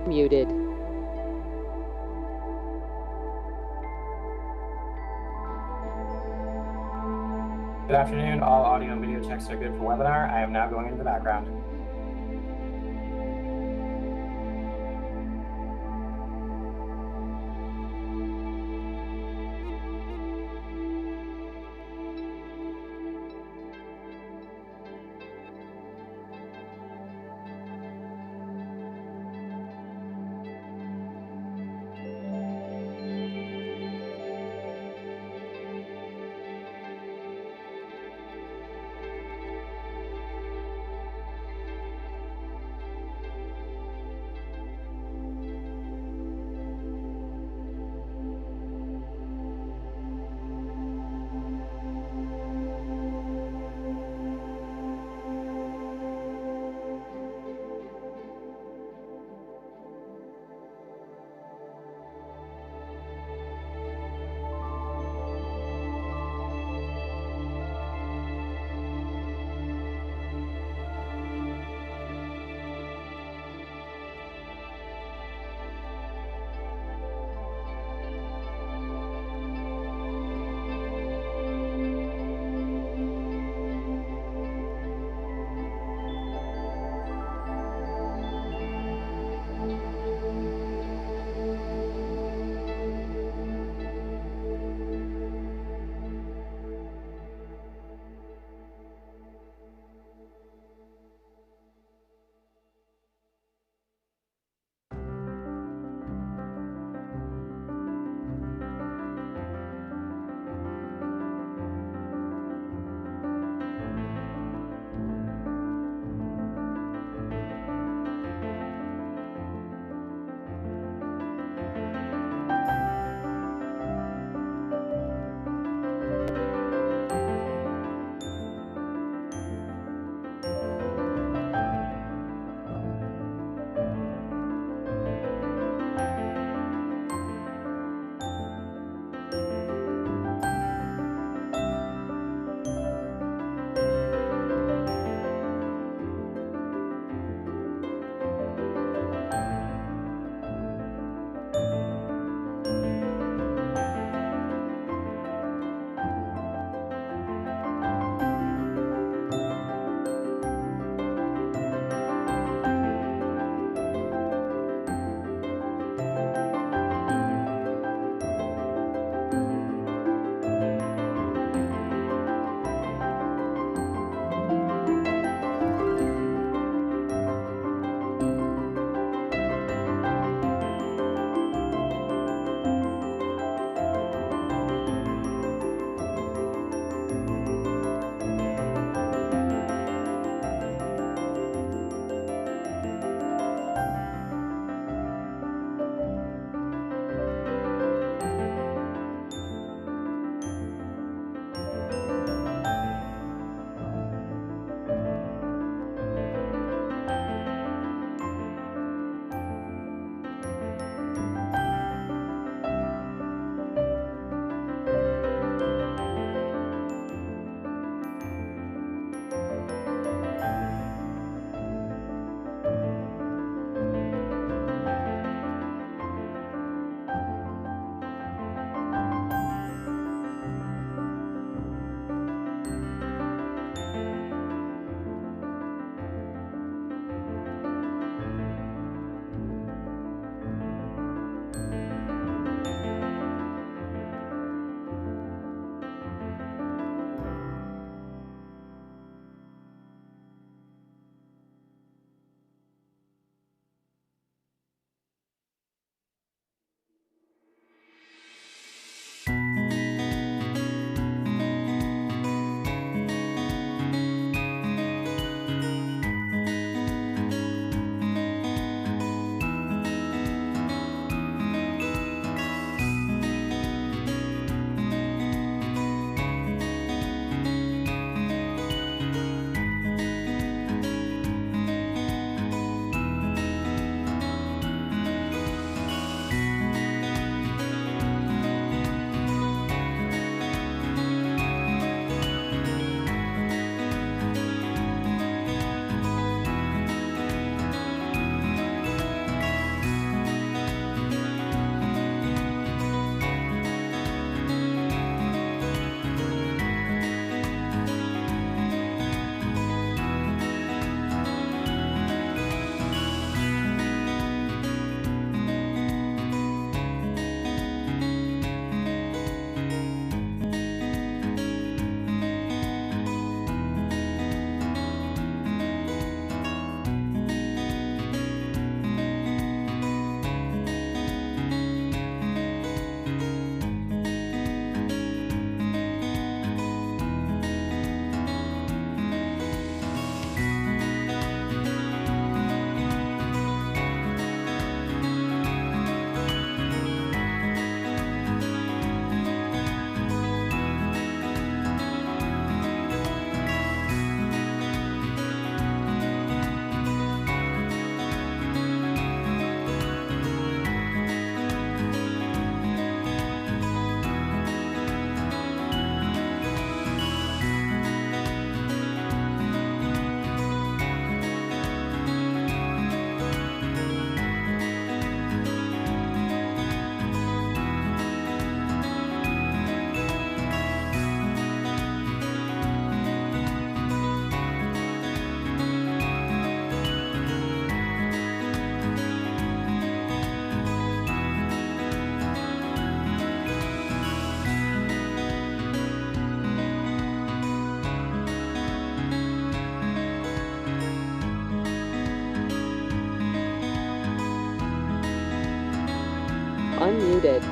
muted. Good afternoon. All audio and video checks are good for webinar. I am now going into the background. unmuted.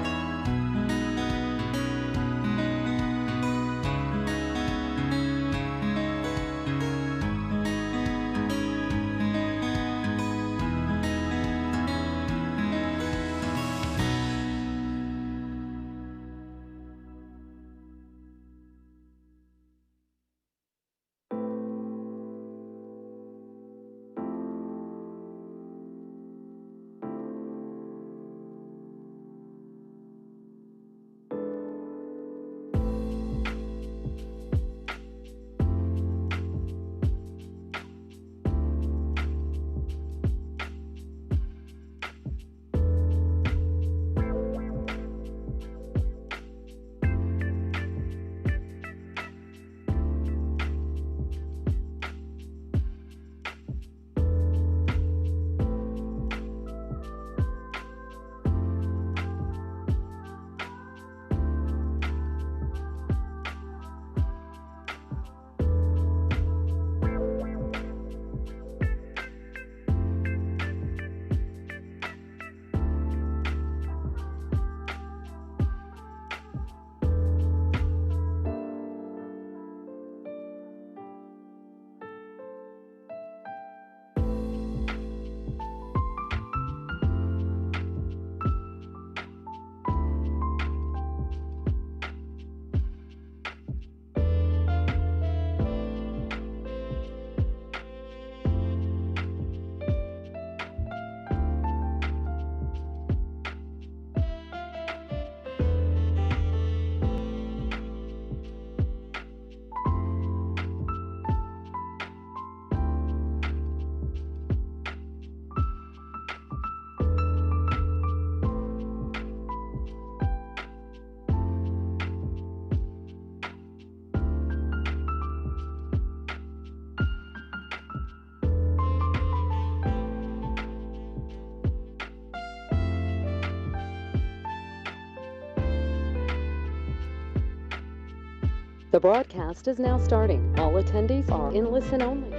The broadcast is now starting. All attendees are in listen only.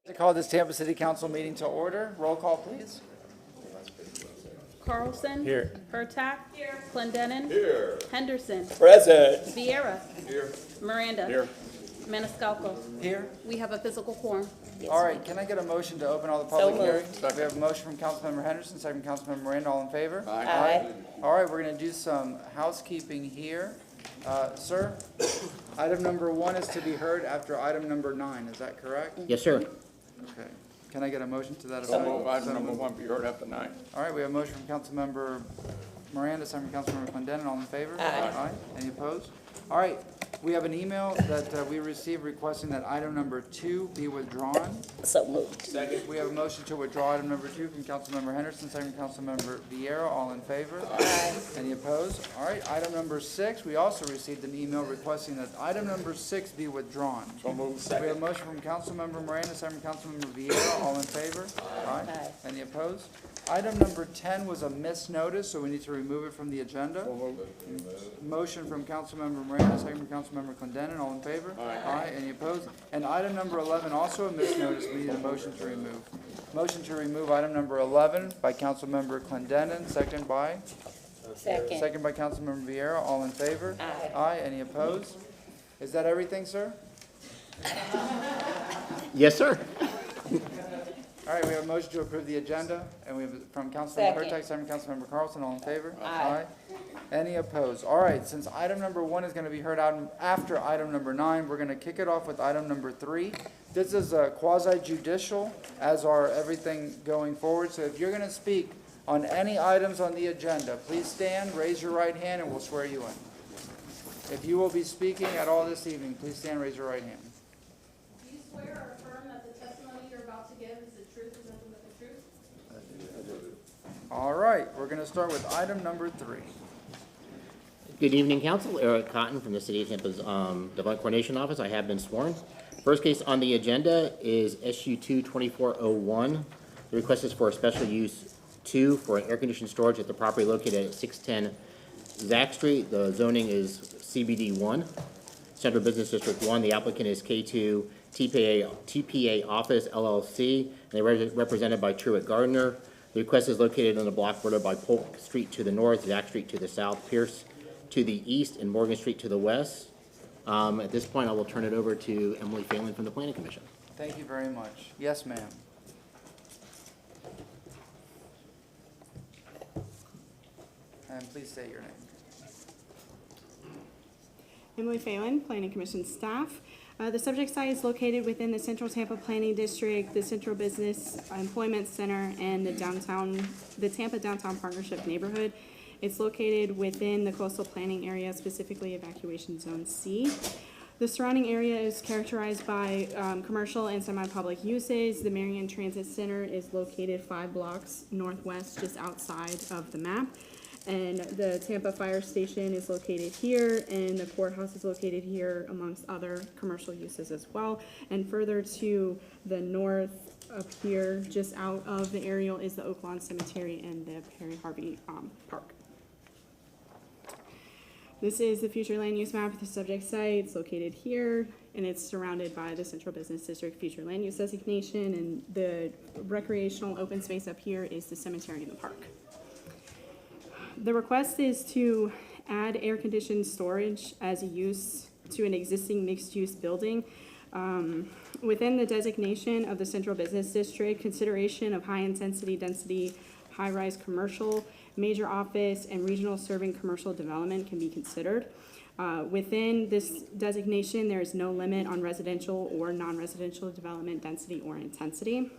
To call this Tampa City Council meeting to order. Roll call, please. Carlson. Here. Hurtak. Here. Clendenin. Here. Henderson. Present. Vieira. Here. Miranda. Here. Maniscalco. Here. We have a physical quorum. All right, can I get a motion to open all the public hearings? We have a motion from Councilmember Henderson, second from Councilmember Miranda. All in favor? Aye. All right, we're going to do some housekeeping here. Sir, item number 1 is to be heard after item number 9. Is that correct? Yes, sir. Okay. Can I get a motion to that So effect? move item number 1 be heard after 9. All right, we have a motion from Councilmember Miranda, second from Councilmember Clendenin. All in favor? Aye. Any opposed? All right, we have an email that we received requesting that item number 2 be withdrawn. So moved. Second. We have a motion to withdraw item number 2 from Councilmember Henderson, second from Councilmember Vieira. All in favor? Aye. Any opposed? All right, item number 6, we also received an email requesting that item number 6 be withdrawn. So move We second. have a motion from Councilmember Miranda, second from Councilmember Vieira. All in favor? Aye. Any opposed? Item number 10 was a misnotice, so we need to remove it from the agenda. So move. Motion from Councilmember Miranda, second from Councilmember Clendenin. All in favor? Aye. Any opposed? And item number 11, also a misnotice, we need a motion to remove. Motion to remove item number 11 by Councilmember Clendenin, second by? Second. Second by Councilmember Vieira. All in favor? Aye. Aye. Any opposed? Is that everything, sir? Yes, sir. All right, we have a motion to approve the agenda, and we have from Councilmember Second. Hurtak, second from Councilmember Carlson. All in favor? Aye. Any opposed? All right, since item number 1 is going to be heard out after item number 9, we're going to kick it off with item number 3. This is a quasi-judicial, as are everything going forward. So if you're going to speak on any items on the agenda, please stand, raise your right hand, and we'll swear you in. If you will be speaking at all this evening, please stand, raise your right hand. Do you swear or affirm that the testimony you're about to give is the truth and nothing but the truth? All right, we're going to start with item number 3. Good evening, Council. Eric Cotton from the City of Tampa's Divine Coordination Office. I have been sworn. First case on the agenda is SU 22401. The request is for a special use 2 for an air-conditioned storage at the property located at 610 Zack Street. The zoning is CBD 1, Central Business District 1. The applicant is K2 TPA Office LLC, and they're represented by Truett Gardner. The request is located on the block bordered by Polk Street to the north, Zack Street to the south, Pierce to the east, and Morgan Street to the west. At this point, I will turn it over to Emily Phelan from the Planning Commission. Thank you very much. Yes, ma'am. And please state your name. Emily Phelan, Planning Commission staff. The subject site is located within the Central Tampa Planning District, the Central Business Employment Center, and the Tampa Downtown Partnership neighborhood. It's located within the coastal planning area, specifically Evacuation Zone C. The surrounding area is characterized by commercial and semi-public uses. The Marion Transit Center is located 5 blocks northwest, just outside of the map. And the Tampa Fire Station is located here, and the courthouse is located here, amongst other commercial uses as well. And further to the north up here, just out of the aerial, is the Oak Lawn Cemetery and the Perry Harvey Park. This is the future land use map of the subject site. It's located here, and it's surrounded by the Central Business District future land use designation, and the recreational open space up here is the cemetery and the park. The request is to add air-conditioned storage as a use to an existing mixed-use building. Within the designation of the Central Business District, consideration of high-intensity, high-rise commercial, major office, and regional serving commercial development can be considered. Within this designation, there is no limit on residential or non-residential development density or intensity.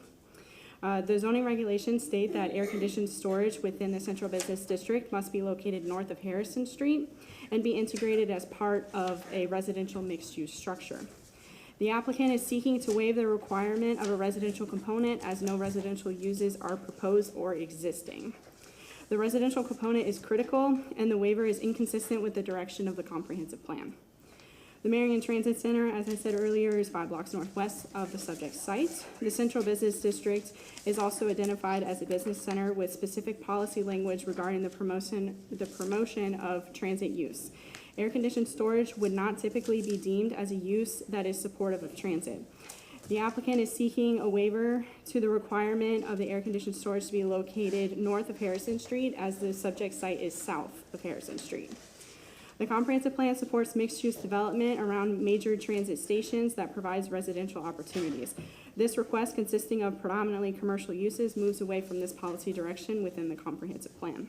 The zoning regulations state that air-conditioned storage within the Central Business District must be located north of Harrison Street and be integrated as part of a residential mixed-use structure. The applicant is seeking to waive the requirement of a residential component as no residential uses are proposed or existing. The residential component is critical, and the waiver is inconsistent with the direction of the comprehensive plan. The Marion Transit Center, as I said earlier, is 5 blocks northwest of the subject site. The Central Business District is also identified as a business center with specific policy language regarding the promotion of transit use. Air-conditioned storage would not typically be deemed as a use that is supportive of transit. The applicant is seeking a waiver to the requirement of the air-conditioned storage to be located north of Harrison Street, as the subject site is south of Harrison Street. The comprehensive plan supports mixed-use development around major transit stations that provides residential opportunities. This request, consisting of predominantly commercial uses, moves away from this policy direction within the comprehensive plan.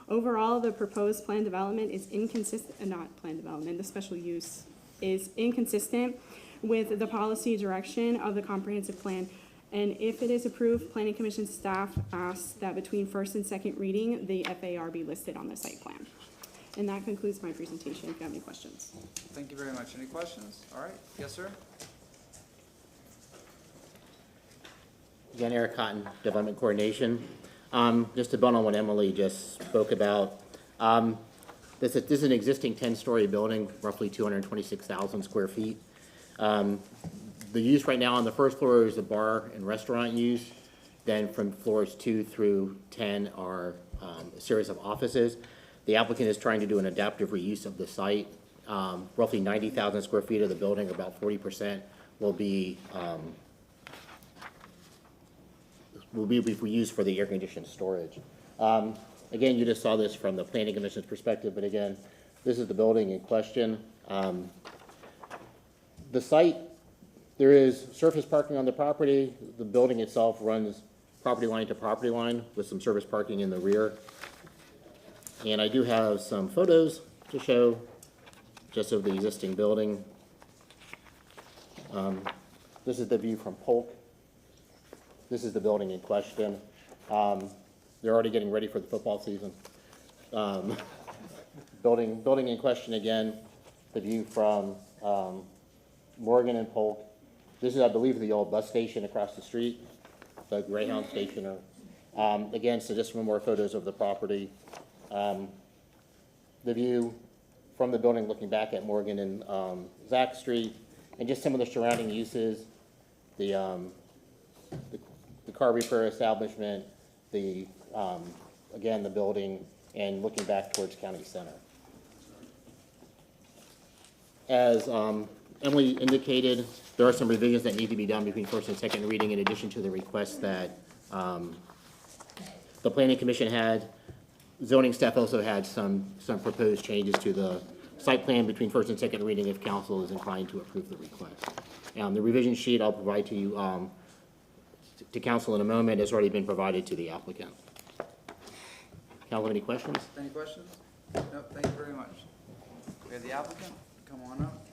Overall, the proposed plan development is the special use is inconsistent with the policy direction of the comprehensive plan. And if it is approved, Planning Commission staff asks that between first and second reading, the FAR be listed on the site plan. And that concludes my presentation. If you have any questions. Thank you very much. Any questions? All right. Yes, sir. Again, Eric Cotton, Development Coordination. Just to build on what Emily just spoke about, this is an existing 10-story building, roughly 226,000 square feet. The use right now on the first floor is a bar and restaurant use. Then from floors 2 through 10 are a series of offices. The applicant is trying to do an adaptive reuse of the site. Roughly 90,000 square feet of the building, about 40%, will be used for the air-conditioned storage. Again, you just saw this from the Planning Commission's perspective, but again, this is the building in question. The site, there is surface parking on the property. The building itself runs property line to property line with some surface parking in the rear. And I do have some photos to show just of the existing building. This is the view from Polk. This is the building in question. They're already getting ready for the football season. Building in question again, the view from Morgan and Polk. This is, I believe, the old bus station across the street, the Greyhound station. Again, so just some more photos of the property. The view from the building looking back at Morgan and Zack Street, and just some of the surrounding uses, the car repair establishment, again, the building, and looking back towards County Center. As Emily indicated, there are some revisions that need to be done between first and second reading, in addition to the request that The planning commission had, zoning staff also had some proposed changes to the site plan between first and second reading if council is inclined to approve the request. The revision sheet I'll provide to you, to council in a moment, has already been provided to the applicant. Council, any questions? Any questions? No, thank you very much. We have the applicant, come on up.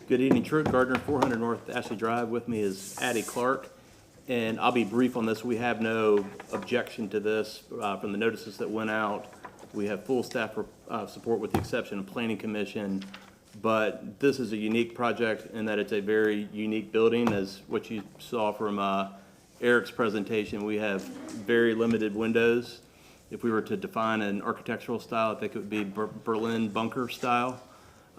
Good evening, Truett Gardner, 400 North Ashley Drive. With me is Addie Clark, and I'll be brief on this. We have no objection to this from the notices that went out. We have full staff support with the exception of Planning Commission, but this is a unique project in that it's a very unique building. As what you saw from Eric's presentation, we have very limited windows. If we were to define an architectural style, I think it would be Berlin bunker style.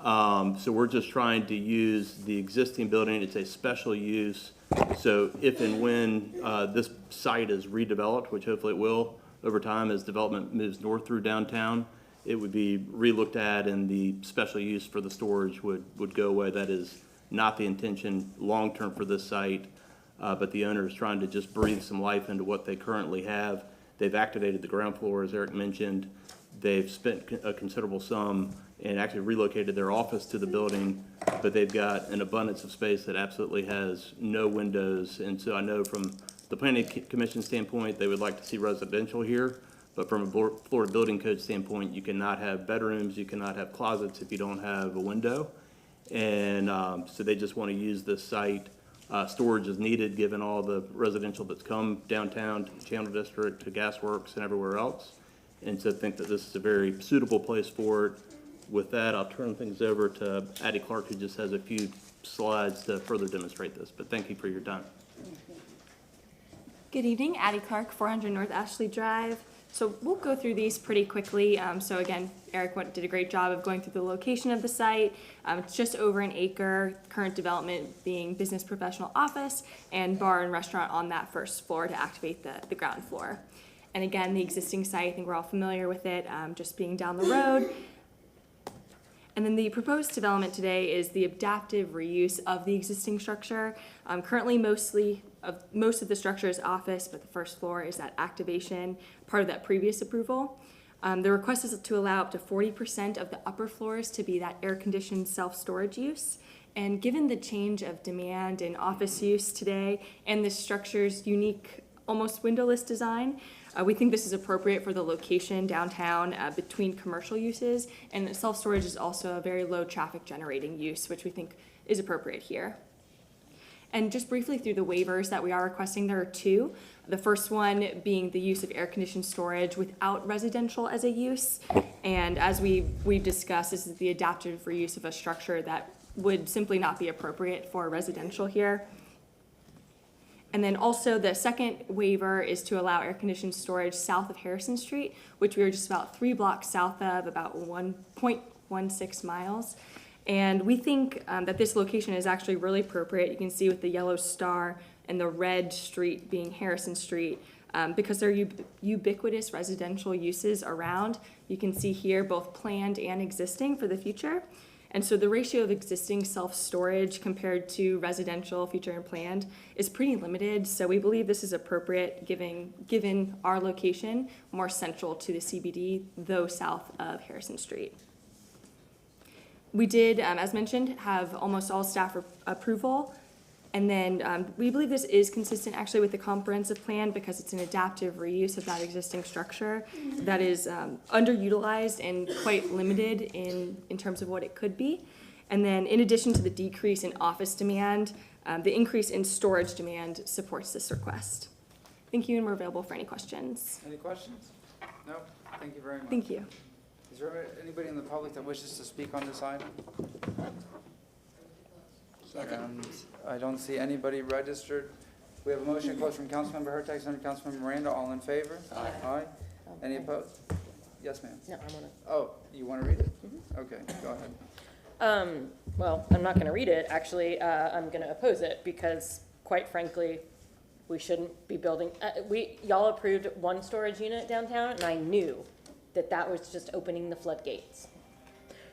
So we're just trying to use the existing building. It's a special use. So if and when this site is redeveloped, which hopefully it will over time as development moves north through downtown, it would be relooked at and the special use for the storage would go away. That is not the intention long-term for this site, but the owner is trying to just breathe some life into what they currently have. They've activated the ground floor, as Eric mentioned. They've spent a considerable sum and actually relocated their office to the building, but they've got an abundance of space that absolutely has no windows. And so I know from the Planning Commission standpoint, they would like to see residential here, but from a Florida Building Code standpoint, you cannot have bedrooms, you cannot have closets if you don't have a window. And so they just want to use this site. Storage is needed given all the residential that's come downtown to the Channel District, to Gasworks and everywhere else. And so I think that this is a very suitable place for it. With that, I'll turn things over to Addie Clark, who just has a few slides to further demonstrate this. But thank you for your time. Good evening, Addie Clark, 400 North Ashley Drive. So we'll go through these pretty quickly. So again, Eric did a great job of going through the location of the site. It's just over an acre, current development being business professional office and bar and restaurant on that first floor to activate the ground floor. And again, the existing site, I think we're all familiar with it, just being down the road. And then the proposed development today is the adaptive reuse of the existing structure. Currently, most of the structure is office, but the first floor is that activation, part of that previous approval. The request is to allow up to 40% of the upper floors to be that air-conditioned self-storage use. And given the change of demand in office use today and the structure's unique, almost windowless design, we think this is appropriate for the location downtown between commercial uses, and self-storage is also a very low traffic generating use, which we think is appropriate here. And just briefly through the waivers that we are requesting, there are two. The first one being the use of air-conditioned storage without residential as a use. And as we've discussed, this is the adaptive reuse of a structure that would simply not be appropriate for residential here. And then also the second waiver is to allow air-conditioned storage south of Harrison Street, which we are just about 3 blocks south of, about 1.16 miles. And we think that this location is actually really appropriate. You can see with the yellow star and the red street being Harrison Street, because there are ubiquitous residential uses around. You can see here both planned and existing for the future. And so the ratio of existing self-storage compared to residential, future and planned, is pretty limited. So we believe this is appropriate given our location, more central to the CBD, though south of Harrison Street. We did, as mentioned, have almost all staff approval. And then we believe this is consistent actually with the comprehensive plan because it's an adaptive reuse of that existing structure that is underutilized and quite limited in terms of what it could be. And then in addition to the decrease in office demand, the increase in storage demand supports this request. Thank you, and we're available for any questions. Any questions? No? Thank you very much. Thank you. Is there anybody in the public that wishes to speak on this item? And I don't see anybody registered. We have a motion to close from Councilmember Hertax and Councilmember Miranda. All in favor? Aye. Aye. Any opposed? Yes, ma'am. No, I want to. Oh, you want to read it? Okay, go ahead. Well, I'm not going to read it. Actually, I'm going to oppose it because, quite frankly, we shouldn't be building. Y'all approved one storage unit downtown, and I knew that that was just opening the floodgates.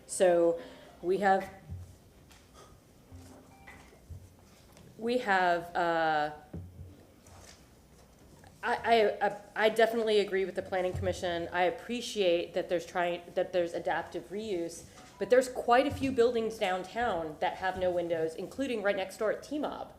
So we have I definitely agree with the planning commission. I appreciate that there's adaptive reuse, but there's quite a few buildings downtown that have no windows, including right next door at T-Mob.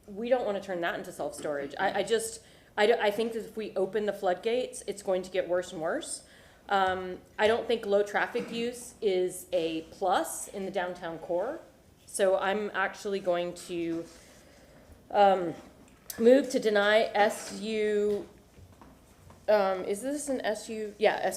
We don't want to turn that into self-storage. I think that if we open the floodgates, it's going to get worse and worse. I don't think low traffic use is a plus in the downtown core. So I'm actually going to move to deny SU, is this an SU? Yeah,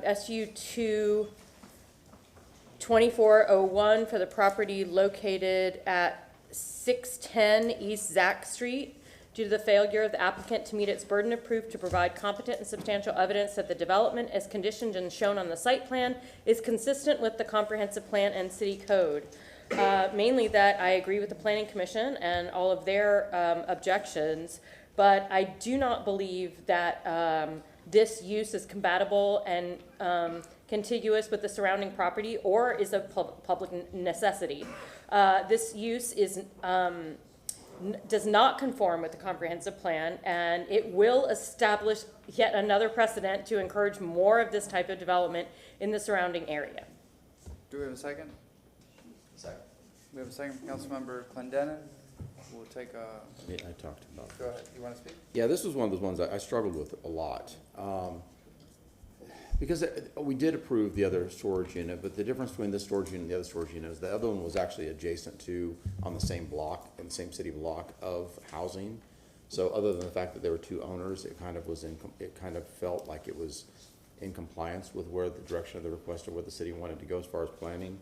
SU 2401 for the property located at 610 East Zack Street due to the failure of the applicant to meet its burden of proof to provide competent and substantial evidence that the development as conditioned and shown on the site plan is consistent with the comprehensive plan and city code. Mainly that I agree with the planning commission and all of their objections, but I do not believe that this use is compatible and contiguous with the surrounding property or is a public necessity. This use does not conform with the comprehensive plan, and it will establish yet another precedent to encourage more of this type of development in the surrounding area. Do we have a second? Second. We have a second from Councilmember Clendenin. We'll take a, Yeah, I talked about it. go ahead, you want to speak? Yeah, this was one of those ones I struggled with a lot. Because we did approve the other storage unit, but the difference between this storage unit and the other storage unit is the other one was actually adjacent to, on the same block, in the same city block of housing. So other than the fact that there were two owners, it kind of was it kind of felt like it was in compliance with where the direction of the request or where the city wanted to go as far as planning.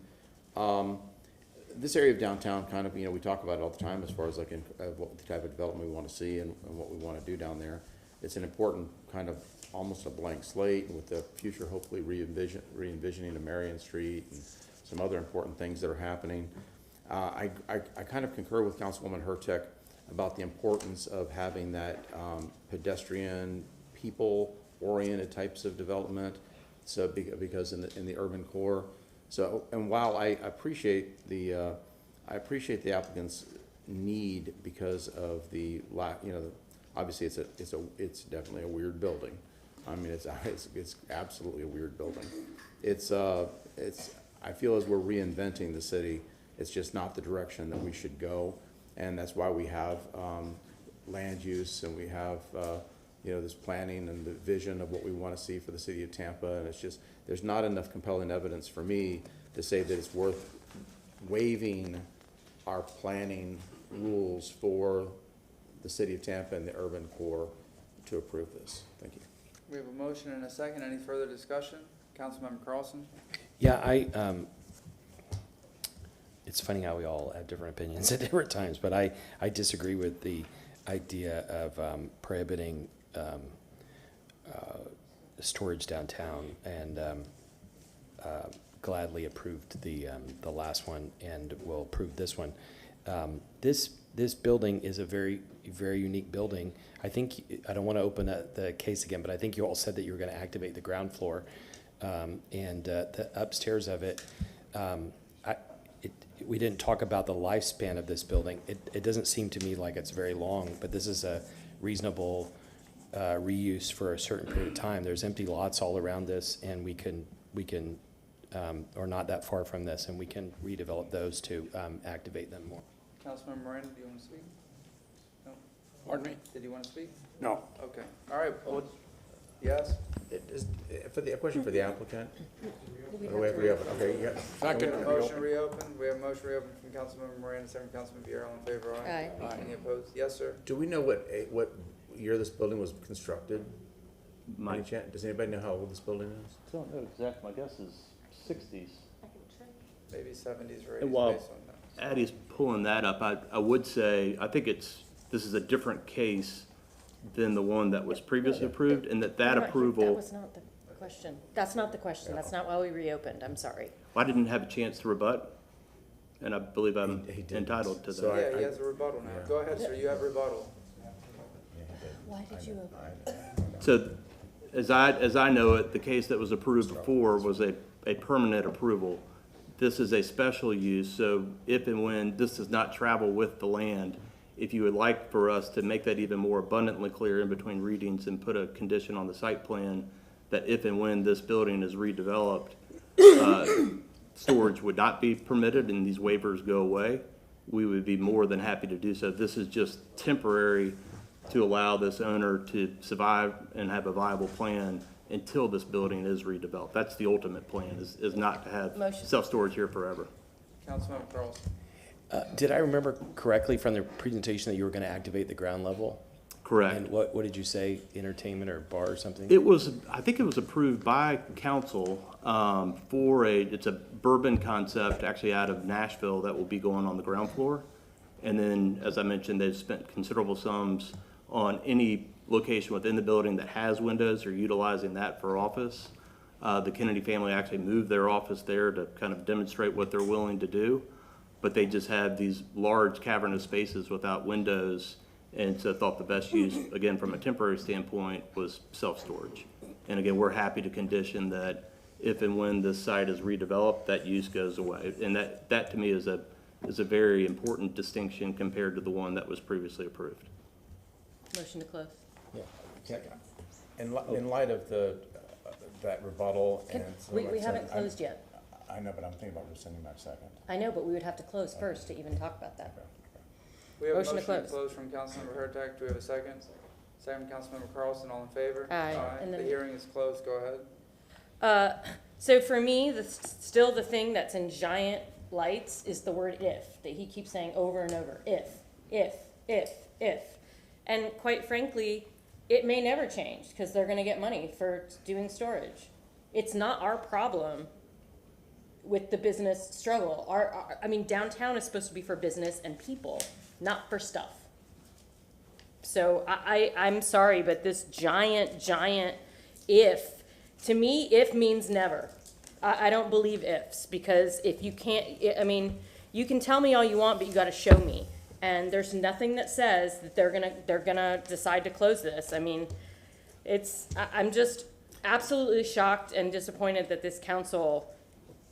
This area of downtown kind of, we talk about it all the time as far as like what the type of development we want to see and what we want to do down there. It's an important kind of almost a blank slate, and with the future hopefully re-envisioning of Marion Street and some other important things that are happening. I kind of concur with Councilwoman Hurtek about the importance of having that pedestrian, people-oriented types of development. So because in the urban core. So, and while I appreciate the applicant's need because of the obviously it's definitely a weird building. I mean, it's absolutely a weird building. I feel as we're reinventing the city, it's just not the direction that we should go, and that's why we have land use and we have this planning and the vision of what we want to see for the city of Tampa, and it's just there's not enough compelling evidence for me to say that it's worth waiving our planning rules for the city of Tampa and the urban core to approve this. Thank you. We have a motion and a second. Any further discussion? Councilmember Carlson? Yeah, it's funny how we all have different opinions at different times, but I disagree with the idea of prohibiting storage downtown, and gladly approved the last one and will approve this one. This building is a very, very unique building. I think, I don't want to open the case again, but I think you all said that you were going to activate the ground floor, and the upstairs of it. We didn't talk about the lifespan of this building. It doesn't seem to me like it's very long, but this is a reasonable reuse for a certain period of time. There's empty lots all around this, and we can or not that far from this, and we can redevelop those to activate them more. Councilmember Miranda, do you want to speak? No? Pardon me? Did you want to speak? No. Okay. All right. Well, yes? For the question for the applicant. We We have to reopen. Okay, yeah. We have a motion to reopen. We have a motion to reopen from Councilmember Miranda, second from Councilman Vieira. All in favor, aye? Aye. Any opposed? Yes, sir. Do we know what year this building was constructed? By any chance? Does anybody know how old this building is? I don't know exact, my guess is 60s. Maybe 70s or 80s Well, based on that. Addie's pulling that up. I would say, I think this is a different case than the one that was previously approved, and that That approval, was not the question. That's not the question. That's not why we reopened. I'm sorry. I didn't have a chance to rebut, and I believe I'm He didn't. entitled to So that. Yeah, he has a rebuttal now. Go ahead, sir. You have rebuttal. Why did you open? So, as I know it, the case that was approved before was a permanent approval. This is a special use, so if and when this does not travel with the land, if you would like for us to make that even more abundantly clear in between readings and put a condition on the site plan that if and when this building is redeveloped, storage would not be permitted and these waivers go away, we would be more than happy to do so. This is just temporary to allow this owner to survive and have a viable plan until this building is redeveloped. That's the ultimate plan, is not to have Motion. self-storage here forever. Councilmember Carlson. Did I remember correctly from the presentation that you were going to activate the ground level? Correct. And what did you say, entertainment or bar or something? It was, I think it was approved by council it's a bourbon concept actually out of Nashville that will be going on the ground floor. And then, as I mentioned, they've spent considerable sums on any location within the building that has windows or utilizing that for office. The Kennedy family actually moved their office there to kind of demonstrate what they're willing to do. But they just have these large cavernous spaces without windows, and so thought the best use, again, from a temporary standpoint, was self-storage. And again, we're happy to condition that if and when this site is redeveloped, that use goes away. And that to me is a very important distinction compared to the one that was previously approved. Motion to close. Yeah. In light of that rebuttal and. We haven't closed yet. I know, but I'm thinking about rescinding my second. I know, but we would have to close first to even talk about that. We have a Motion to motion to close. close from Councilmember Hurtak. Do we have a second? Second, Councilmember Carlson. All in favor? Aye. And The then- hearing is closed. Go ahead. So for me, still the thing that's in giant lights is the word if, that he keeps saying over and over. If. And quite frankly, it may never change because they're gonna get money for doing storage. It's not our problem with the business struggle. I mean, downtown is supposed to be for business and people, not for stuff. So I'm sorry, but this giant if, to me, if means never. I don't believe ifs, because if you can't, I mean, you can tell me all you want, but you gotta show me. And there's nothing that says that they're gonna decide to close this. I mean, I'm just absolutely shocked and disappointed that this council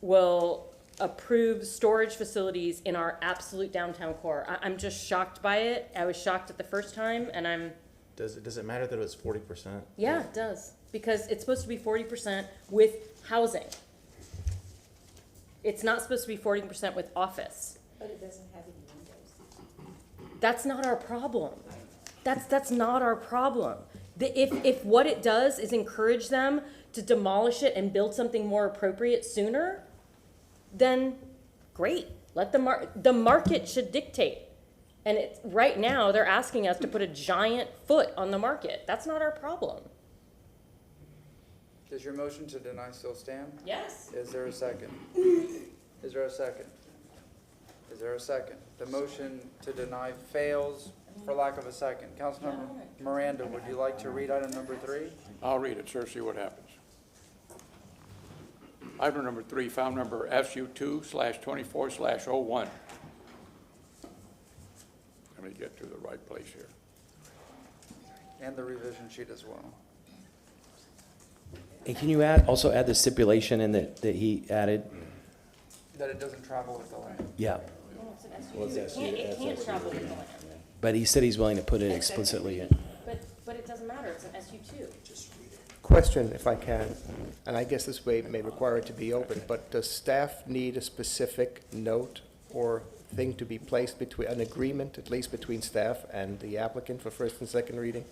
will approve storage facilities in our absolute downtown core. I'm just shocked by it. I was shocked at the first time, and Does it matter that it was 40%? yeah, it does. Because it's supposed to be 40% with housing. It's not supposed to be 40% with office. But it doesn't have any windows. That's not our problem. That's not our problem. If what it does is encourage them to demolish it and build something more appropriate sooner, then great. Let the market should dictate. And right now they're asking us to put a giant foot on the market. That's not our problem. Does your motion to deny still stand? Yes. Is there a second? Is there a second? Is there a second? The motion to deny fails for lack of a second. Councilmember Miranda, would you like to read item number 3? I'll read it, sir, see what happens. Item number 3, file number SU2/24/01. Let me get to the right place here. And the revision sheet as well. And can you also add the stipulation in that he added? That it doesn't travel with the land. Yeah, It can't travel with the land. but he said he's willing to put it explicitly in. But it doesn't matter. It's an SU2. Question, if I can, and I guess this way may require it to be open, but does staff need a specific note or thing to be placed between, an agreement, at least between staff and the applicant for first and second reading?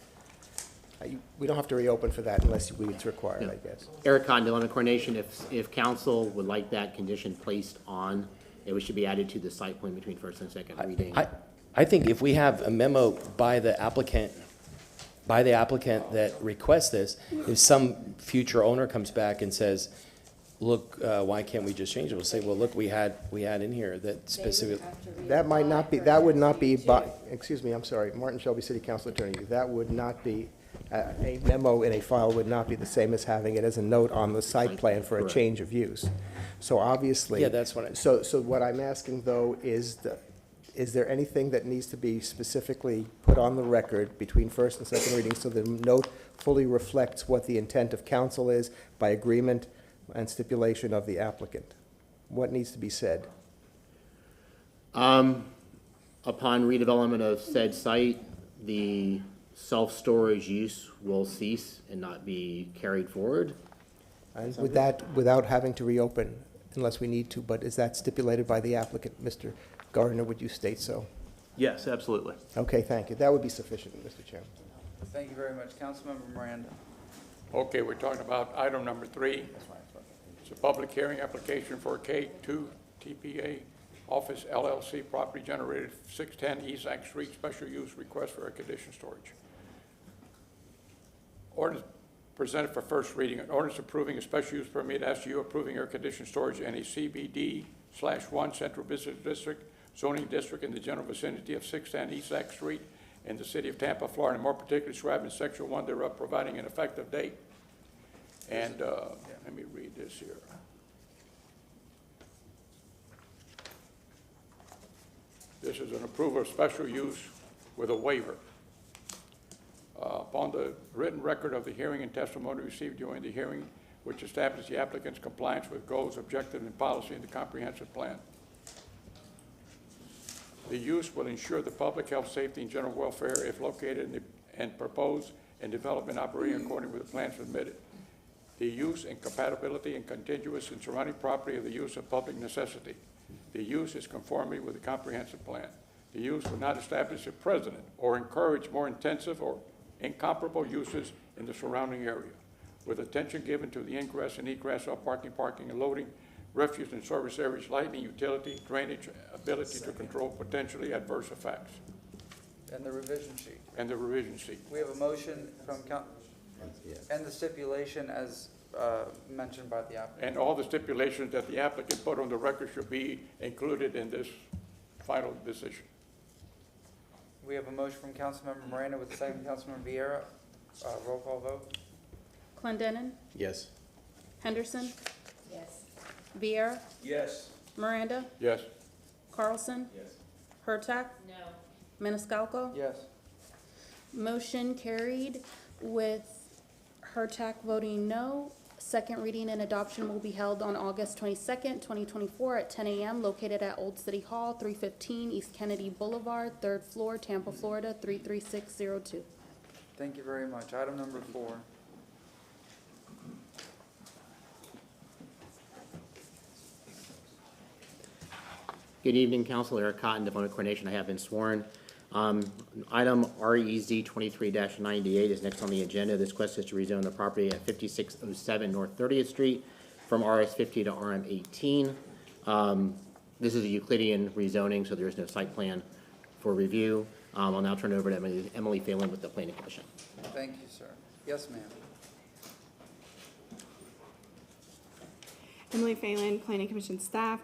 We don't have to reopen for that unless it's required, I guess. Eric Cotton, Development Coordination, if council would like that condition placed on, it should be added to the site plan between first and second reading. I think if we have a memo by the applicant that requests this, if some future owner comes back and says, look, why can't we just change it? We'll say, well, look, we had in here that specific. That might not be, that would not be, excuse me, I'm sorry, Martin Shelby, City Council Attorney, that would not be, a memo in a file would not be the same as having it as a note on the site plan for a change of use. So obviously. Yeah, that's what I. So what I'm asking though is there anything that needs to be specifically put on the record between first and second reading so the note fully reflects what the intent of council is by agreement and stipulation of the applicant? What needs to be said? On Upon redevelopment of said site, the self-storage use will cease and not be carried forward. And with that, without having to reopen, unless we need to, but is that stipulated by the applicant? Mr. Gardner, would you state so? Yes, absolutely. Okay, thank you. That would be sufficient, Mr. Chairman. Thank you very much. Councilmember Miranda. Okay, we're talking about item number 3. It's a public hearing application for K2 TPA Office LLC property generated 610 East Zack Street, special use request for air-conditioned storage. Ordinance presented for first reading, an ordinance approving a special use permit, SU approving air-conditioned storage in a CBD/1 Central Business District, zoning district in the general vicinity of 610 East Zack Street in the city of Tampa, Florida, and more particularly described in section 1 thereof, providing an effective date. And let me read this here. This is an approval of special use with a waiver. Upon the written record of the hearing and testimony received during the hearing, which established the applicant's compliance with goals, objectives, and policy in the comprehensive plan. The use will ensure the public health, safety, and general welfare if located in and proposed and development operating according with the plans submitted. The use and compatibility and contiguous and surrounding property of the use of public necessity. The use is conformity with the comprehensive plan. The use will not establish a precedent or encourage more intensive or incomparable uses in the surrounding area, with attention given to the ingress and egress of parking and loading, refuse and service areas, lighting, utility, drainage, ability to control potentially adverse effects. And the revision sheet. And the revision sheet. We have a motion from and the stipulation as mentioned by the applicant. And all the stipulations that the applicant put on the record should be included in this final decision. We have a motion from Councilmember Miranda with the second Councilmember Vieira. Roll call vote. Clendenin, Yes. Henderson, Yes. Vieira, Yes. Miranda, Yes. Carlson, Yes. Hurtak, No. Maniscalco. Yes. Motion carried with Hurtak voting no. Second reading and adoption will be held on August 22nd, 2024 at 10 a.m. located at Old City Hall, 315 East Kennedy Boulevard, 3rd floor, Tampa, Florida, 33602. Thank you very much. Item number 4. Good evening, Council. Eric Cotton, Devon Coronation. I have been sworn. Item REZ 23-98 is next on the agenda. This request is to rezone the property at 5607 North 30th Street from RS50 to RM18. This is a Euclidean rezoning, so there is no site plan for review. I'll now turn it over to Emily Phelan with the Planning Commission. Thank you, sir. Yes, ma'am. Emily Phelan, Planning Commission staff.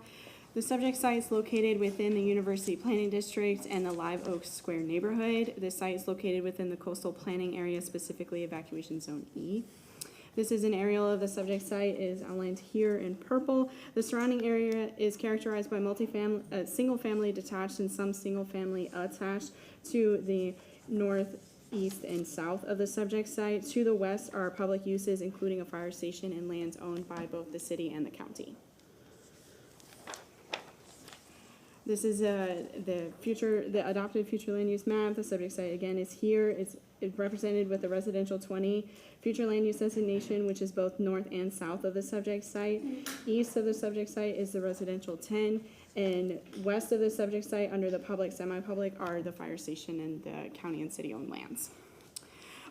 The subject site is located within the University Planning District and the Live Oak Square neighborhood. The site is located within the coastal planning area, specifically Evacuation Zone E. This is an aerial of the subject site, is outlined here in purple. The surrounding area is characterized by multifamily, single-family detached and some single-family attached to the north, east, and south of the subject site. To the west are public uses, including a fire station and lands owned by both the city and the county. This is the adopted future land use map. The subject site again is here. It's represented with the residential 20 future land use designation, which is both north and south of the subject site. East of the subject site is the residential 10, and west of the subject site under the public, semi-public are the fire station and the county and city owned lands.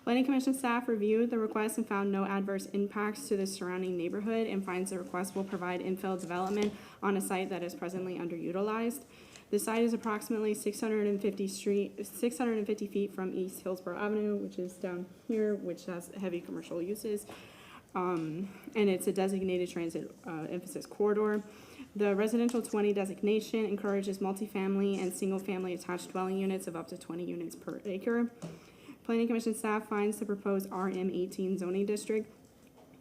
Planning Commission staff reviewed the request and found no adverse impacts to the surrounding neighborhood and finds the request will provide infill development on a site that is presently underutilized. The site is approximately 650 feet from East Hillsborough Avenue, which is down here, which has heavy commercial uses. And it's a designated transit emphasis corridor. The residential 20 designation encourages multifamily and single-family attached dwelling units of up to 20 units per acre. Planning Commission staff finds the proposed RM18 zoning district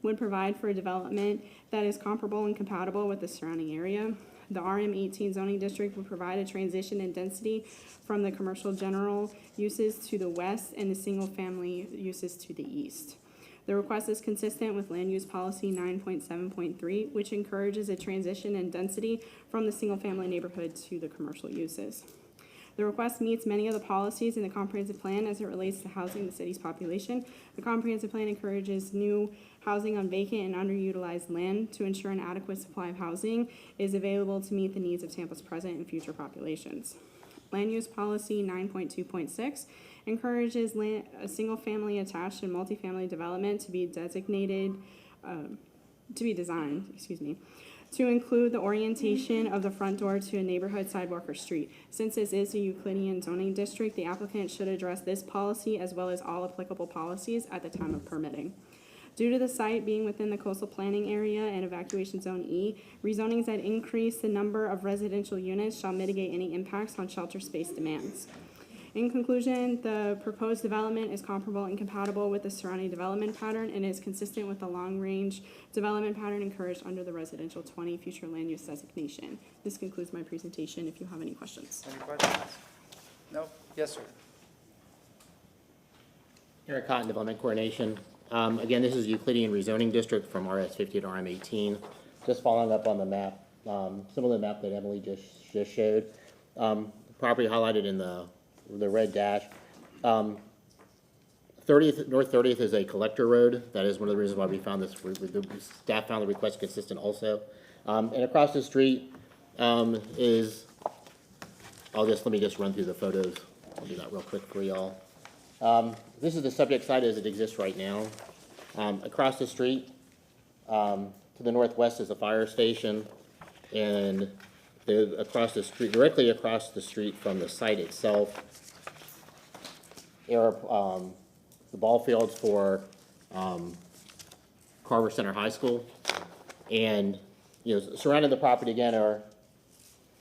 would provide for a development that is comparable and compatible with the surrounding area. The RM18 zoning district would provide a transition in density from the commercial general uses to the west and the single-family uses to the east. The request is consistent with Land Use Policy 9.7.3, which encourages a transition in density from the single-family neighborhood to the commercial uses. The request meets many of the policies in the comprehensive plan as it relates to housing the city's population. The comprehensive plan encourages new housing on vacant and underutilized land to ensure an adequate supply of housing is available to meet the needs of Tampa's present and future populations. Land use policy 9.2.6 encourages a single-family attached and multifamily development to be designed, to include the orientation of the front door to a neighborhood sidewalk or street. Since this is a Euclidean zoning district, the applicant should address this policy as well as all applicable policies at the time of permitting. Due to the site being within the coastal planning area and evacuation zone E, rezonings that increase the number of residential units shall mitigate any impacts on shelter space demands. In conclusion, the proposed development is comparable and compatible with the surrounding development pattern and is consistent with the long-range development pattern encouraged under the residential 20 future land use designation. This concludes my presentation. If you have any questions. Any questions? No? Yes, sir. Eric Cotton, Development Coordination. Again, this is Euclidean rezoning district from RS50 to RM18. Just following up on the map, similar to the map that Emily just showed. Property highlighted in the red dash. 30th, North 30th is a collector road. That is one of the reasons why we found this, the staff found the request consistent also. And across the street is, let me just run through the photos. I'll do that real quick for y'all. This is the subject site as it exists right now. Across the street, to the northwest is a fire station, and across the street, directly across the street from the site itself, the ball fields for Carver Center High School, and surrounding the property again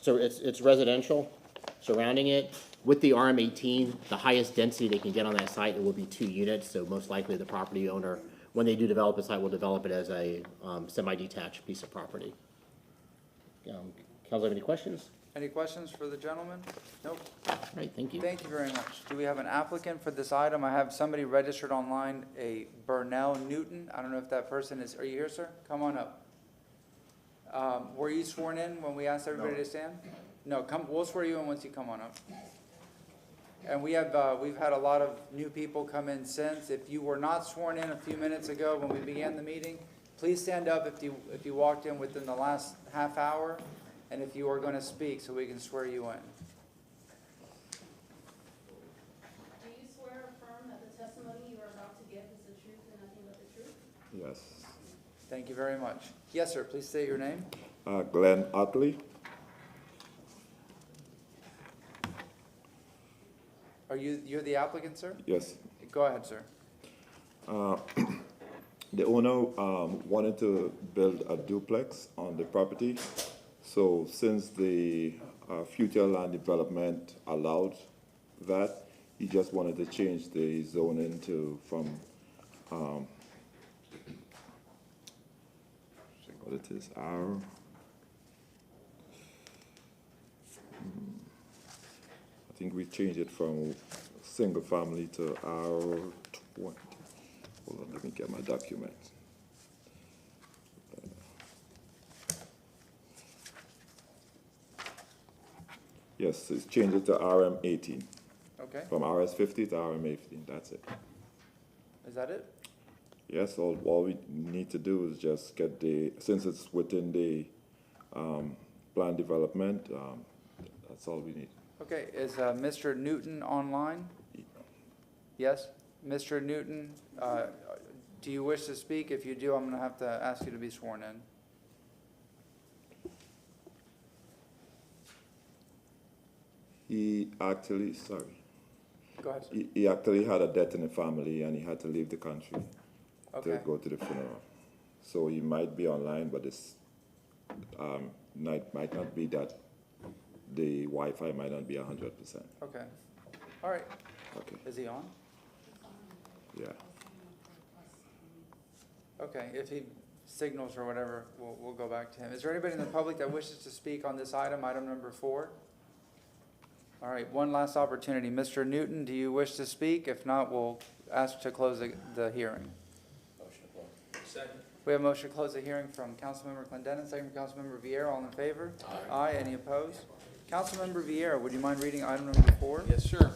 so it's residential surrounding it. With the RM18, the highest density they can get on that site, it will be 2 units. So most likely the property owner, when they do develop a site, will develop it as a semi-detached piece of property. Council have any questions? Any questions for the gentleman? Nope. All right, thank you. Thank you very much. Do we have an applicant for this item? I have somebody registered online, a Burnell Newton. I don't know if that person is, are you here, sir? Come on up. Were you sworn in when we asked everybody to stand? No, we'll swear you in once you come on up. And we've had a lot of new people come in since. If you were not sworn in a few minutes ago when we began the meeting, please stand up if you walked in within the last half hour, and if you are going to speak so we can swear you in. Do you swear or affirm that the testimony you are about to give is the truth and nothing but the truth? Yes. Thank you very much. Yes, sir. Please state your name. Glenn Utley. You're the applicant, sir? Yes. Go ahead, sir. The owner wanted to build a duplex on the property. So since the future land development allowed that, he just wanted to change the zoning from what it is, R. I think we changed it from single family to R20. Hold on, let me get my document. Yes, it's changed it to RM18. Okay. From RS50 to RM18, that's it. Is that it? Yes, all we need to do is just get since it's within the plan development, that's all we need. Okay, is Mr. Newton online? Yes? Mr. Newton, do you wish to speak? If you do, I'm going to have to ask you to be sworn in. He actually, sorry. Go ahead, sir. He actually had a death in the family and he had to leave the country Okay. to go to the funeral. So he might be online, but this might not be that the Wi-Fi might not be 100%. Okay. All right. Okay. Is he on? Yeah. Okay, if he signals or whatever, we'll go back to him. Is there anybody in the public that wishes to speak on this item number 4? All right, one last opportunity. Mr. Newton, do you wish to speak? If not, we'll ask to close the hearing. Motion to close. Second. We have a motion to close the hearing from Councilmember Clendenin, second from Councilmember Vieira. All in favor? Aye. Aye. Any opposed? Councilmember Vieira, would you mind reading item number 4? Yes, sir.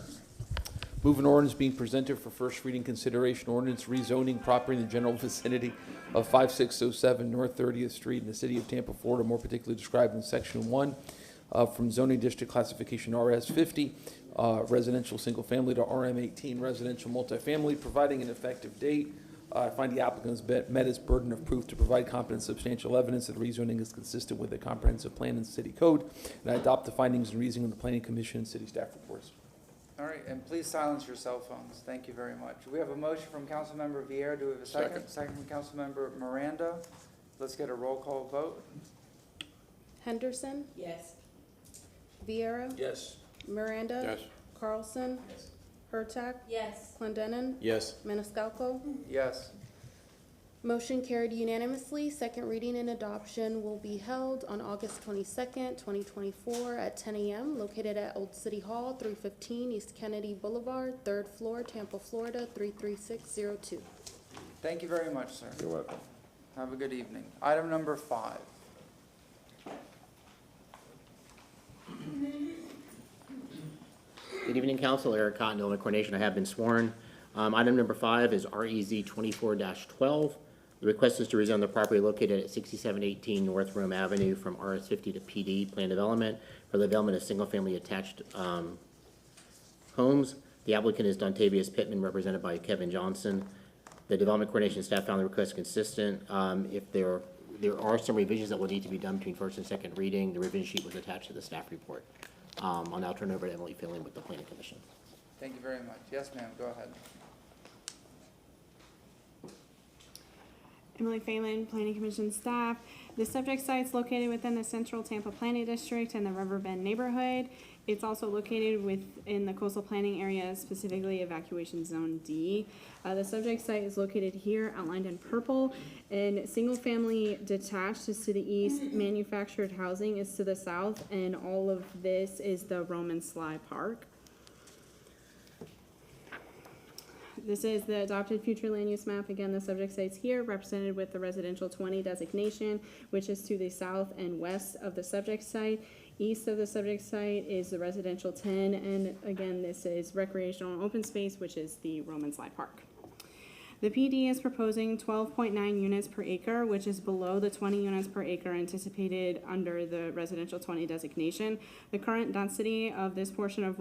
Move an ordinance being presented for first reading consideration, ordinance rezoning property in the general vicinity of 5607 North 30th Street in the city of Tampa, Florida, more particularly described in section 1, from zoning district classification RS 50, residential single family, to RM 18, residential multifamily, providing an effective date. I find the applicant has met its burden of proof to provide competent substantial evidence that rezoning is consistent with the comprehensive plan and city code, and I adopt the findings and reasoning of the planning commission and city staff reports. All right, and please silence your cell phones. Thank you very much. We have a motion from Councilmember Vieira. Do we have a second? Second from Councilmember Miranda. Let's get a roll call vote. Henderson, Yes. Vieira, Yes. Miranda. Yes. Carlson. Hurtak. Yes. Clendenin. Yes. Maniscalco. Yes. Motion carried unanimously. Second reading and adoption will be held on August 22nd, 2024 at 10 a.m. located at Old City Hall, 315 East Kennedy Boulevard, 3rd floor, Tampa, Florida, 33602. Thank you very much, sir. You're welcome. Have a good evening. Item number 5. Good evening, Council. Eric Cotton, Illinois Coordination. I have been sworn. Item number 5 is REZ 24-12. The request is to rezone the property located at 6718 North Rome Avenue from RS 50 to PD Plan Development for the development of single-family attached homes. The applicant is Dontavius Pittman, represented by Kevin Johnson. The Development Coordination staff found the request consistent. If there are some revisions that will need to be done between first and second reading, the revision sheet was attached to the staff report. I'll now turn over to Emily Filling with the Planning Commission. Thank you very much. Yes, ma'am, go ahead. Emily Phelan, Planning Commission staff. The subject site is located within the Central Tampa Planning District and the Riverbend neighborhood. It's also located within the coastal planning area, specifically Evacuation Zone D. The subject site is located here, outlined in purple, and single-family detached is to the east, manufactured housing is to the south, and all of this is the Roman Sly Park. This is the adopted future land use map. Again, the subject site's here, represented with the residential 20 designation, which is to the south and west of the subject site. East of the subject site is the residential 10, and again, this is recreational and open space, which is the Roman Sly Park. The PD is proposing 12.9 units per acre, which is below the 20 units per acre anticipated under the residential 20 designation. The current density of this portion of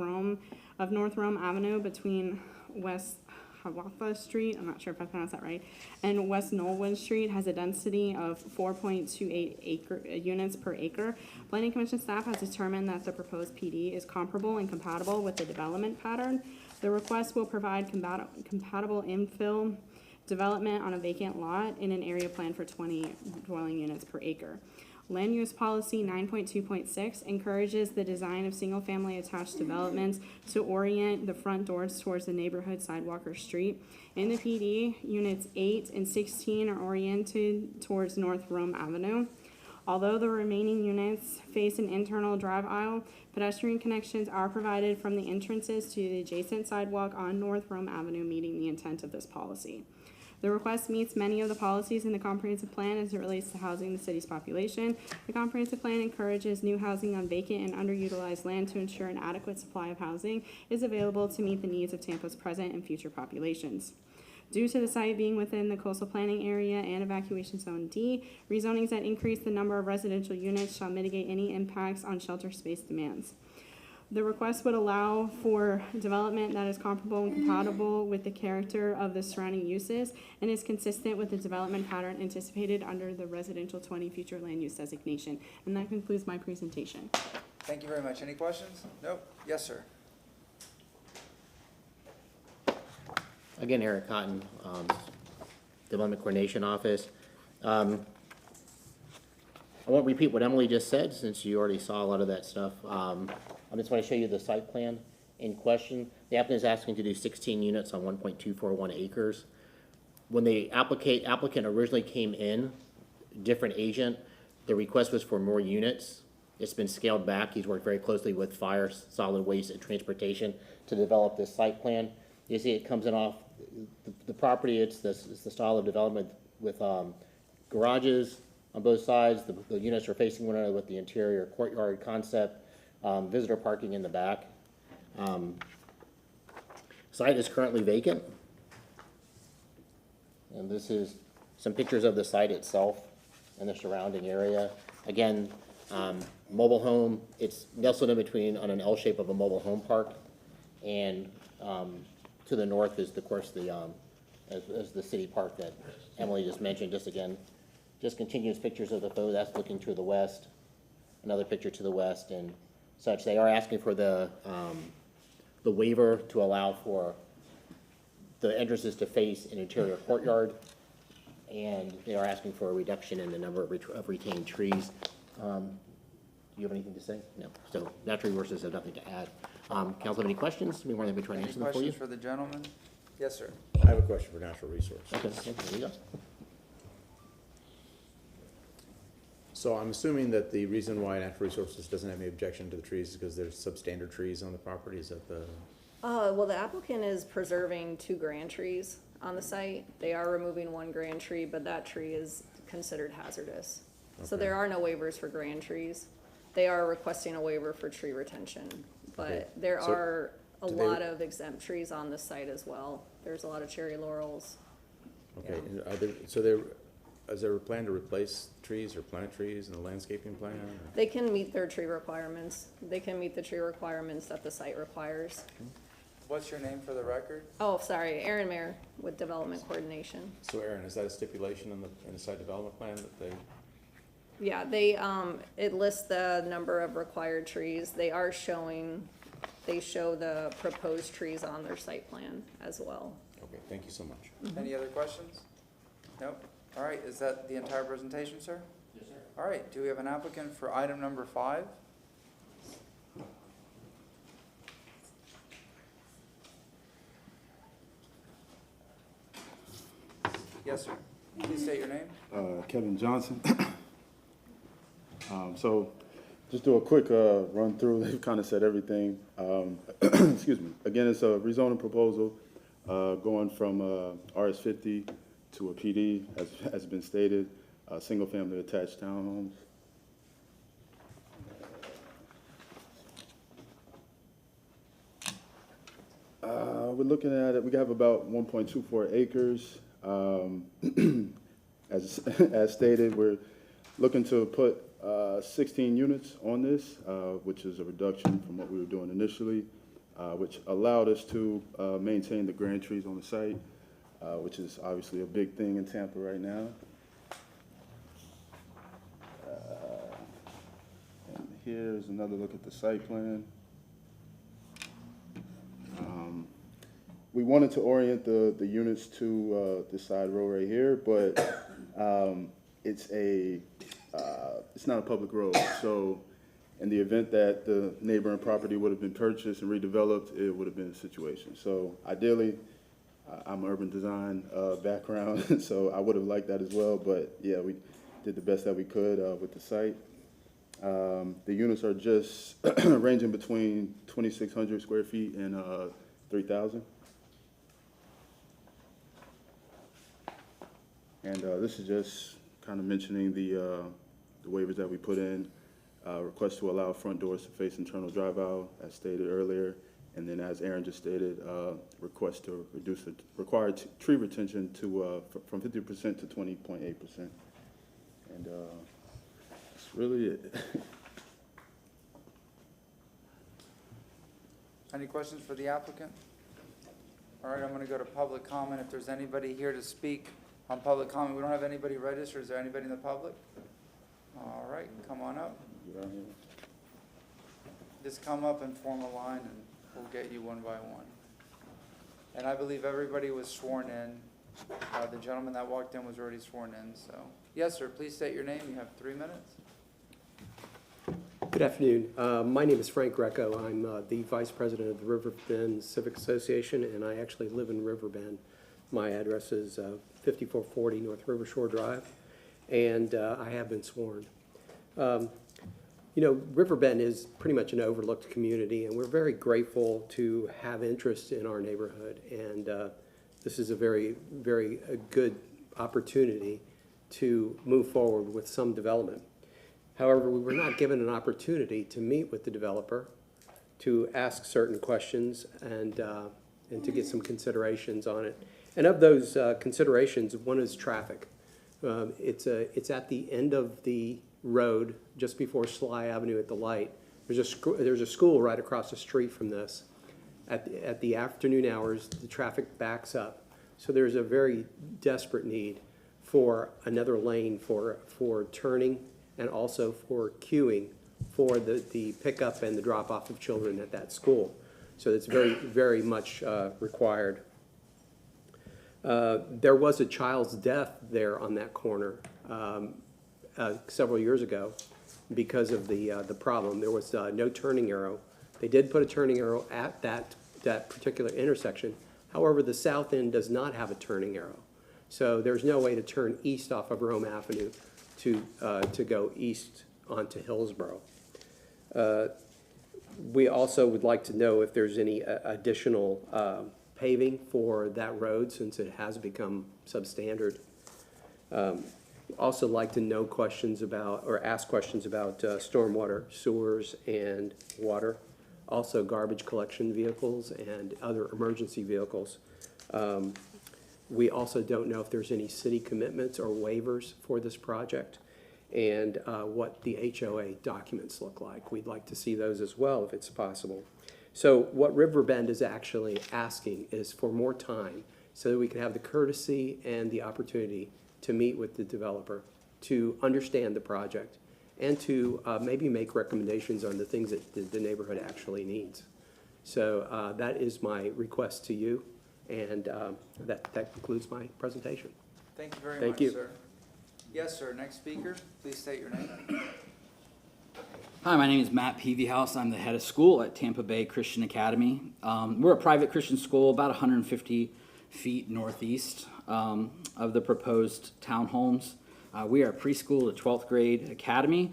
North Rome Avenue between West Hiawatha Street, I'm not sure if I pronounced that right, and West Knollwood Street has a density of 4.28 units per acre. Planning Commission staff has determined that the proposed PD is comparable and compatible with the development pattern. The request will provide compatible infill development on a vacant lot in an area plan for 20 dwelling units per acre. Land Use Policy 9.2.6 encourages the design of single-family attached developments to orient the front doors towards the neighborhood sidewalk or street. In the PD, Units 8 and 16 are oriented towards North Rome Avenue. Although the remaining units face an internal drive aisle, pedestrian connections are provided from the entrances to the adjacent sidewalk on North Rome Avenue, meeting the intent of this policy. The request meets many of the policies in the comprehensive plan as it relates to housing the city's population. The comprehensive plan encourages new housing on vacant and underutilized land to ensure an adequate supply of housing is available to meet the needs of Tampa's present and future populations. Due to the site being within the coastal planning area and evacuation zone D, rezonings that increase the number of residential units shall mitigate any impacts on shelter space demands. The request would allow for development that is comparable and compatible with the character of the surrounding uses and is consistent with the development pattern anticipated under the residential 20 future land use designation. And that concludes my presentation. Thank you very much. Any questions? Nope. Yes, sir. Again, Eric Cotton, Development Coordination Office. I won't repeat what Emily just said since you already saw a lot of that stuff. I just want to show you the site plan in question. The applicant is asking to do 16 units on 1.241 acres. When the applicant originally came in, different agent, the request was for more units. It's been scaled back. He's worked very closely with fire, solid waste, and transportation to develop this site plan. You see it comes in off the property. It's the style of development with garages on both sides. The units are facing one another with the interior courtyard concept. visitor parking in the back. Site is currently vacant. And this is some pictures of the site itself and the surrounding area. Again, mobile home, it's nestled in between on an L shape of a mobile home park. And to the north is, of course, as the city park that Emily just mentioned. Just continuous pictures of the photo. That's looking to the west. Another picture to the west and such. They are asking for the waiver to allow for the entrances to face an interior courtyard, and they are asking for a reduction in the number of retained trees. Do you have anything to say? No. So natural resources have nothing to add. Council, have any questions? We want to try to answer them for you. Any questions for the gentleman? Yes, sir. I have a question for natural resources. Okay, there you go. So I'm assuming that the reason why natural resources doesn't have any objection to the trees is because there's substandard trees on the property. Is that the? Well, the applicant is preserving 2 grand trees on the site. They are removing 1 grand tree, but that tree is considered hazardous. So Okay. there are no waivers for grand trees. They are requesting a waiver for tree retention, but Okay. there So are a do they- lot of exempt trees on the site as well. There's a lot of cherry laurels. Okay, Yeah. and is there a plan to replace trees or plant trees in the landscaping plan? Or? They can meet their tree requirements. They can meet the tree requirements that the site requires. What's your name for the record? Oh, sorry, Aaron Mayer with Development Coordination. So Aaron, is that a stipulation in the site development plan that they? Yeah, it lists the number of required trees. They show the proposed trees on their site plan as well. Okay, thank you so much. Any other questions? Nope. All right, is that the entire presentation, sir? Yes, sir. All right, do we have an applicant for item number 5? Yes, sir. Please state your name. Kevin Johnson. So just do a quick run through. They've kind of said everything. Excuse me. Again, it's a rezoning proposal going from RS50 to a PD, as has been stated, single-family attached townhomes. We're looking at it, we have about 1.24 acres. As stated, we're looking to put 16 units on this, which is a reduction from what we were doing initially, which allowed us to maintain the grand trees on the site, which is obviously a big thing in Tampa right now. And here's another look at the site plan. We wanted to orient the units to this side row right here, but it's not a public road. So in the event that the neighboring property would have been purchased and redeveloped, it would have been a situation. So ideally, I'm urban design background, so I would have liked that as well. But yeah, we did the best that we could with the site. The units are just ranging between 2,600 square feet and 3,000. And this is just kind of mentioning the waivers that we put in. Request to allow front doors to face internal drive aisle, as stated earlier. And then as Aaron just stated, request to reduce the required tree retention to from 50% to 20.8%. And that's really it. Any questions for the applicant? All right, I'm going to go to public comment. If there's anybody here to speak on public comment, we don't have anybody registered. Is there anybody in the public? All right, come on up. Just come up and form a line, and we'll get you one by one. And I believe everybody was sworn in. The gentleman that walked in was already sworn in, so. Yes, sir, please state your name. You have 3 minutes. Good afternoon. My name is Frank Greco. I'm the Vice President of the Riverbend Civic Association, and I actually live in Riverbend. My address is 5440 North River Shore Drive, and I have been sworn. You know, Riverbend is pretty much an overlooked community, and we're very grateful to have interest in our neighborhood. And this is a very good opportunity to move forward with some development. However, we were not given an opportunity to meet with the developer, to ask certain questions and to get some considerations on it. And of those considerations, one is traffic. It's at the end of the road, just before Sly Avenue at the light. There's a school right across the street from this. At the afternoon hours, the traffic backs up. So there's a very desperate need for another lane for turning and also for queuing for the pickup and the drop-off of children at that school. So it's very, very much required. There was a child's death there on that corner several years ago because of the problem. There was no turning arrow. They did put a turning arrow at that particular intersection. However, the south end does not have a turning arrow. So there's no way to turn east off of Rome Avenue to go east onto Hillsborough. We also would like to know if there's any additional paving for that road since it has become substandard. Also like to know questions about, or ask questions about stormwater, sewers, and water. Also garbage collection vehicles and other emergency vehicles. We also don't know if there's any city commitments or waivers for this project and what the HOA documents look like. We'd like to see those as well if it's possible. So what Riverbend is actually asking is for more time so that we can have the courtesy and the opportunity to meet with the developer, to understand the project, and to maybe make recommendations on the things that the neighborhood actually needs. So that is my request to you, and that concludes my presentation. Thank you very much, sir. Yes, sir. Next speaker, please state your name. Hi, my name is Matt Peavyhouse. I'm the head of school at Tampa Bay Christian Academy. We're a private Christian school about 150 feet northeast of the proposed townhomes. We are a preschool to 12th grade academy.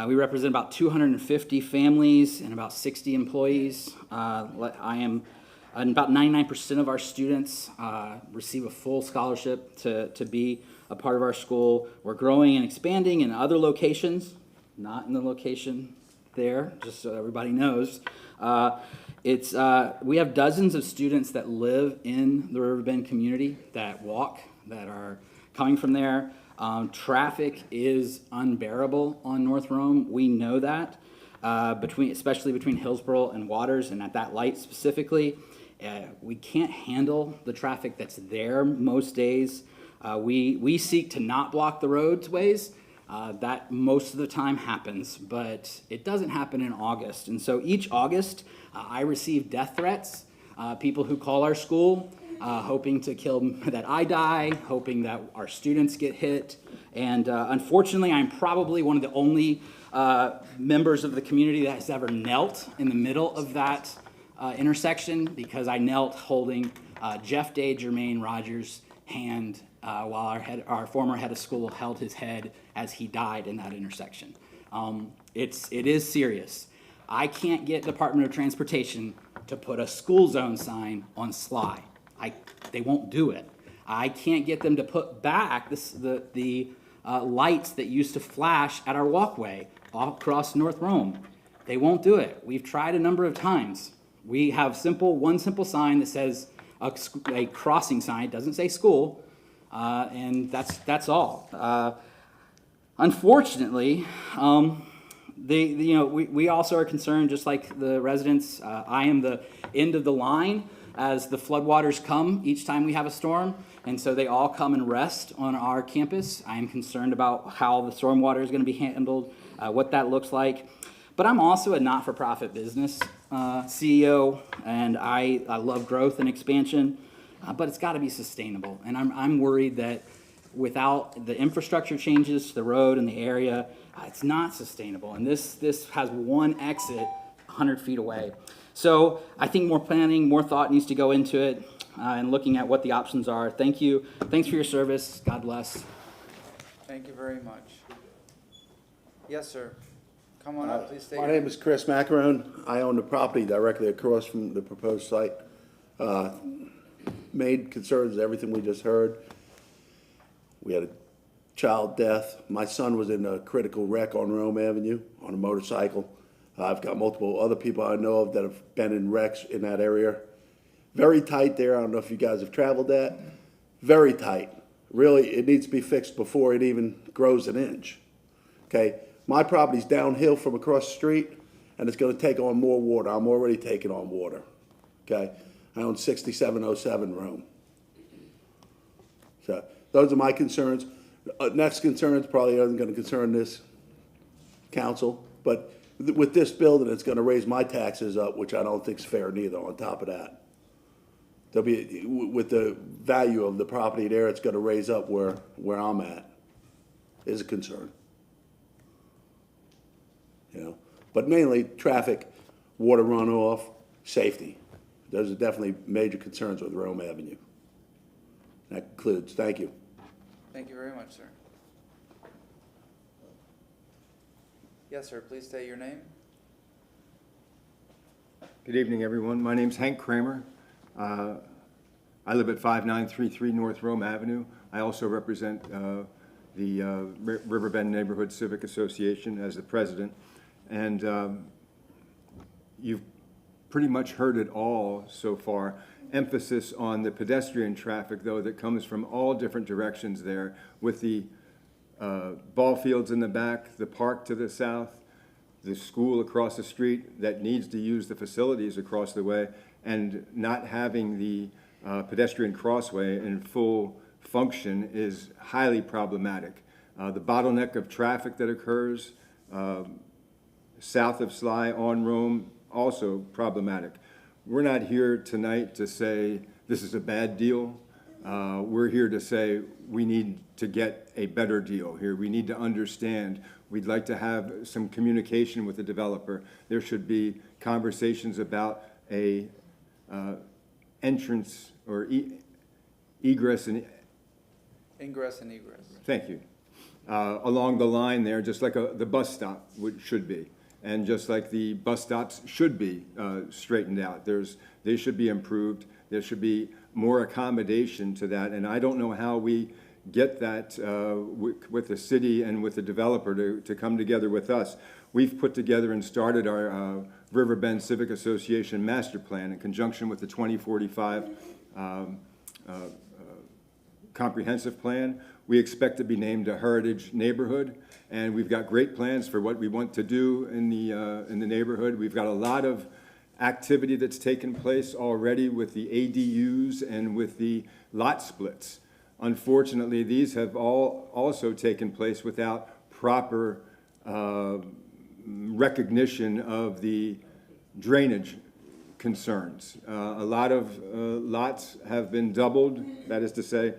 We represent about 250 families and about 60 employees. And about 99% of our students receive a full scholarship to be a part of our school. We're growing and expanding in other locations, not in the location there, just so everybody knows. We have dozens of students that live in the Riverbend community, that walk, that are coming from there. Traffic is unbearable on North Rome. We know that, especially between Hillsborough and Waters, and at that light specifically. We can't handle the traffic that's there most days. We seek to not block the roadways. That most of the time happens, but it doesn't happen in August. And so each August, I receive death threats, people who call our school, hoping to kill that I die, hoping that our students get hit. And unfortunately, I'm probably one of the only members of the community that has ever knelt in the middle of that intersection, because I knelt holding Jeff Day Jermaine Rogers' hand while our former head of school held his head as he died in that intersection. It is serious. I can't get Department of Transportation to put a school zone sign on Sly. They won't do it. I can't get them to put back the lights that used to flash at our walkway all across North Rome. They won't do it. We've tried a number of times. We have one simple sign that says a crossing sign. It doesn't say school, and that's all. Unfortunately, we also are concerned, just like the residents. I am the end of the line as the floodwaters come each time we have a storm, and so they all come and rest on our campus. I am concerned about how the stormwater is going to be handled, what that looks like. But I'm also a not-for-profit business CEO, and I love growth and expansion, but it's got to be sustainable. And I'm worried that without the infrastructure changes to the road and the area, it's not sustainable. And this has one exit 100 feet away. So I think more planning, more thought needs to go into it, and looking at what the options are. Thank you. Thanks for your service. God bless. Thank you very much. Yes, sir. Come on up, please state My your name is Chris Macarone. I own the property directly across from the proposed site. Main concerns, everything we just heard. We had a child death. My son was in a critical wreck on Rome Avenue on a motorcycle. I've got multiple other people I know of that have been in wrecks in that area. Very tight there. I don't know if you guys have traveled that. Very tight. Really, it needs to be fixed before it even grows an inch. Okay, my property's downhill from across the street, and it's going to take on more water. I'm already taking on water. Okay, I own 6707 Rome. So those are my concerns. Next concern is probably isn't going to concern this council, but with this building, it's going to raise my taxes up, which I don't think is fair neither. On top of that, there'll be with the value of the property there, it's going to raise up where I'm at. Is a concern, you know. But mainly traffic, water runoff, safety. Those are definitely major concerns with Rome Avenue. That concludes. Thank you. Thank you very much, sir. Yes, sir, please state your name. Good evening, everyone. My name's Hank Kramer. I live at 5933 North Rome Avenue. I also represent the Riverbend Neighborhood Civic Association as the president. And you've pretty much heard it all so far. Emphasis on the pedestrian traffic, though, that comes from all different directions there, with the ball fields in the back, the park to the south, the school across the street that needs to use the facilities across the way, and not having the pedestrian crossway in full function is highly problematic. The bottleneck of traffic that occurs south of Sly on Rome, also problematic. We're not here tonight to say this is a bad deal. We're here to say we need to get a better deal here. We need to understand. We'd like to have some communication with the developer. There should be conversations about a entrance or egress and Ingress and egress. Thank you. Along the line there, just like the bus stop should be. And just like the bus stops should be straightened out. They should be improved. There should be more accommodation to that. And I don't know how we get that with the city and with the developer to come together with us. We've put together and started our Riverbend Civic Association master plan in conjunction with the 2045 comprehensive plan. We expect to be named a heritage neighborhood, and we've got great plans for what we want to do in the neighborhood. We've got a lot of activity that's taken place already with the ADUs and with the lot splits. Unfortunately, these have all also taken place without proper recognition of the drainage concerns. A lot of lots have been doubled, that is to say,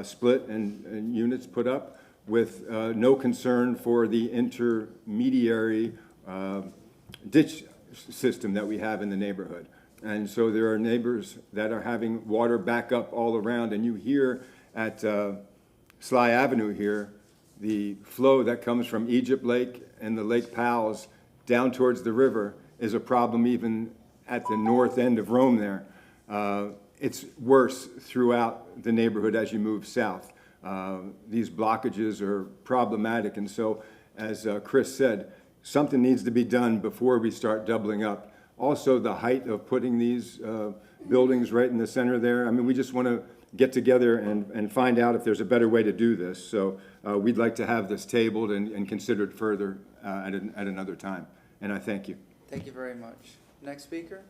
split and units put up with no concern for the intermediary ditch system that we have in the neighborhood. And so there are neighbors that are having water back up all around, and you hear at Sly Avenue here, the flow that comes from Egypt Lake and the Lake Powell's down towards the river is a problem even at the north end of Rome there. It's worse throughout the neighborhood as you move south. These blockages are problematic, and so, as Chris said, something needs to be done before we start doubling up. Also, the height of putting these buildings right in the center there, I mean, we just want to get together and find out if there's a better way to do this. So we'd like to have this tabled and considered further at another time, and I thank you. Thank you very much. Next speaker?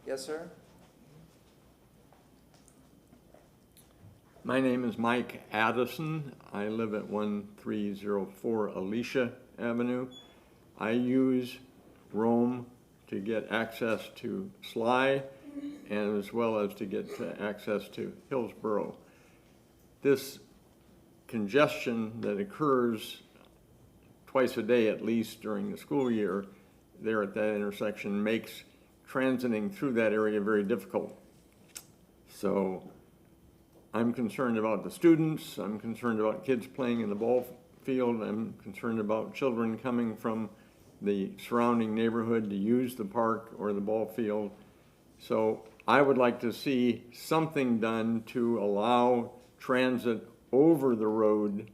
Yes, sir? My name is Mike Addison. I live at 1304 Alicia Avenue. I use Rome to get access to Sly and as well as to get access to Hillsborough. This congestion that occurs twice a day at least during the school year there at that intersection makes transiting through that area very difficult. So I'm concerned about the students, I'm concerned about kids playing in the ball field, I'm concerned about children coming from the surrounding neighborhood to use the park or the ball field. So I would like to see something done to allow transit over the road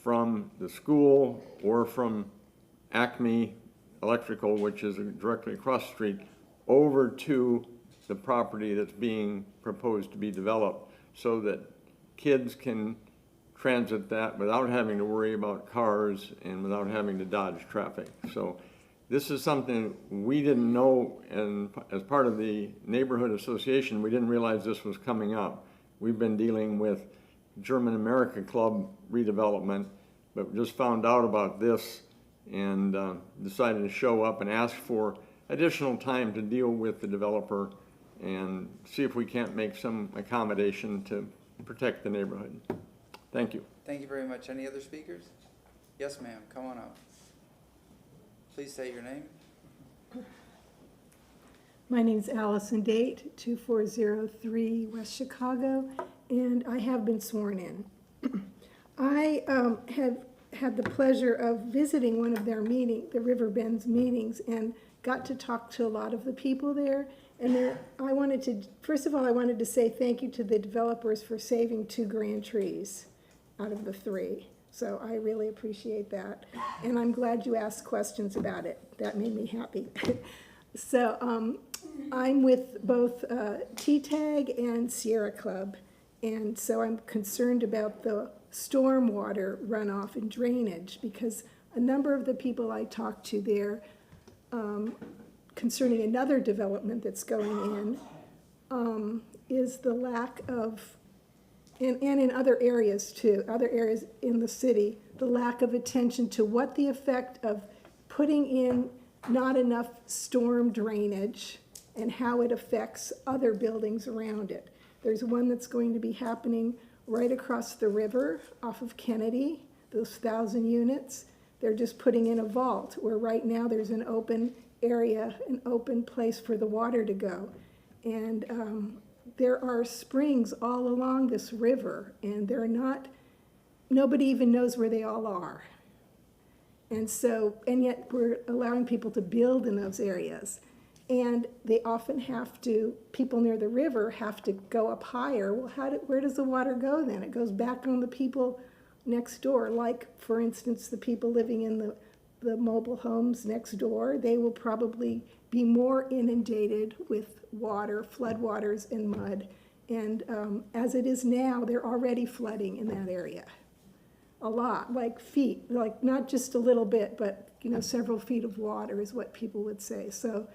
from the school or from Acme Electrical, which is directly across the street, over to the property that's being proposed to be developed, so that kids can transit that without having to worry about cars and without having to dodge traffic. So this is something we didn't know, and as part of the neighborhood association, we didn't realize this was coming up. We've been dealing with German America Club redevelopment, but just found out about this and decided to show up and ask for additional time to deal with the developer and see if we can't make some accommodation to protect the neighborhood. Thank you. Thank you very much. Any other speakers? Yes, ma'am. Come on up. Please say your name. My name's Allison Date, 2403 West Chicago, and I have been sworn in. I have had the pleasure of visiting one of their the Riverbend's meetings, and got to talk to a lot of the people there. And first of all, I wanted to say thank you to the developers for saving 2 grand trees out of the 3. So I really appreciate that. And I'm glad you asked questions about it. That made me happy. So I'm with both T-TAG and Sierra Club. And so I'm concerned about the stormwater runoff and drainage, because a number of the people I talked to there concerning another development that's going in is the lack of, and in other areas too, other areas in the city, the lack of attention to what the effect of putting in not enough storm drainage and how it affects other buildings around it. There's one that's going to be happening right across the river off of Kennedy, those 1,000 units. They're just putting in a vault where right now there's an open area, an open place for the water to go. And there are springs all along this river, and they're not, nobody even knows where they all are. And so, and yet we're allowing people to build in those areas. And they often have to, people near the river have to go up higher. Well, where does the water go then? It goes back on the people next door, like, for instance, the people living in the mobile homes next door. They will probably be more inundated with water, floodwaters and mud. And as it is now, they're already flooding in that area. A lot, like feet, like not just a little bit, but several feet of water is what people would say. So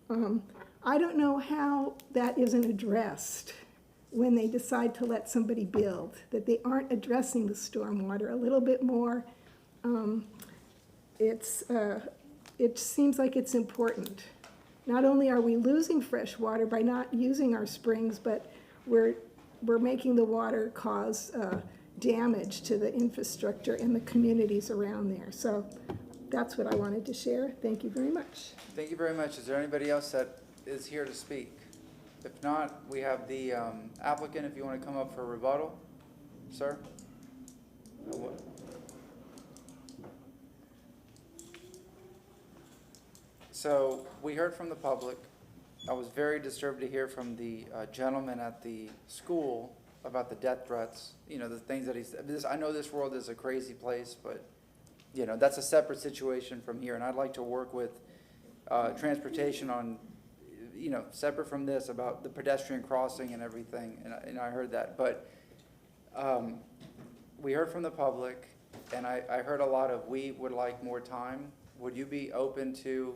I don't know how that isn't addressed when they decide to let somebody build, that they aren't addressing the stormwater a little bit more. It seems like it's important. Not only are we losing fresh water by not using our springs, but we're making the water cause damage to the infrastructure and the communities around there. So that's what I wanted to share. Thank you very much. Thank you very much. Is there anybody else that is here to speak? If not, we have the applicant, if you want to come up for a rebuttal, sir. So we heard from the public. I was very disturbed to hear from the gentleman at the school about the death threats, the things that he said. I know this world is a crazy place, but that's a separate situation from here. And I'd like to work with transportation on, separate from this, about the pedestrian crossing and everything. And I heard that. But we heard from the public, and I heard a lot of, we would like more time. Would you be open to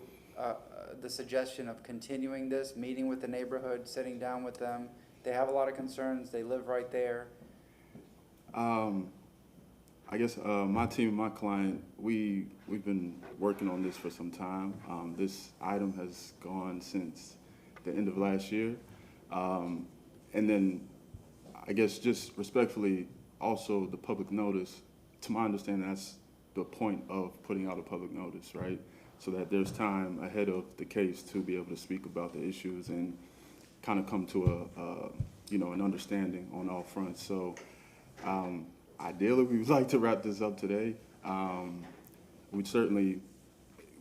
the suggestion of continuing this, meeting with the neighborhood, sitting down with them? They have a lot of concerns. They live right there. I guess my team and my client, we've been working on this for some time. This item has gone since the end of last year. And then I guess just respectfully, also the public notice, to my understanding, that's the point of putting out a public notice, right? So that there's time ahead of the case to be able to speak about the issues and kind of come to an understanding on all fronts. So ideally, we would like to wrap this up today. We certainly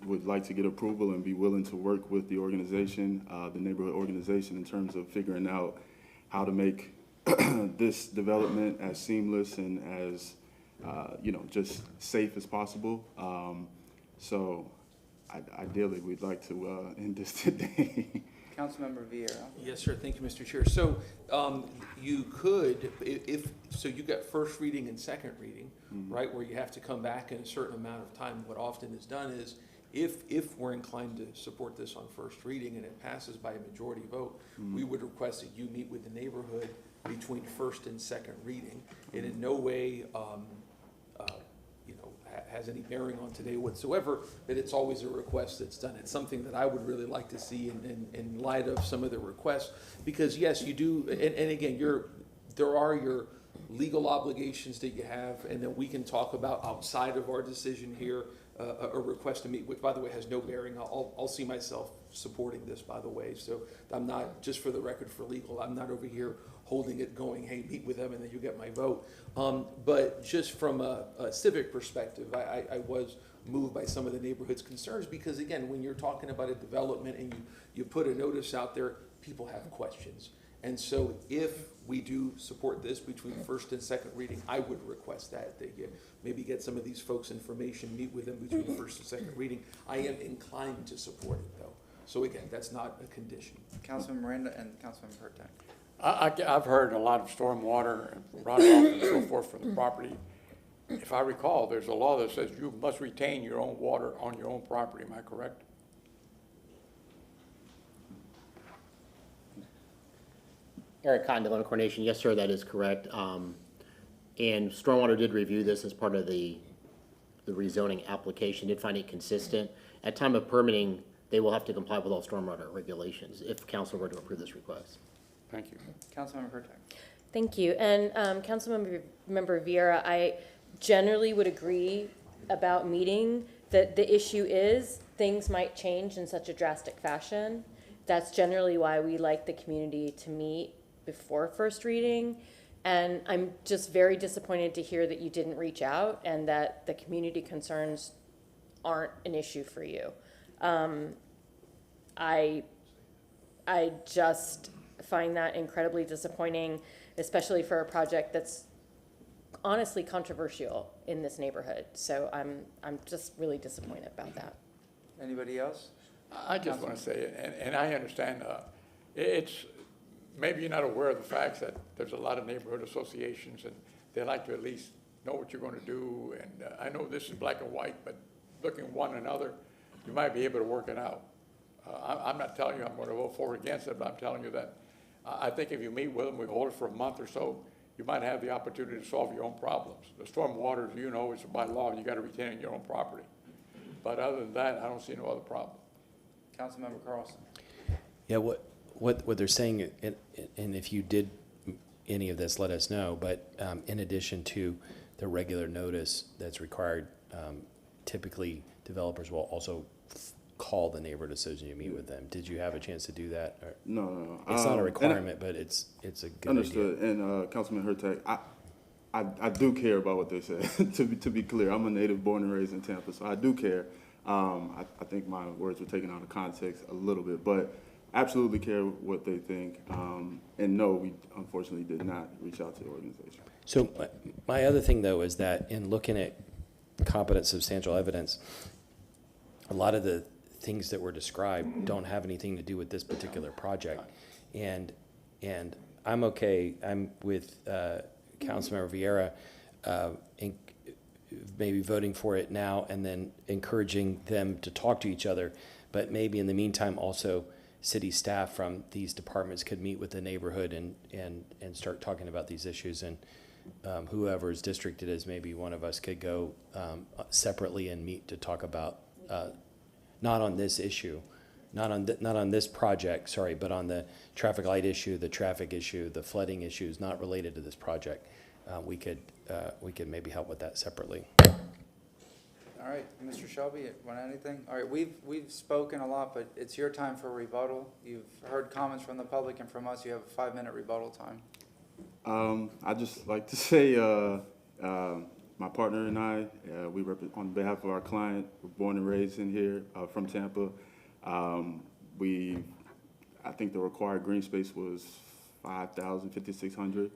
would like to get approval and be willing to work with the organization, the neighborhood organization, in terms of figuring out how to make this development as seamless and as just safe as possible. So ideally, we'd like to end this today. Councilmember Vieira. Yes, sir. Thank you, Mr. Chair. So you could, so you got first reading and second reading, right, where you have to come back in a certain amount of time. What often is done is if we're inclined to support this on first reading and it passes by a majority vote, we would request that you meet with the neighborhood between first and second reading. And in no way, has any bearing on today whatsoever, but it's always a request that's done. It's something that I would really like to see in light of some of the requests, because yes, you do, and again, there are your legal obligations that you have, and then we can talk about outside of our decision here, a request to meet, which by the way has no bearing. I'll see myself supporting this, by the way, so I'm not, just for the record for legal, I'm not over here holding it going, hey, meet with them and then you get my vote. But just from a civic perspective, I was moved by some of the neighborhood's concerns, because again, when you're talking about a development and you put a notice out there, people have questions. And so if we do support this between first and second reading, I would request that you maybe get some of these folks information, meet with them between first and second reading. I am inclined to support it though. So again, that's not a condition. Councilman Miranda and Councilman Pertek. I've heard a lot of stormwater and runoff and so forth from the property. If I recall, there's a law that says you must retain your own water on your own property. Am I correct? Eric Cotton, Development Coordination. Yes, sir, that is correct. And Stormwater did review this as part of the rezoning application, did find it consistent. At time of permitting, they will have to comply with all stormwater regulations if council were to approve this request. Thank you. Councilmember Pertek. Thank you. And Councilmember Vieira, I generally would agree about meeting. That the issue is things might change in such a drastic fashion. That's generally why we like the community to meet before first reading. And I'm just very disappointed to hear that you didn't reach out and that the community concerns aren't an issue for you. I just find that incredibly disappointing, especially for a project that's honestly controversial in this neighborhood. So I'm just really disappointed about that. Anybody else? I just want to say, and I understand, it's, maybe you're not aware of the fact that there's a lot of neighborhood associations and they like to at least know what you're going to do. And I know this is black and white, but looking at one another, you might be able to work it out. I'm not telling you I'm going to vote for or against it, but I'm telling you that I think if you meet with them, we hold it for a month or so, you might have the opportunity to solve your own problems. The storm water, you know, is by law, and you got to retain it in your own property. But other than that, I don't see no other problem. Councilmember Carlson. Yeah, what they're saying, and if you did any of this, let us know, but in addition to the regular notice that's required, typically developers will also call the neighborhood association to meet with them. Did you have a chance to do that? Or? No. It's not a requirement, but it's a good understood. idea. And Councilman Hurtak, I do care about what they said. to be clear, I'm a native born and raised in Tampa, so I do care. I think my words were taken out of context a little bit, but absolutely care what they think. And no, we unfortunately did not reach out to the organization. So my other thing, though, is that in looking at competent substantial evidence, a lot of the things that were described don't have anything to do with this particular project. And I'm okay, I'm with Councilmember Vieira in maybe voting for it now and then encouraging them to talk to each other. But maybe in the meantime, also city staff from these departments could meet with the neighborhood and start talking about these issues. And whoever's district it is, maybe one of us could go separately and meet to talk about not on this issue, not on this project, sorry, but on the traffic light issue, the traffic issue, the flooding issues not related to this project. We could maybe help with that separately. All right, Mr. Shelby, want anything? All right, we've spoken a lot, but it's your time for rebuttal. You've heard comments from the public and from us. You have a 5-minute rebuttal time. I'd just like to say my partner and I, we represent on behalf of our client. We're born and raised in here from Tampa. I think the required green space was 5,000, 5,600.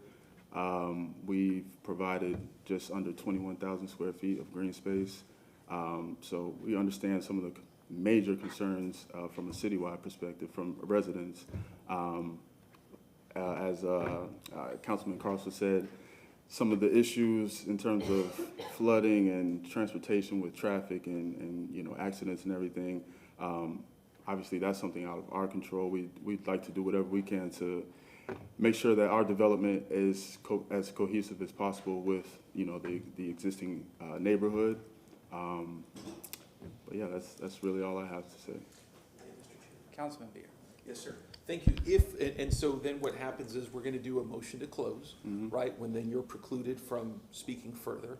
We've provided just under 21,000 square feet of green space. So we understand some of the major concerns from a citywide perspective from residents. As Councilman Carlson said, some of the issues in terms of flooding and transportation with traffic and you know, accidents and everything, obviously that's something out of our control. We'd like to do whatever we can to make sure that our development is as cohesive as possible with, you know, the existing neighborhood. But yeah, that's really all I have to say. Councilman Beer. Yes, sir. Thank you. And so then what happens is we're going to do a motion to close, right? When then you're precluded from speaking further.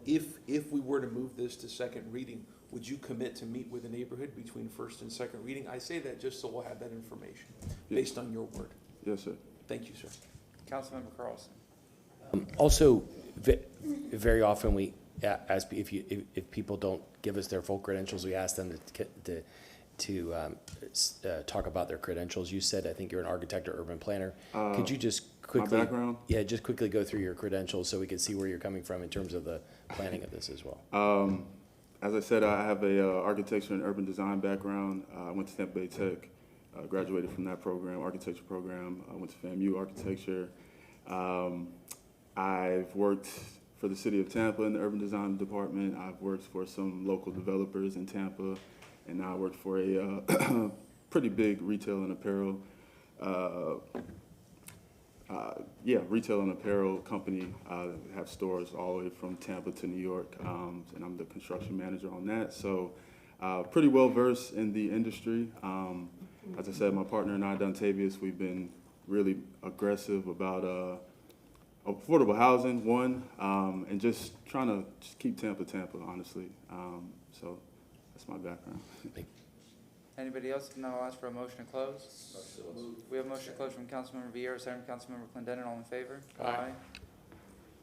If we were to move this to second reading, would you commit to meet with the neighborhood between first and second reading? I say that just so we'll have that information based on your word. Yes, sir. Thank you, sir. Councilmember Carlson. Also, very often if people don't give us their full credentials, we ask them to talk about their credentials. You said, I think you're an architect or urban planner. Could you just quickly, my background? Yeah, just quickly go through your credentials so we can see where you're coming from in terms of the planning of this as well. As I said, I have a architecture and urban design background. I went to Tampa Bay Tech, graduated from that program, architecture program. I went to FAMU architecture. I've worked for the city of Tampa in the urban design department. I've worked for some local developers in Tampa, and now I work for a pretty big retail and apparel, retail and apparel company. Have stores all the way from Tampa to New York, and I'm the construction manager on that. So pretty well versed in the industry. As I said, my partner and I, Dontavius, we've been really aggressive about affordable housing, and just trying to keep Tampa, honestly. So that's my background. Anybody else? If not, I'll ask for a motion to close. We have a motion to close from Councilmember Vieira, second from Councilmember Clendenin. All in favor? Aye.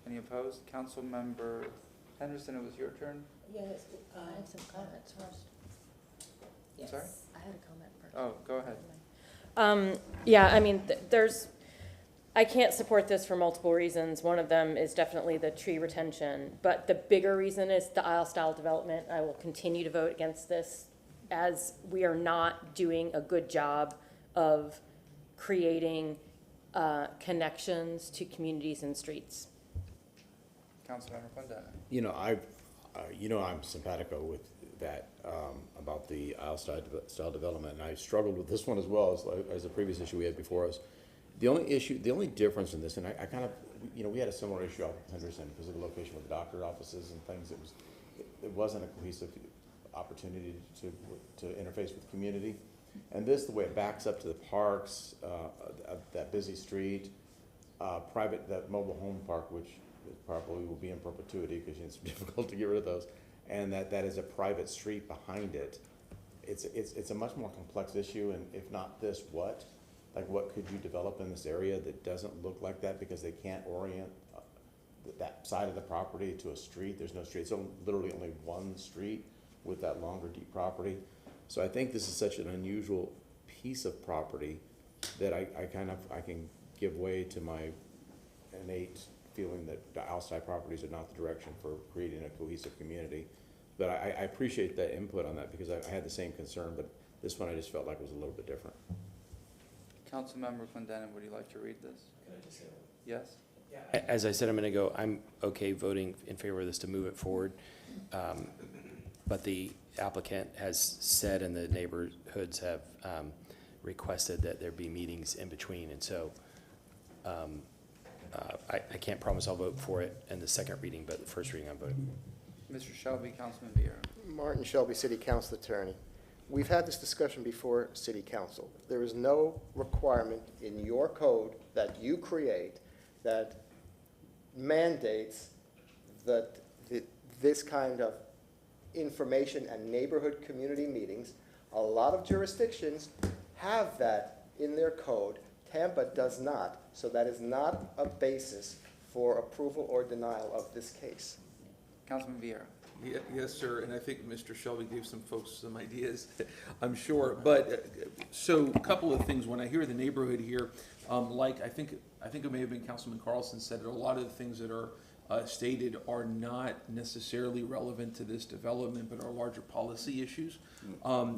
Any opposed? Councilmember Henderson, it was your turn. Yes, I had some comments first. I'm sorry? I had a comment first. Oh, go ahead. Yeah, I mean, I can't support this for multiple reasons. One of them is definitely the tree retention, but the bigger reason is the aisle style development. I will continue to vote against this as we are not doing a good job of creating connections to communities and streets. Councilmember Clendenin. I'm simpatico with that, about the aisle style development, and I struggled with this one as well as the previous issue we had before us. The only difference in this, and I kind of, we had a similar issue out in Henderson because of the location with the doctor offices and things. It wasn't a cohesive opportunity to interface with community. And this, the way it backs up to the parks, that busy street, that mobile home park, which probably will be in perpetuity because it's difficult to get rid of those, and that is a private street behind it. It's a much more complex issue, and if not this, what? Like, what could you develop in this area that doesn't look like that because they can't orient that side of the property to a street? There's no street. It's literally only one street with that longer, deep property. So I think this is such an unusual piece of property that I can give way to my innate feeling that the outside properties are not the direction for creating a cohesive community. But I appreciate the input on that because I had the same concern, but this one I just felt like was a little bit different. Councilmember Clendenin, would you like to read this? Yes? As I said, I'm okay voting in favor of this to move it forward. But the applicant has said, and the neighborhoods have requested that there be meetings in between. And so I can't promise I'll vote for it in the second reading, but the first reading I'm voting. Mr. Shelby, Councilman Vieira. Martin Shelby, City Council Attorney. We've had this discussion before, City Council. There is no requirement in your code that you create that mandates that this kind of information and neighborhood community meetings. A lot of jurisdictions have that in their code. Tampa does not, so that is not a basis for approval or denial of this case. Councilman Vieira. Yes, sir, and I think Mr. Shelby gave some folks some ideas, I'm sure. But so a couple of things. When I hear the neighborhood here, Like, I think it may have been Councilman Carlson said that a lot of the things that are stated are not necessarily relevant to this development, but are larger policy issues.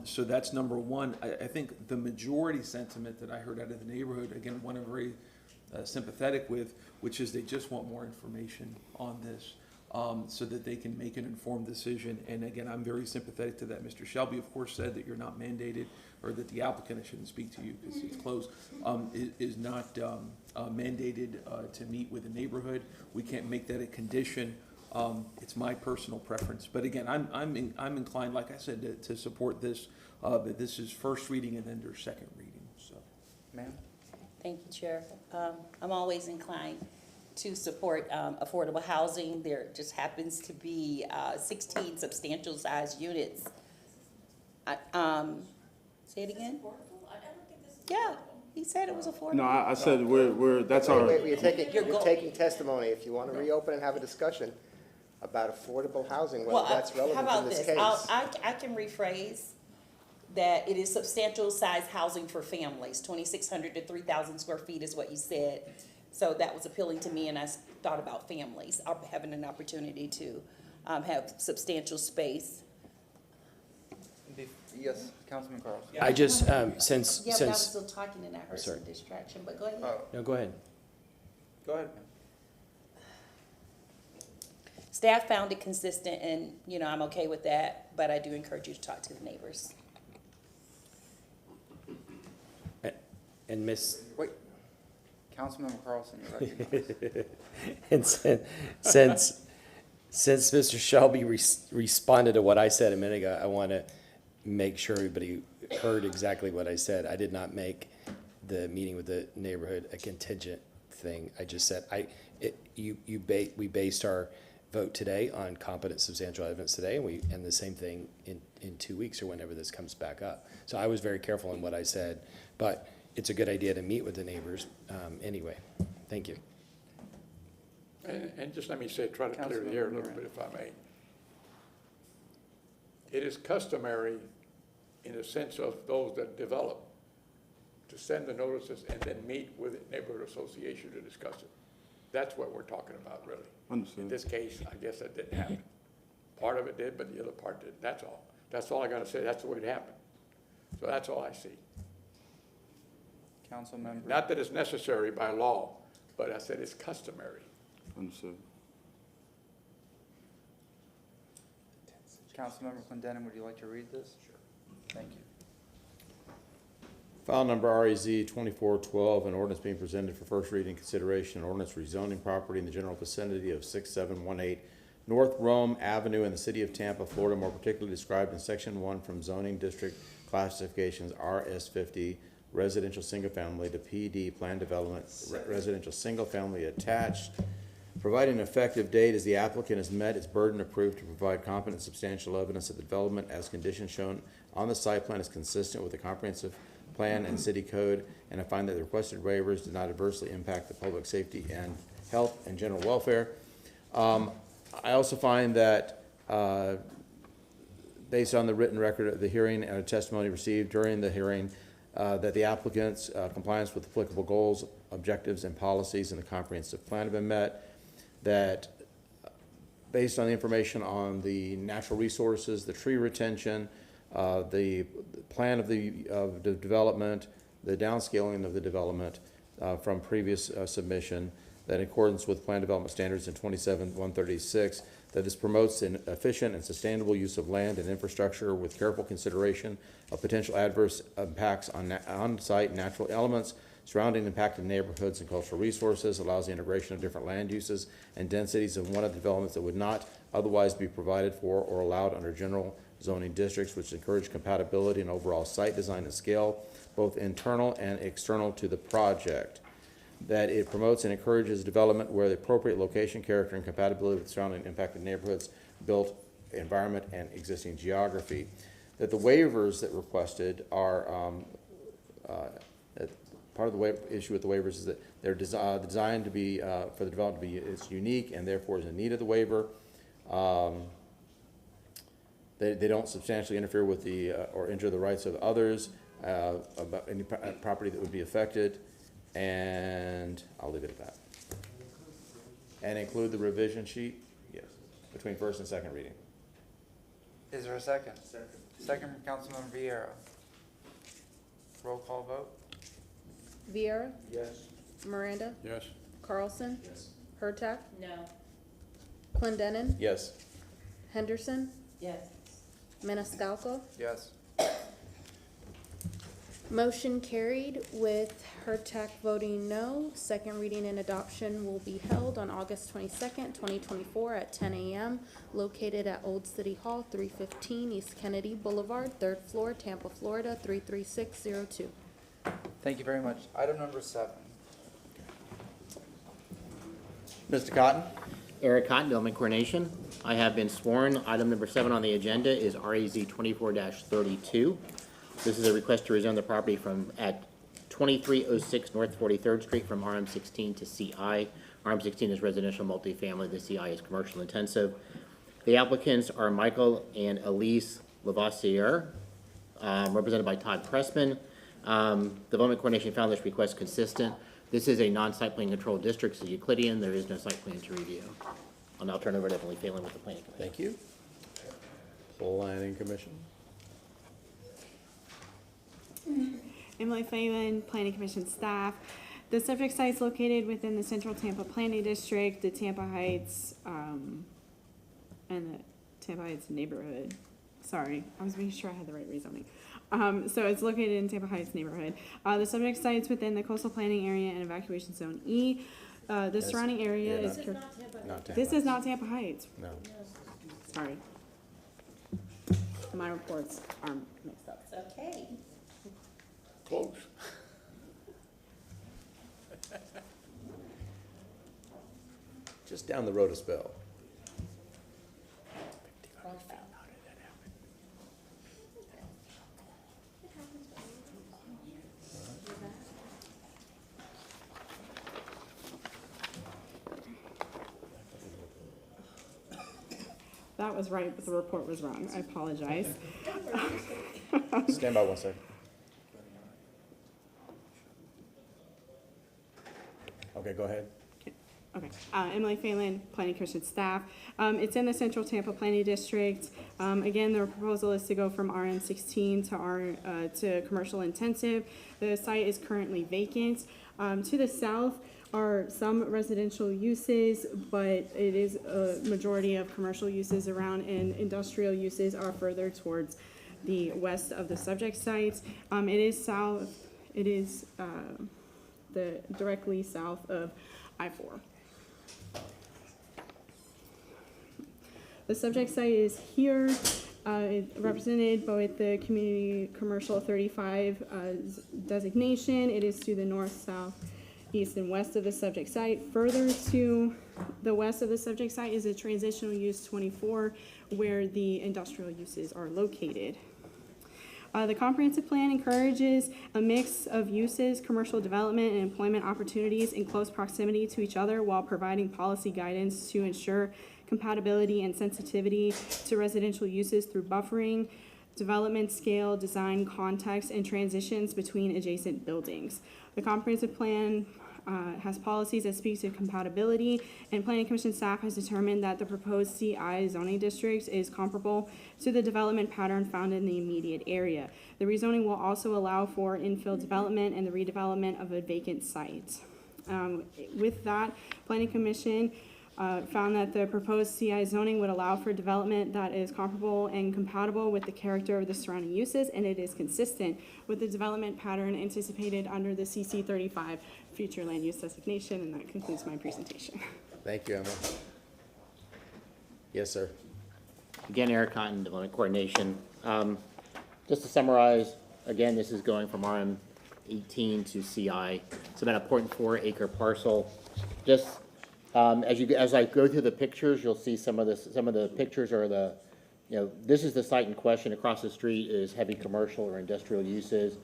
So that's number one. I think the majority sentiment that I heard out of the neighborhood, again, one I'm very sympathetic with, which is they just want more information on this, so that they can make an informed decision. And again, I'm very sympathetic to that. Mr. Shelby, of course, said that you're not mandated, or that the applicant, I shouldn't speak to you because it's closed, is not mandated to meet with the neighborhood. We can't make that a condition. It's my personal preference. But again, I'm inclined, like I said, to support this, but this is first reading and then there's second reading, so. Ma'am? Thank you, Chair. I'm always inclined to support affordable housing. There just happens to be 16 substantial sized units. Say it again? Yeah, he said it was affordable. No, I said that's our. Wait, you're taking testimony. If you want to reopen and have a discussion about affordable housing, whether that's how relevant about in this this? case. I can rephrase that it is substantial size housing for families. 2,600 to 3,000 square feet is what you said. So that was appealing to me, and I thought about families having an opportunity to have substantial space. Yes, Councilman Carlson. I just, Yeah, but I was since, still talking and I heard sorry. some distraction, but go ahead. no, go ahead. Go ahead. Staff found it consistent, and, I'm okay with that, but I do encourage you to talk to the neighbors. And Miss, Wait, Councilmember Carlson, you're recognized. and since Mr. Shelby responded to what I said a minute ago, I want to make sure everybody heard exactly what I said. I did not make the meeting with the neighborhood a contingent thing. I just said, we based our vote today on competent substantial evidence today, and the same thing in 2 weeks or whenever this comes back up. So I was very careful in what I said, but it's a good idea to meet with the neighbors anyway. Thank you. And just let me say, try to clear the air a little bit if I may. It is customary in the sense of those that develop to send the notices and then meet with the neighborhood association to discuss it. That's what we're talking about, really. Understood. In this case, I guess that didn't happen. Part of it did, but the other part didn't. That's all. That's all I gotta say. That's the way it happened. So that's all I see. Councilmember. Not that it's necessary by law, but I said it's customary. Understood. Councilmember Clendenin, would you like to read this? Sure. Thank you. File number REZ 2412, an ordinance being presented for first reading consideration, an ordinance rezoning property in the general vicinity of 6718 North Rome Avenue in the city of Tampa, Florida, more particularly described in section 1 from zoning district classifications RS50, residential single family, to PD, planned development, residential single family attached. Providing an effective date as the applicant has met its burden of proof to provide competent substantial evidence that the development as conditions shown on the site plan is consistent with the comprehensive plan and city code, and I find that the requested waivers do not adversely impact the public safety and health and general welfare. I also find that based on the written record of the hearing and a testimony received during the hearing, that the applicant's compliance with applicable goals, objectives, and policies in the comprehensive plan have been met, that based on the information on the natural resources, the tree retention, the plan of the development, the downscaling of the development from previous submission, that in accordance with plan development standards in 27-136, that this promotes an efficient and sustainable use of land and infrastructure with careful consideration of potential adverse impacts on on-site natural elements, surrounding impacted neighborhoods and cultural resources, allows the integration of different land uses and densities of one of the developments that would not otherwise be provided for or allowed under general zoning districts, which encourage compatibility and overall site design and scale, both internal and external to the project. That it promotes and encourages development where the appropriate location, character, and compatibility with surrounding impacted neighborhoods, built environment, and existing geography. That the waivers that requested are part of the issue with the waivers is that they're designed to be for the development to be it's unique and therefore is in need of the waiver. They don't substantially interfere with the or injure the rights of others about any property that would be affected, And I'll leave it at that. And include the revision sheet? Yes. Between first and second reading. Is there a second? Second from Councilman Vieira. Roll call vote? Vieira, Yes. Miranda, Yes. Carlson. Yes. Hurtak, No. Clendenin, Yes. Henderson, Yes. Maniscalco. Yes. Motion carried with Hurtak voting no. Second reading and adoption will be held on August 22nd, 2024 at 10 a.m. located at Old City Hall, 315 East Kennedy Boulevard, 3rd floor, Tampa, Florida, 33602. Thank you very much. Item number 7. Mr. Cotton? Eric Cotton, Development Coordination. I have been sworn. Item number 7 on the agenda is RAZ 24-32. This is a request to rezone the property from at 2306 North 43rd Street from RM16 to CI. RM16 is residential multifamily. The CI is commercial intensive. The applicants are Michael and Elise Lavoisier, represented by Todd Pressman. Development Coordination found this request consistent. This is a non-site plan control district, so Euclidean. There is no site plan to review. I'll now turn over to Emily Phelan with the planning commission. Thank you. Planning Commission? Emily Phelan, Planning Commission staff. The subject site is located within the Central Tampa Planning District, the Tampa Heights, and the Tampa Heights neighborhood. Sorry, I was making sure I had the right rezoning. So it's located in Tampa Heights neighborhood. The subject site is within the coastal planning area and evacuation zone E. The surrounding area yeah, is. Not Tampa. This is not Tampa Heights. No. Sorry. My reports are mixed up. It's okay. Close. Just down the road a spell. That was right, but the report was wrong. I apologize. Stand by 1 second. Okay, go ahead. Okay, Emily Phelan, Planning Commission staff. It's in the Central Tampa Planning District. Again, the proposal is to go from RM16 to commercial intensive. The site is currently vacant. To the south are some residential uses, but it is a majority of commercial uses around, and industrial uses are further towards the west of the subject site. It is south. It is directly south of I-4. The subject site is here, represented by the Community Commercial 35 designation. It is to the north, south, east, and west of the subject site. Further to the west of the subject site is a transitional use 24, where the industrial uses are located. The comprehensive plan encourages a mix of uses, commercial development, and employment opportunities in close proximity to each other while providing policy guidance to ensure compatibility and sensitivity to residential uses through buffering, development scale, design context, and transitions between adjacent buildings. The comprehensive plan has policies that speak to compatibility, and Planning Commission staff has determined that the proposed CI zoning district is comparable to the development pattern found in the immediate area. The rezoning will also allow for infill development and the redevelopment of a vacant site. With that, Planning Commission found that the proposed CI zoning would allow for development that is comparable and compatible with the character of the surrounding uses, and it is consistent with the development pattern anticipated under the CC 35 future land use designation, and that concludes my presentation. Thank you, Emma. Yes, sir. Again, Eric Cotton, Development Coordination. Just to summarize, again, this is going from RM18 to CI. It's about a 0.4 acre parcel. Just as I go through the pictures, you'll see some of the pictures are this is the site in question. Across the street is heavy commercial or industrial uses.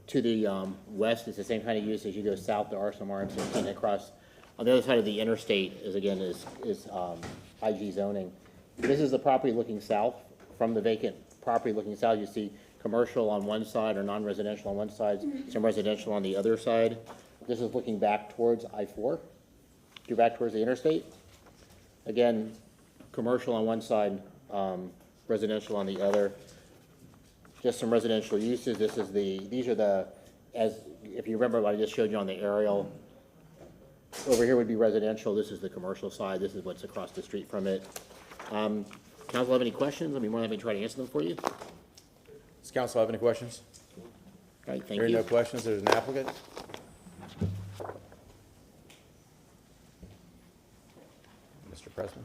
To the west, it's the same kind of use. As you go south, there are some RM16 across. On the other side of the interstate is IG zoning. This is the property looking south. From the vacant property looking south, you see commercial on one side or non-residential on one side, some residential on the other side. This is looking back towards I-4, back towards the interstate. Again, commercial on one side, residential on the other. Just some residential uses. These are the, if you remember what I just showed you on the aerial, over here would be residential. This is the commercial side. This is what's across the street from it. Council have any questions? I'd be more than happy to try to answer them for you. Does council have any questions? All right, thank you. Hearing no questions, there's an applicant. Mr. Pressman.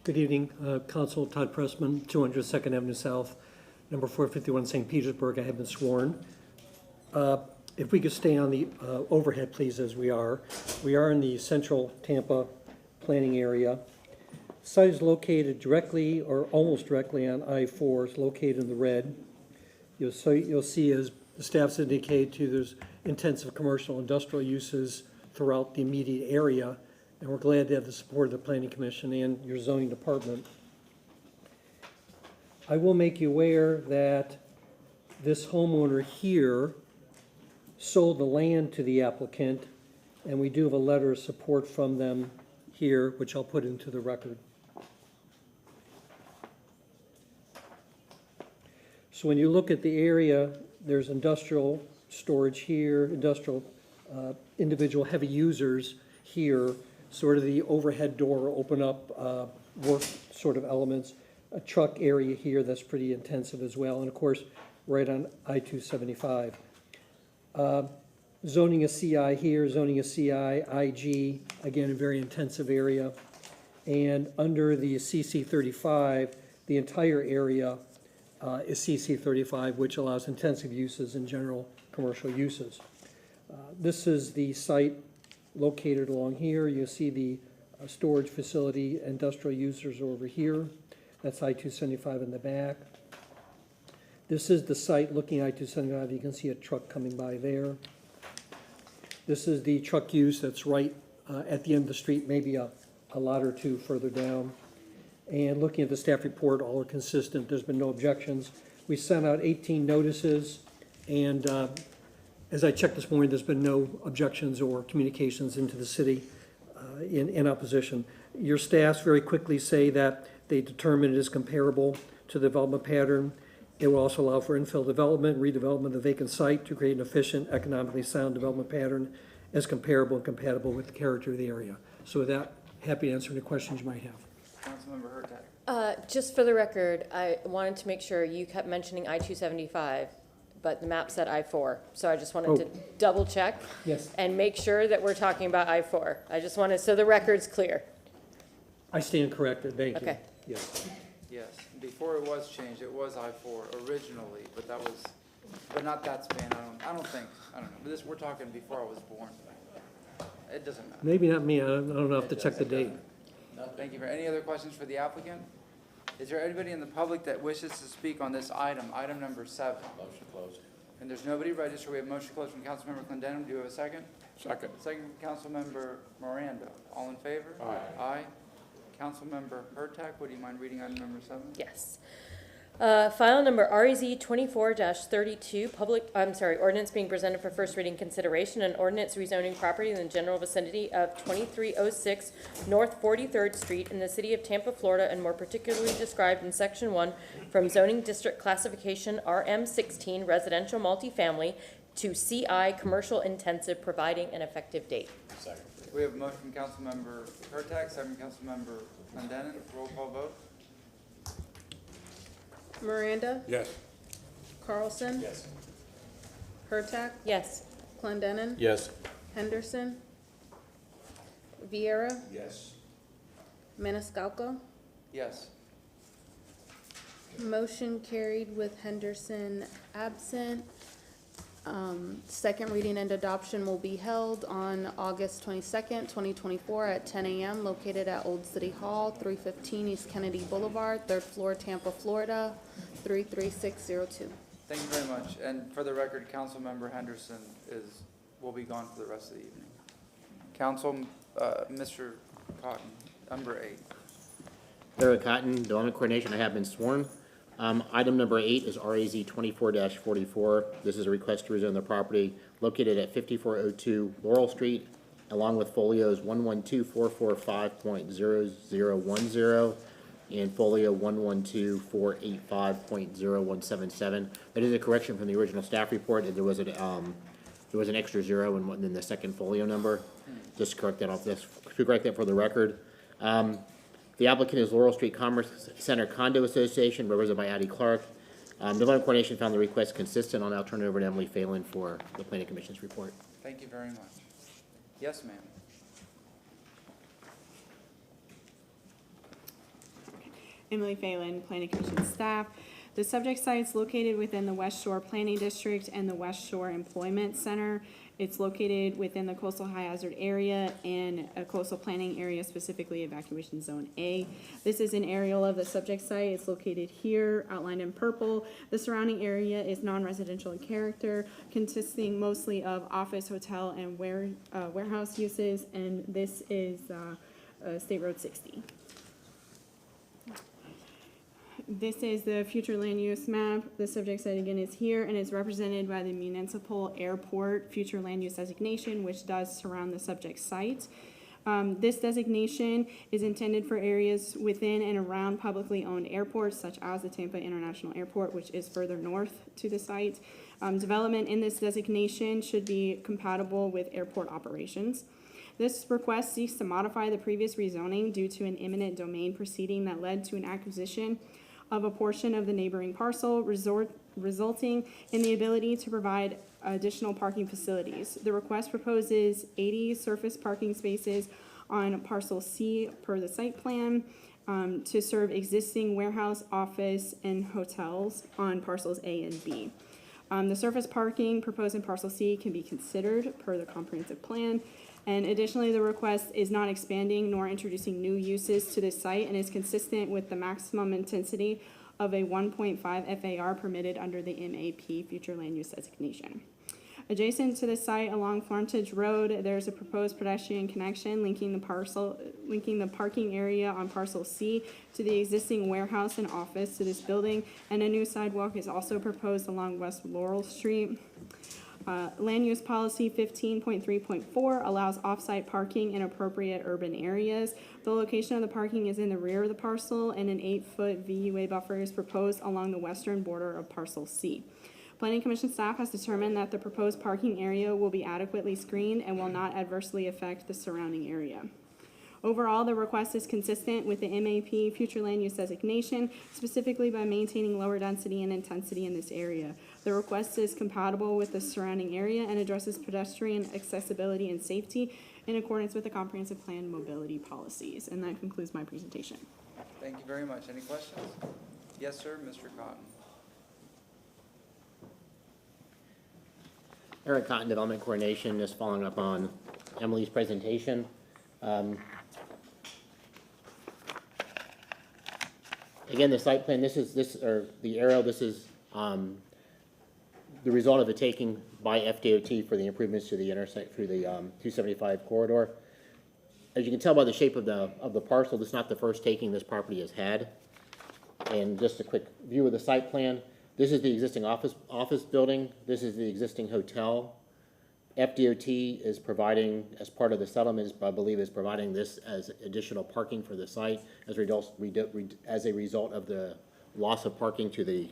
Good evening, Council Todd Pressman, 200 2nd Avenue South, number 451, St. Petersburg. I have been sworn. If we could stay on the overhead, please, as we are. We are in the central Tampa planning area. Site is located directly or almost directly on I-4. It's located in the red. You'll see, as the staff's indicated too, there's intensive commercial industrial uses throughout the immediate area. And we're glad to have the support of the Planning Commission and your zoning department. I will make you aware that this homeowner here sold the land to the applicant, and we do have a letter of support from them here, which I'll put into the record. So when you look at the area, there's industrial storage here, industrial individual heavy users here, sort of the overhead door, open up work sort of elements, a truck area here that's pretty intensive as well, and of course, right on I-275. Zoning a CI here, zoning a CI, IG, again, a very intensive area. And under the CC 35, the entire area is CC 35, which allows intensive uses and general commercial uses. This is the site located along here. You'll see the storage facility, industrial users over here. That's I-275 in the back. This is the site looking at I-275. You can see a truck coming by there. This is the truck use that's right at the end of the street, maybe a lot or two further down. And looking at the staff report, all are consistent. There's been no objections. We sent out 18 notices, and as I checked this morning, there's been no objections or communications into the city in opposition. Your staffs very quickly say that they determine it is comparable to the development pattern. It will also allow for infill development, redevelopment of the vacant site to create an efficient, economically sound development pattern as comparable and compatible with the character of the area. So with that, happy to answer any questions you might have. Councilmember Hurtak. Just for the record, I wanted to make sure you kept mentioning I-275, but the map said I-4. So I just wanted to double check. Yes. And make sure that we're talking about I-4. I just wanted, so the record's clear. I stand corrected, thank you. Okay. Yes. Yes, before it was changed, it was I-4 originally, but that was, but not that span, I don't know, but this, we're talking before I was born. It doesn't matter. Maybe not me, I don't know, I have to check the date. No, thank you. Any other questions for the applicant? Is there anybody in the public that wishes to speak on this item, item number 7? Motion closed. And there's nobody registered. We have motion closed from Councilmember Clendenim. Do you have a second? Second. Second from Councilmember Miranda. All in favor? Aye. Aye. Councilmember Hurtak, would you mind reading item number 7? Yes. File number REZ 24-32, ordinance being presented for first reading consideration, an ordinance rezoning property in the general vicinity of 2306 North 43rd Street in the city of Tampa, Florida, and more particularly described in section 1 from zoning district classification RM16 residential multifamily to CI commercial intensive, providing an effective date. Second. We have a motion from Councilmember Hurtak, second from Councilmember Clendenin. Roll call vote. Miranda, Yes. Carlson, Yes. Hurtak, Yes. Clendenin, Yes. Henderson, Vieira, Yes. Maniscalco. Yes. Motion carried with Henderson absent. Second reading and adoption will be held on August 22nd, 2024 at 10 a.m. located at Old City Hall, 315 East Kennedy Boulevard, 3rd floor, Tampa, Florida, 33602. Thank you very much. And for the record, Councilmember Henderson will be gone for the rest of the evening. Council, Mr. Cotton, number 8. Eric Cotton, Development Coordination, I have been sworn. Item number 8 is RAZ 24-44. This is a request to rezone the property located at 5402 Laurel Street, along with folios 112445.0010 and folio 112485.0177. That is a correction from the original staff report. There was an extra 0 in the second folio number. Just correct that for the record. The applicant is Laurel Street Commerce Center Condo Association, represented by Addie Clark. Development Coordination found the request consistent. I'll now turn it over to Emily Phelan for the Planning Commission's report. Thank you very much. Yes, ma'am. Emily Phelan, Planning Commission staff. The subject site is located within the West Shore Planning District and the West Shore Employment Center. It's located within the coastal high hazard area and a coastal planning area, specifically evacuation zone A. This is an aerial of the subject site. It's located here, outlined in purple. The surrounding area is non-residential in character, consisting mostly of office, hotel, and warehouse uses, and this is State Road 60. This is the future land use map. The subject site again is here and is represented by the municipal airport future land use designation, which does surround the subject site. This designation is intended for areas within and around publicly owned airports, such as the Tampa International Airport, which is further north to the site. Development in this designation should be compatible with airport operations. This request seeks to modify the previous rezoning due to an eminent domain proceeding that led to an acquisition of a portion of the neighboring parcel, resulting in the ability to provide additional parking facilities. The request proposes 80 surface parking spaces on parcel C per the site plan to serve existing warehouse, office, and hotels on parcels A and B. The surface parking proposed in parcel C can be considered per the comprehensive plan. And additionally, the request is not expanding nor introducing new uses to this site and is consistent with the maximum intensity of a 1.5 FAR permitted under the MAP future land use designation. Adjacent to the site along Frontage Road, there's a proposed pedestrian connection linking the parking area on parcel C to the existing warehouse and office to this building, and a new sidewalk is also proposed along West Laurel Street. Land use policy 15.3.4 allows off-site parking in appropriate urban areas. The location of the parking is in the rear of the parcel, and an 8-foot VUA buffer is proposed along the western border of parcel C. Planning Commission staff has determined that the proposed parking area will be adequately screened and will not adversely affect the surrounding area. Overall, the request is consistent with the MAP future land use designation, specifically by maintaining lower density and intensity in this area. The request is compatible with the surrounding area and addresses pedestrian accessibility and safety in accordance with the comprehensive plan mobility policies. And that concludes my presentation. Thank you very much. Any questions? Yes, sir, Mr. Cotton. Eric Cotton, Development Coordination, just following up on Emily's presentation. Again, the site plan, the arrow, this is the result of the taking by FDOT for the improvements to the intersect through the 275 corridor. As you can tell by the shape of the parcel, this is not the first taking this property has had. And just a quick view of the site plan. This is the existing office building. This is the existing hotel. FDOT is providing, as part of the settlement, I believe, is providing this as additional parking for the site as a result of the loss of parking to the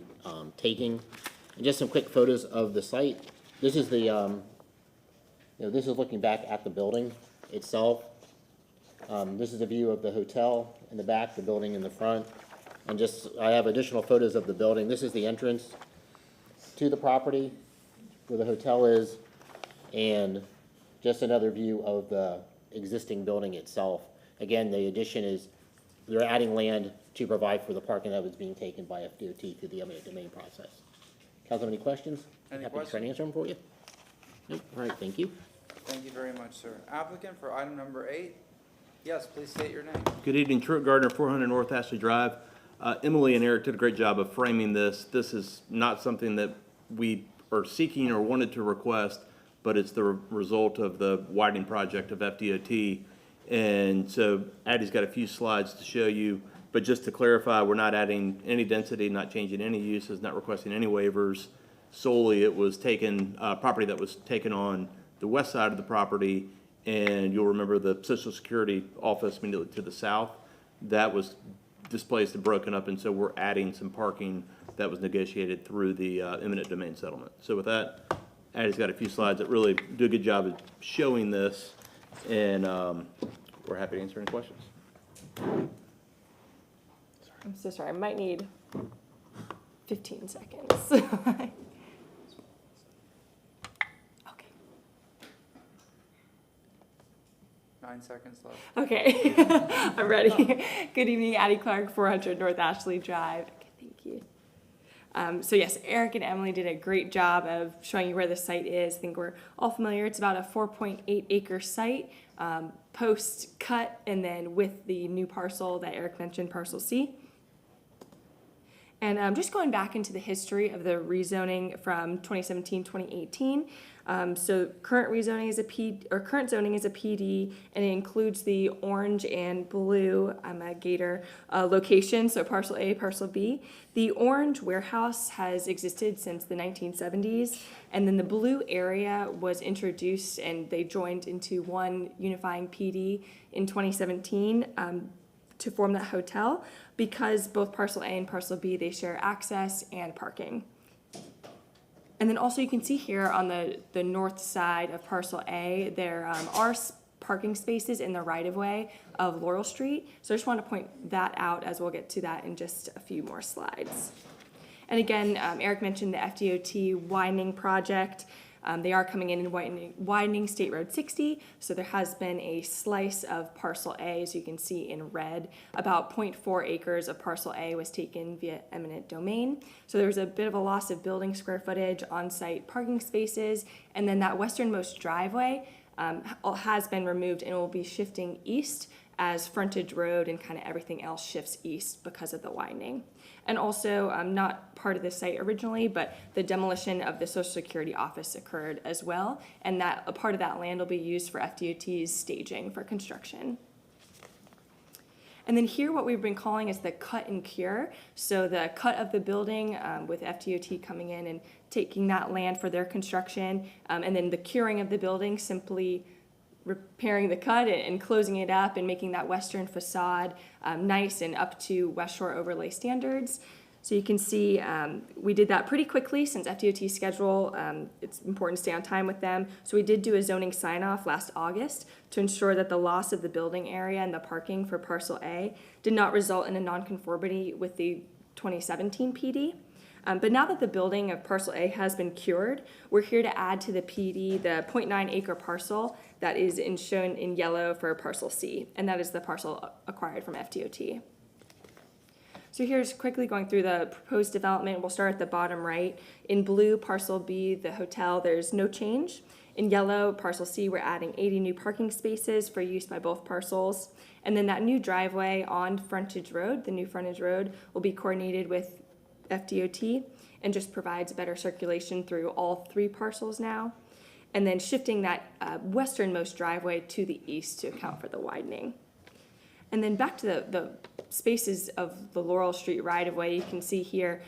taking. And just some quick photos of the site. This is the, this is looking back at the building itself. This is a view of the hotel in the back, the building in the front. And I have additional photos of the building. This is the entrance to the property where the hotel is, and just another view of the existing building itself. Again, the addition is, they're adding land to provide for the parking that was being taken by FDOT through the eminent domain process. Council, any questions? Any Happy to try questions? to answer them for you. Nope. All right, thank you. Thank you very much, sir. Applicant for item number 8. Yes, please state your name. Good evening, Truett Gardner, 400 North Ashley Drive. Emily and Eric did a great job of framing this. This is not something that we are seeking or wanted to request, but it's the result of the widening project of FDOT. And so Addie's got a few slides to show you, but just to clarify, we're not adding any density, not changing any uses, not requesting any waivers. Solely, it was taken, property that was taken on the west side of the property, and you'll remember the Social Security office immediately to the south, that was displaced and broken up, and so we're adding some parking that was negotiated through the eminent domain settlement. So with that, Addie's got a few slides that really do a good job of showing this, and we're happy to answer any questions. I'm so sorry, I might need 15 seconds. 9 seconds left. Okay, I'm ready. Good evening, Addie Clark, 400 North Ashley Drive. Okay, thank you. So yes, Eric and Emily did a great job of showing you where the site is. I think we're all familiar. It's about a 4.8 acre site, post cut, and then with the new parcel that Eric mentioned, parcel C. And just going back into the history of the rezoning from 2017, 2018. So current rezoning is current zoning is a PD, and it includes the orange and blue gator location, so parcel A, parcel B. The orange warehouse has existed since the 1970s, and then the blue area was introduced, and they joined into one unifying PD in 2017. To form that hotel, because both parcel A and parcel B, they share access and parking. And then also you can see here on the north side of parcel A, there are parking spaces in the right-of-way of Laurel Street. So I just want to point that out, as we'll get to that in just a few more slides. And again, Eric mentioned the FDOT widening project. They are coming in and widening State Road 60, so there has been a slice of parcel A, as you can see in red. About 0.4 acres of parcel A was taken via eminent domain. So there was a bit of a loss of building square footage, on-site parking spaces, and then that westernmost driveway has been removed and will be shifting east as frontage road and kind of everything else shifts east because of the widening. And also, not part of the site originally, but the demolition of the Social Security office occurred as well, and that a part of that land will be used for FDOT's staging for construction. And then here, what we've been calling is the cut and cure. So the cut of the building with FDOT coming in and taking that land for their construction, and then the curing of the building, simply repairing the cut and closing it up and making that western facade nice and up to West Shore overlay standards. So you can see we did that pretty quickly since FDOT's schedule. It's important to stay on time with them. So we did do a zoning sign-off last August to ensure that the loss of the building area and the parking for parcel A did not result in a nonconformity with the 2017 PD. But now that the building of parcel A has been cured, we're here to add to the PD the 0.9 acre parcel that is shown in yellow for parcel C, and that is the parcel acquired from FDOT. So here's quickly going through the proposed development. We'll start at the bottom right. In blue, parcel B, the hotel, there's no change. In yellow, parcel C, we're adding 80 new parking spaces for use by both parcels. And then that new driveway on frontage road, the new frontage road, will be coordinated with FDOT and just provides better circulation through all three parcels now. And then shifting that westernmost driveway to the east to account for the widening. And then back to the spaces of the Laurel Street right-of-way, you can see here,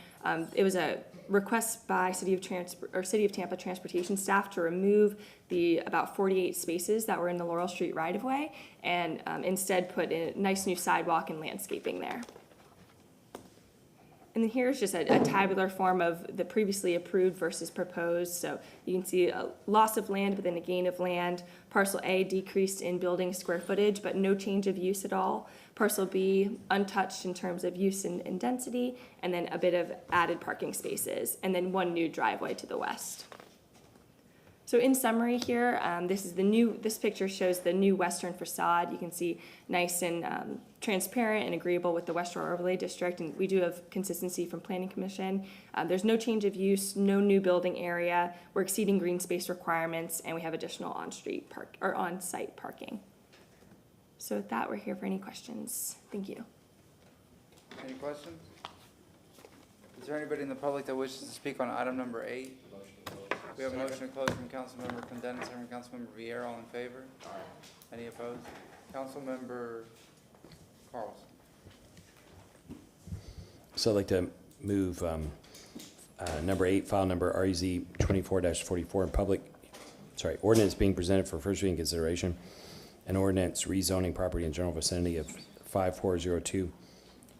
it was a request by City of Tampa transportation staff to remove the about 48 spaces that were in the Laurel Street right-of-way and instead put a nice new sidewalk and landscaping there. And then here's just a tabular form of the previously approved versus proposed. So you can see a loss of land, but then a gain of land. Parcel A decreased in building square footage, but no change of use at all. Parcel B untouched in terms of use and density, and then a bit of added parking spaces, and then one new driveway to the west. So in summary here, this picture shows the new western facade. You can see nice and transparent and agreeable with the West Shore Overlay District, and we do have consistency from Planning Commission. There's no change of use, no new building area. We're exceeding green space requirements, and we have additional on-site parking. So with that, we're here for any questions. Thank you. Any questions? Is there anybody in the public that wishes to speak on item number 8? We have a motion to close from Councilmember Clendenin, second from Councilmember Vieira. All in favor? Any opposed? Councilmember Carlson. So I'd like to move number 8, file number REZ 24-44 in public, ordinance being presented for first reading consideration, an ordinance rezoning property in general vicinity of 5402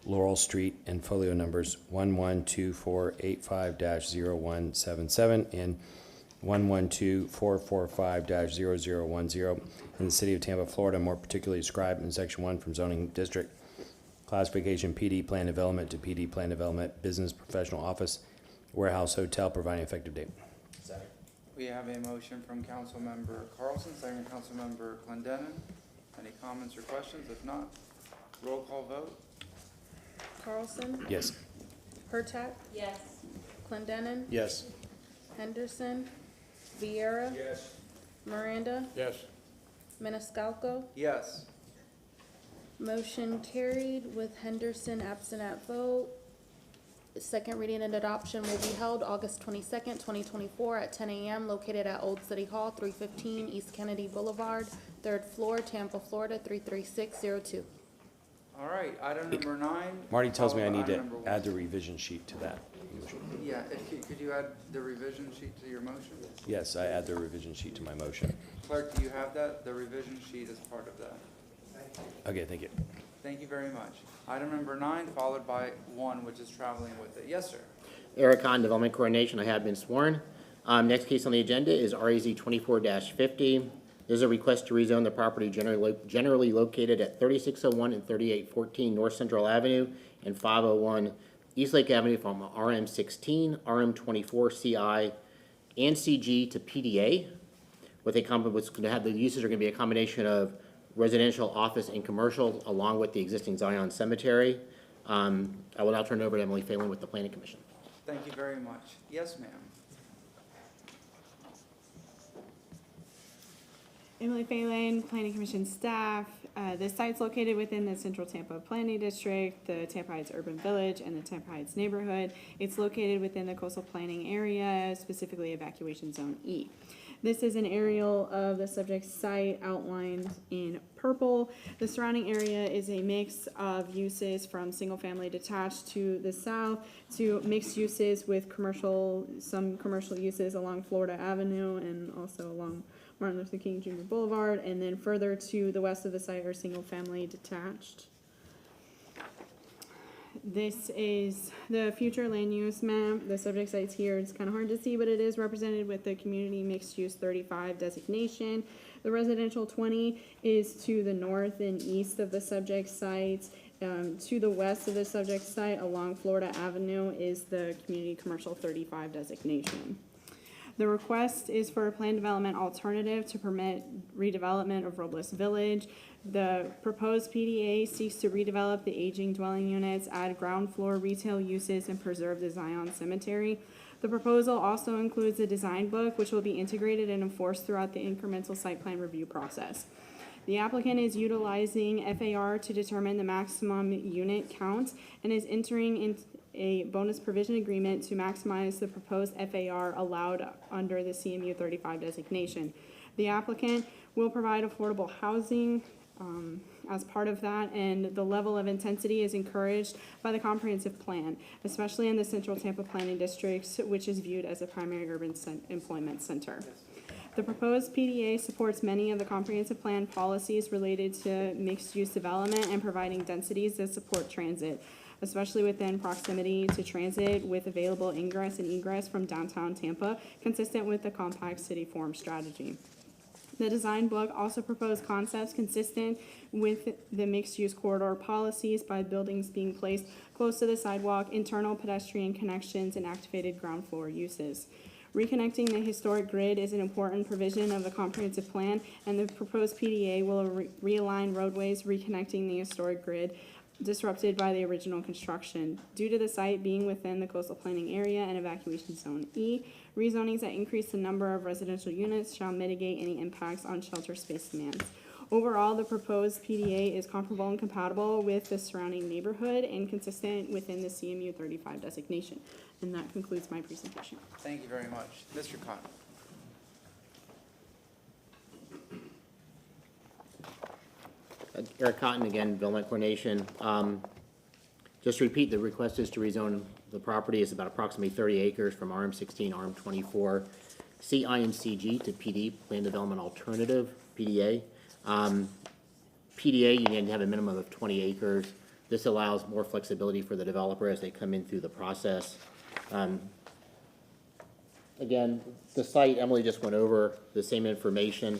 Laurel Street and folio numbers 112485-0177 and 112445-0010 in the city of Tampa, Florida, more particularly described in section 1 from zoning district classification PD plan development to PD plan development, business, professional office, warehouse, hotel, providing effective date. We have a motion from Councilmember Carlson, second from Councilmember Clendenin. Any comments or questions? If not, roll call vote. Carlson? Yes. Hurtak? Yes. Clendenin? Yes. Henderson? Vieira? Yes. Miranda? Yes. Maniscalco? Yes. Motion carried with Henderson absent at vote. Second reading and adoption will be held August 22nd, 2024 at 10 a.m. located at Old City Hall, 315 East Kennedy Boulevard, 3rd floor, Tampa, Florida, 33602. All right, item number 9. Marty tells me I followed need by to item number add 1. the revision sheet to that. Yeah, could you add the revision sheet to your motion? Yes, I add the revision sheet to my motion. Clerk, do you have that? The revision sheet is part of that. Okay, thank you. Thank you very much. Item number 9, followed by 1, which is traveling with it. Yes, sir. Eric Hahn, Development Coordination, I have been sworn. Next case on the agenda is REZ 24-50. There's a request to rezone the property generally located at 3601 and 3814 North Central Avenue and 501 Eastlake Avenue from RM16, RM24, CI, and CG to PDA. What's going to have the uses are going to be a combination of residential, office, and commercial, along with the existing Zion Cemetery. I will now turn it over to Emily Phelan with the Planning Commission. Thank you very much. Yes, ma'am. Emily Phelan, Planning Commission staff. This site's located within the Central Tampa Planning District, the Tampa Heights Urban Village, and the Tampa Heights neighborhood. It's located within the coastal planning area, specifically Evacuation Zone E. This is an aerial of the subject site outlined in purple. The surrounding area is a mix of uses from single-family detached to the south to mixed uses with some commercial uses along Florida Avenue and also along Martin Luther King Jr. Boulevard, and then further to the west of the site are single-family detached. This is the future land use map. The subject site's here. It's kind of hard to see, but it is represented with the community mixed use 35 designation. The residential 20 is to the north and east of the subject site. To the west of the subject site along Florida Avenue is the community commercial 35 designation. The request is for a planned development alternative to permit redevelopment of Robles Village. The proposed PDA seeks to redevelop the aging dwelling units, add ground floor retail uses, and preserve the Zion Cemetery. The proposal also includes a design book, which will be integrated and enforced throughout the incremental site plan review process. The applicant is utilizing FAR to determine the maximum unit count and is entering into a bonus provision agreement to maximize the proposed FAR allowed under the CMU 35 designation. The applicant will provide affordable housing as part of that, and the level of intensity is encouraged by the comprehensive plan, especially in the Central Tampa Planning District, which is viewed as a primary urban employment center. The proposed PDA supports many of the comprehensive plan policies related to mixed-use development and providing densities that support transit, especially within proximity to transit with available ingress and egress from downtown Tampa, consistent with the compact city form strategy. The design book also proposed concepts consistent with the mixed-use corridor policies by buildings being placed close to the sidewalk, internal pedestrian connections, and activated ground floor uses. Reconnecting the historic grid is an important provision of the comprehensive plan, and the proposed PDA will realign roadways, reconnecting the historic grid disrupted by the original construction. Due to the site being within the coastal planning area and evacuation zone E, rezonings that increase the number of residential units shall mitigate any impacts on shelter space demands. Overall, the proposed PDA is comparable and compatible with the surrounding neighborhood and consistent within the CMU 35 designation. And that concludes my presentation. Thank you very much. Mr. Cotton. Eric Cotton, again, Development Coordination. Just to repeat, the request is to rezone the property. It's about approximately 30 acres from RM16, RM24, CI and CG to PD, Plan Development Alternative, PDA. PDA, you need to have a minimum of 20 acres. This allows more flexibility for the developer as they come in through the process. Again, the site, Emily just went over the same information.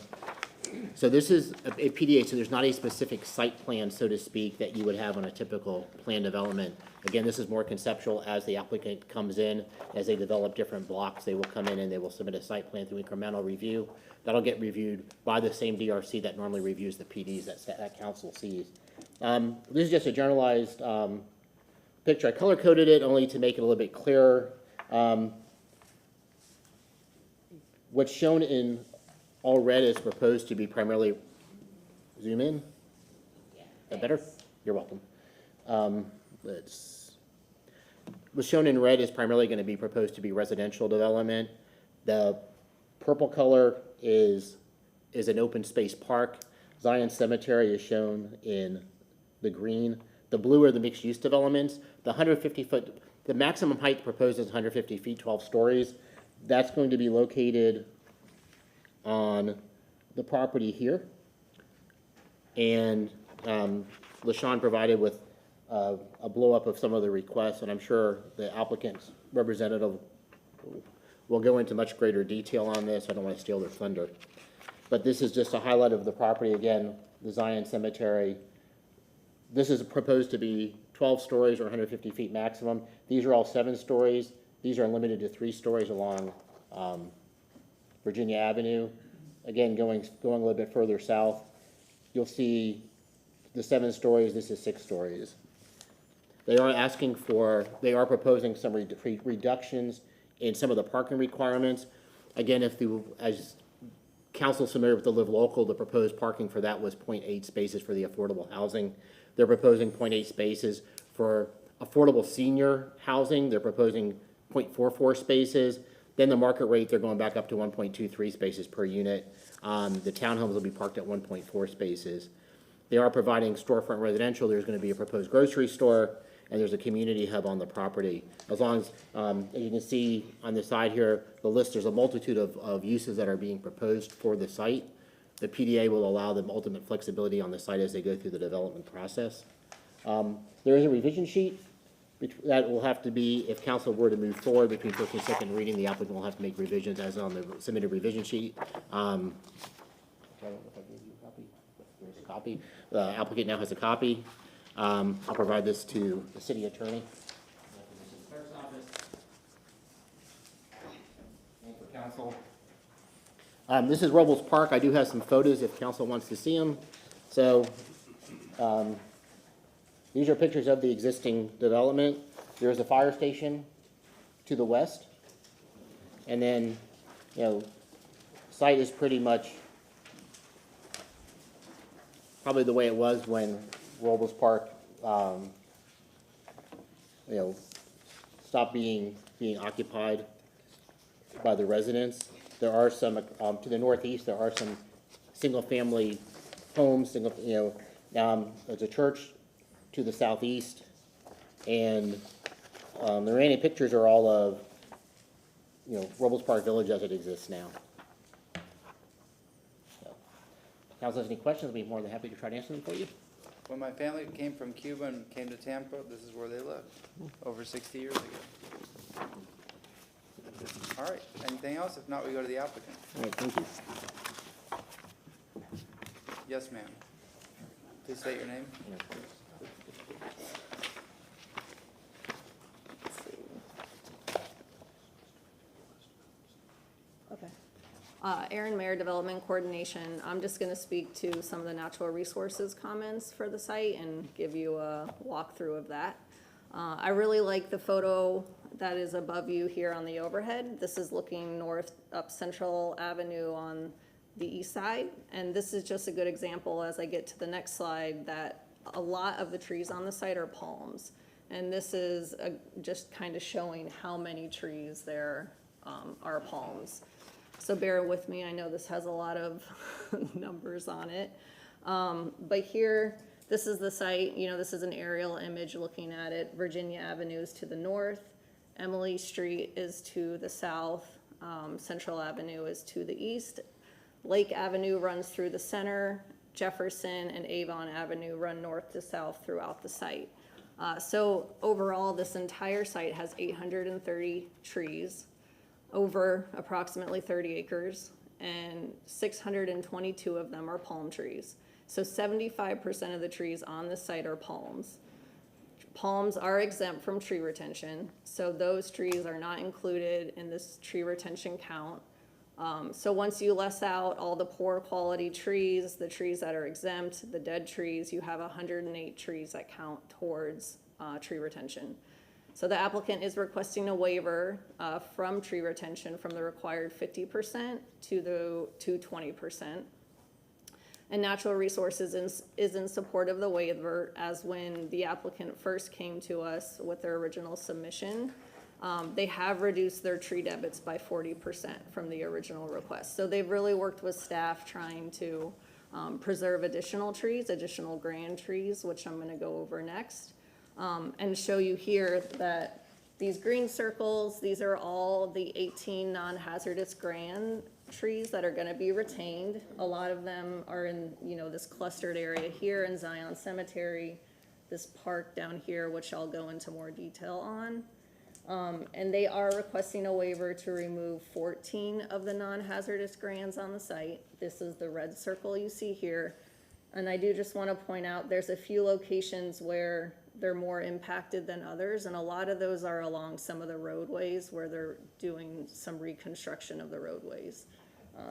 So this is a PDA, so there's not a specific site plan, so to speak, that you would have on a typical plan development. Again, this is more conceptual. As the applicant comes in, as they develop different blocks, they will come in and they will submit a site plan through incremental review. That'll get reviewed by the same DRC that normally reviews the PDs that council sees. This is just a generalized picture. I color-coded it only to make it a little bit clearer. What's shown in all red is proposed to be primarily, zoom in? Is that better? You're welcome. What's shown in red is primarily going to be proposed to be residential development. The purple color is an open space park. Zion Cemetery is shown in the green. The blue are the mixed use developments. The 150-foot, the maximum height proposed is 150 feet, 12 stories. That's going to be located on the property here. And LaShawn provided with a blow-up of some of the requests, and I'm sure the applicant's representative will go into much greater detail on this. I don't want to steal their thunder. But this is just a highlight of the property. Again, the Zion Cemetery. This is proposed to be 12 stories or 150 feet maximum. These are all 7 stories. These are limited to 3 stories along Virginia Avenue. Again, going a little bit further south, you'll see the 7 stories. This is 6 stories. They are proposing some reductions in some of the parking requirements. Again, as council familiar with the Live Local, the proposed parking for that was 0.8 spaces for the affordable housing. They're proposing 0.8 spaces for affordable senior housing. They're proposing 0.44 spaces. Then the market rate, they're going back up to 1.23 spaces per unit. The townhomes will be parked at 1.4 spaces. They are providing storefront residential. There's going to be a proposed grocery store, and there's a community hub on the property. As long as you can see on the side here, the list, there's a multitude of uses that are being proposed for the site. The PDA will allow them ultimate flexibility on the site as they go through the development process. There is a revision sheet that will have to be, if council were to move forward between first and second reading, the applicant will have to make revisions as on the submitted revision sheet. I don't know if I gave you a copy. Here's a copy. The applicant now has a copy. I'll provide this to the city attorney. Clerk's office. And for council. This is Robles Park. I do have some photos if council wants to see them. So these are pictures of the existing development. There's a fire station to the west. And then, site is pretty much probably the way it was when Robles Park, stopped being occupied by the residents. There are some, to the northeast, there are some single-family homes, there's a church to the southeast, and the remaining pictures are all of, Robles Park Village as it exists now. So, if council has any questions, I'll be more than happy to try to answer them for you. When my family came from Cuba and came to Tampa, this is where they lived, over 60 years ago. All right, anything else? If not, we go to the applicant. All right, thank you. Yes, ma'am. Please state your name. Okay. Erin Mayer, Development Coordination. I'm just going to speak to some of the natural resources comments for the site and give you a walkthrough of that. I really like the photo that is above you here on the overhead. This is looking north up Central Avenue on the east side. And this is just a good example as I get to the next slide that a lot of the trees on the site are palms. And this is just kind of showing how many trees there are palms. So bear with me, I know this has a lot of numbers on it. But here, this is the site, you know, this is an aerial image looking at it. Virginia Avenue is to the north, Emily Street is to the south, Central Avenue is to the east, Lake Avenue runs through the center, Jefferson and Avon Avenue run north to south throughout the site. So overall, this entire site has 830 trees, over approximately 30 acres, and 622 of them are palm trees. So 75% of the trees on this site are palms. Palms are exempt from tree retention, so those trees are not included in this tree retention count. So once you less out all the poor quality trees, the trees that are exempt, the dead trees, you have 108 trees that count towards tree retention. So the applicant is requesting a waiver from tree retention from the required 50% to 20%. And Natural Resources is in support of the waiver, as when the applicant first came to us with their original submission, they have reduced their tree debits by 40% from the original request. So they've really worked with staff trying to preserve additional trees, additional grand trees, which I'm gonna go over next, and show you here that these green circles, these are all the 18 non-hazardous grand trees that are gonna be retained. A lot of them are in, you know, this clustered area here in Zion Cemetery, this park down here, which I'll go into more detail on. And they are requesting a waiver to remove 14 of the non-hazardous grands on the site. This is the red circle you see here. And I do just want to point out, there's a few locations where they're more impacted than others, and a lot of those are along some of the roadways where they're doing some reconstruction of the roadways.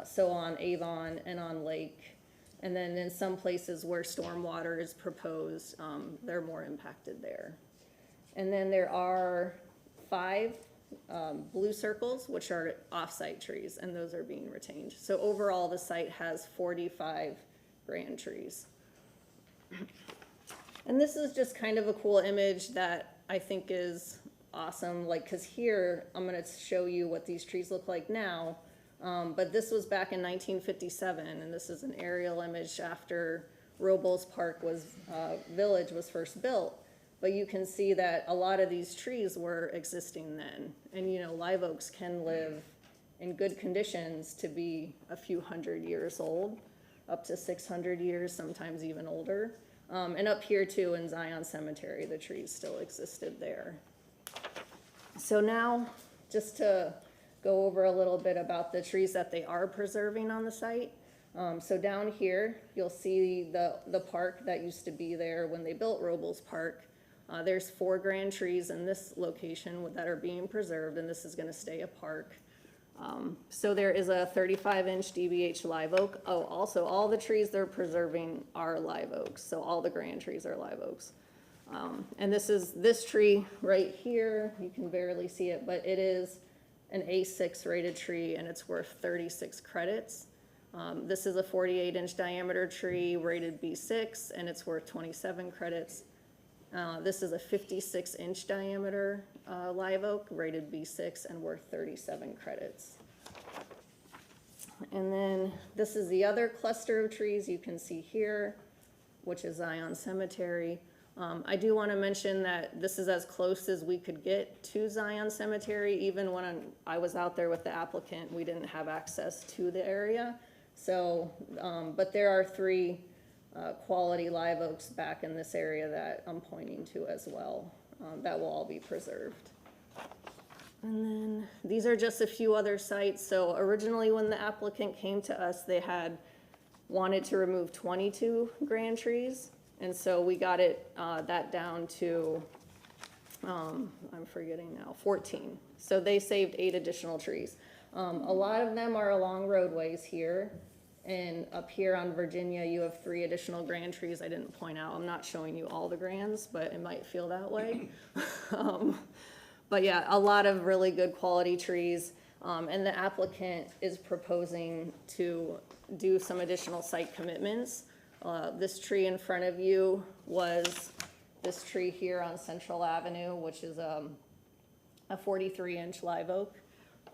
So on Avon and on Lake, and then in some places where stormwater is proposed, they're more impacted there. And then there are 5 blue circles, which are off-site trees, and those are being retained. So overall, the site has 45 grand trees. And this is just kind of a cool image that I think is awesome, like, because here, I'm gonna show you what these trees look like now, but this was back in 1957, and this is an aerial image after Robles Park Village was first built. But you can see that a lot of these trees were existing then. And, you know, live oaks can live in good conditions to be a few hundred years old, up to 600 years, sometimes even older. And up here too in Zion Cemetery, the trees still existed there. So now, just to go over a little bit about the trees that they are preserving on the site. So down here, you'll see the park that used to be there when they built Robles Park. There's 4 grand trees in this location that are being preserved, and this is gonna stay a park. So there is a 35-inch DBH live oak. Oh, also, all the trees they're preserving are live oaks, so all the grand trees are live oaks. And this tree right here, you can barely see it, but it is an A6 rated tree, and it's worth 36 credits. This is a 48-inch diameter tree rated B6, and it's worth 27 credits. This is a 56-inch diameter live oak, rated B6 and worth 37 credits. And then this is the other cluster of trees you can see here, which is Zion Cemetery. I do want to mention that this is as close as we could get to Zion Cemetery. Even when I was out there with the applicant, we didn't have access to the area. So, but there are 3 quality live oaks back in this area that I'm pointing to as well, that will all be preserved. And then these are just a few other sites. So originally when the applicant came to us, they had wanted to remove 22 grand trees. And so we got it, that down to, I'm forgetting now, 14. So they saved 8 additional trees. A lot of them are along roadways here. And up here on Virginia, you have 3 additional grand trees I didn't point out. I'm not showing you all the grands, but it might feel that way. But yeah, a lot of really good quality trees. And the applicant is proposing to do some additional site commitments. This tree in front of you was this tree here on Central Avenue, which is a 43-inch live oak.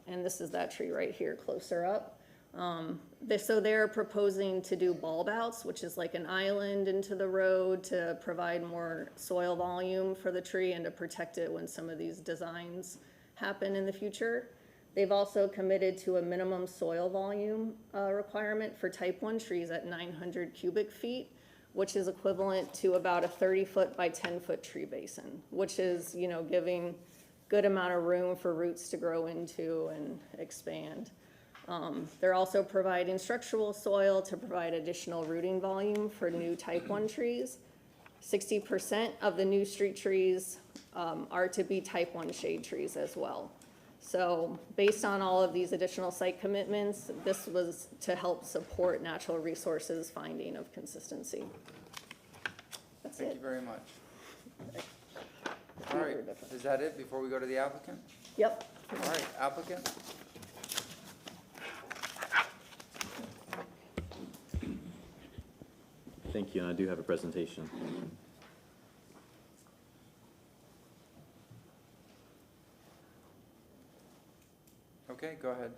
And this is that tree right here closer up. So they're proposing to do bulb outs, which is like an island into the road to provide more soil volume for the tree and to protect it when some of these designs happen in the future. They've also committed to a minimum soil volume requirement for type 1 trees at 900 cubic feet, which is equivalent to about a 30-foot by 10-foot tree basin, which is, you know, giving good amount of room for roots to grow into and expand. They're also providing structural soil to provide additional rooting volume for new type 1 trees. 60% of the new street trees are to be type 1 shade trees as well. So based on all of these additional site commitments, this was to help support natural resources finding of consistency. That's Thank it. you very much. All right, is that it before we go to the applicant? Yep. All right, applicant? Thank you, and I do have a presentation. Okay, go ahead.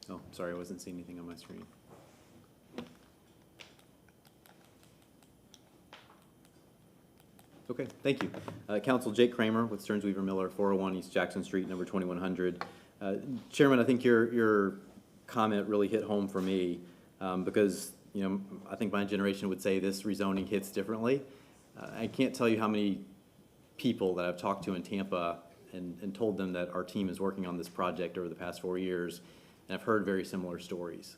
Oh, sorry, I wasn't seeing anything on my screen. Okay, thank you. Council, Jake Kramer with Stearns Weaver Miller, 401 East Jackson Street, number 2100. Chairman, I think your comment really hit home for me because, you know, I think my generation would say this rezoning hits differently. I can't tell you how many people that I've talked to in Tampa and told them that our team is working on this project over the past 4 years, and I've heard very similar stories.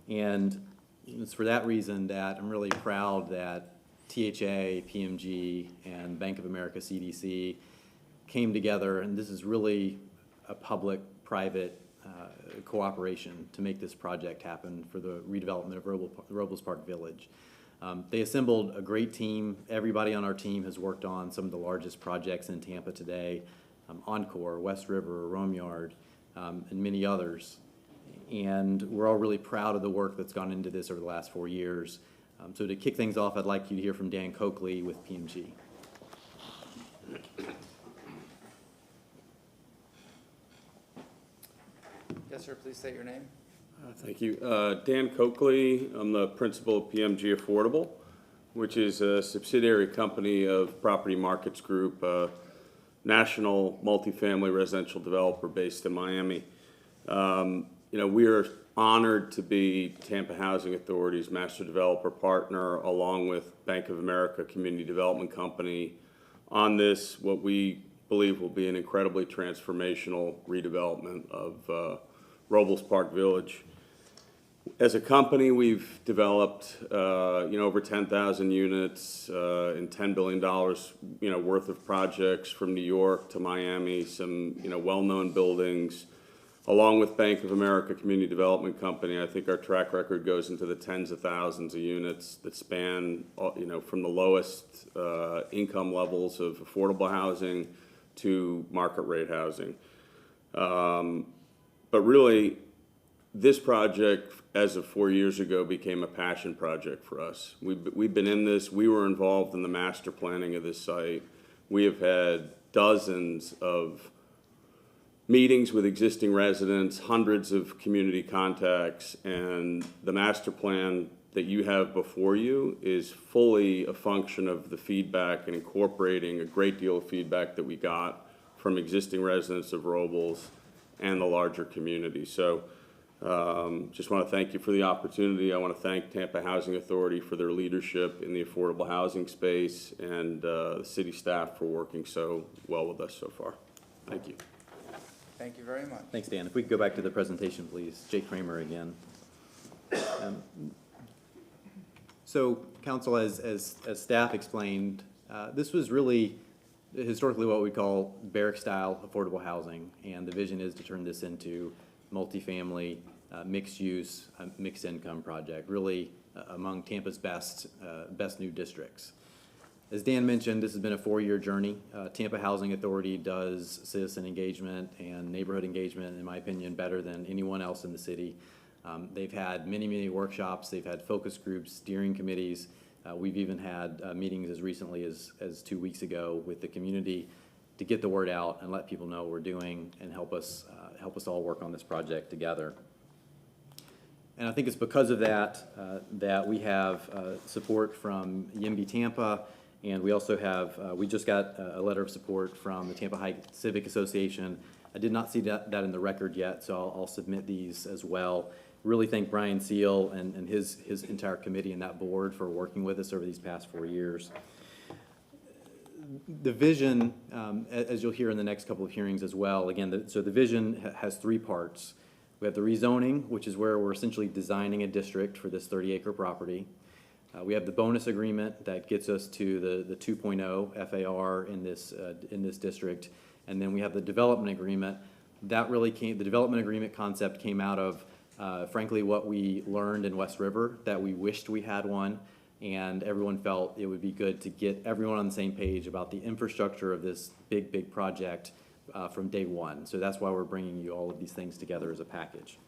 And it's for that reason that I'm really proud that THA, PMG, and Bank of America CDC came together, and this is really a public-private cooperation to make this project happen for the redevelopment of Robles Park Village. They assembled a great team. Everybody on our team has worked on some of the largest projects in Tampa today, Encore, West River, Rome Yard, and many others. And we're all really proud of the work that's gone into this over the last 4 years. So to kick things off, I'd like you to hear from Dan Coakley with PMG. Yes, sir, please state your name. Thank you. Dan Coakley, I'm the principal of PMG Affordable, which is a subsidiary company of Property Markets Group, a national multifamily residential developer based in Miami. You know, we are honored to be Tampa Housing Authority's master developer partner, along with Bank of America Community Development Company, on this, what we believe will be an incredibly transformational redevelopment of Robles Park Village. As a company, we've developed, you know, over 10,000 units and $10 billion, you know, worth of projects from New York to Miami, some, you know, well-known buildings. Along with Bank of America Community Development Company, I think our track record goes into the tens of thousands of units that span, you know, from the lowest income levels of affordable housing to market rate housing. But really, this project, as of 4 years ago, became a passion project for us. We've been in this. We were involved in the master planning of this site. We have had dozens of meetings with existing residents, hundreds of community contacts, and the master plan that you have before you is fully a function of the feedback and incorporating a great deal of feedback that we got from existing residents of Robles and the larger community. So just want to thank you for the opportunity. I want to thank Tampa Housing Authority for their leadership in the affordable housing space, and the city staff for working so well with us so far. Thank you. Thank you very much. Thanks, Dan. If we could go back to the presentation, please. Jake Kramer again. So, Council, as staff explained, this was really historically what we call barrack-style affordable housing, and the vision is to turn this into multifamily, mixed-use, mixed-income project, really among Tampa's best new districts. As Dan mentioned, this has been a 4-year journey. Tampa Housing Authority does citizen engagement and neighborhood engagement, in my opinion, better than anyone else in the city. They've had many workshops. They've had focus groups, steering committees. We've even had meetings as recently as 2 weeks ago with the community. to get the word out and let people know what we're doing and help us all work on this project together. And I think it's because of that that we have support from YIMBY Tampa, and we also have, we just got a letter of support from the Tampa Heights Civic Association. I did not see that in the record yet, so I'll submit these as well. Really thank Brian Seal and his entire committee and that board for working with us over these past 4 years. The vision, as you'll hear in the next couple of hearings as well, again, so the vision has 3 parts. We have the rezoning, which is where we're essentially designing a district for this 30-acre property. We have the bonus agreement that gets us to the 2.0 FAR in this district. And then we have the development agreement. That really the development agreement concept came out of, frankly, what we learned in West River, that we wished we had one. And everyone felt it would be good to get everyone on the same page about the infrastructure of this big project from day one. So that's why we're bringing you all of these things together as a package.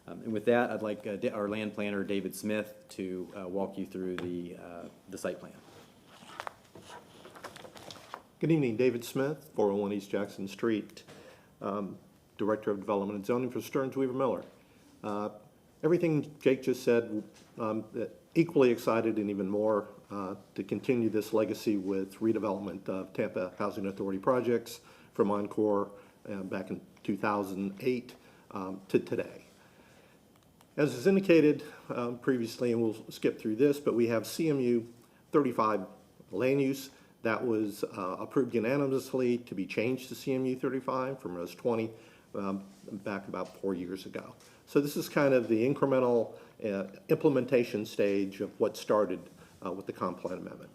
And with that, I'd like our land planner, David Smith, to walk you through the site plan. Good evening, David Smith, 401 East Jackson Street, Director of Development and Zoning for Stearns Weaver Miller. Everything Jake just said, equally excited and even more to continue this legacy with redevelopment of Tampa Housing Authority projects from Encore back in 2008 to today. As is indicated previously, and we'll skip through this, but we have CMU 35 land use that was approved unanimously to be changed to CMU 35 from ROS 20 back about 4 years ago. So this is kind of the incremental implementation stage of what started with the comp plan amendment.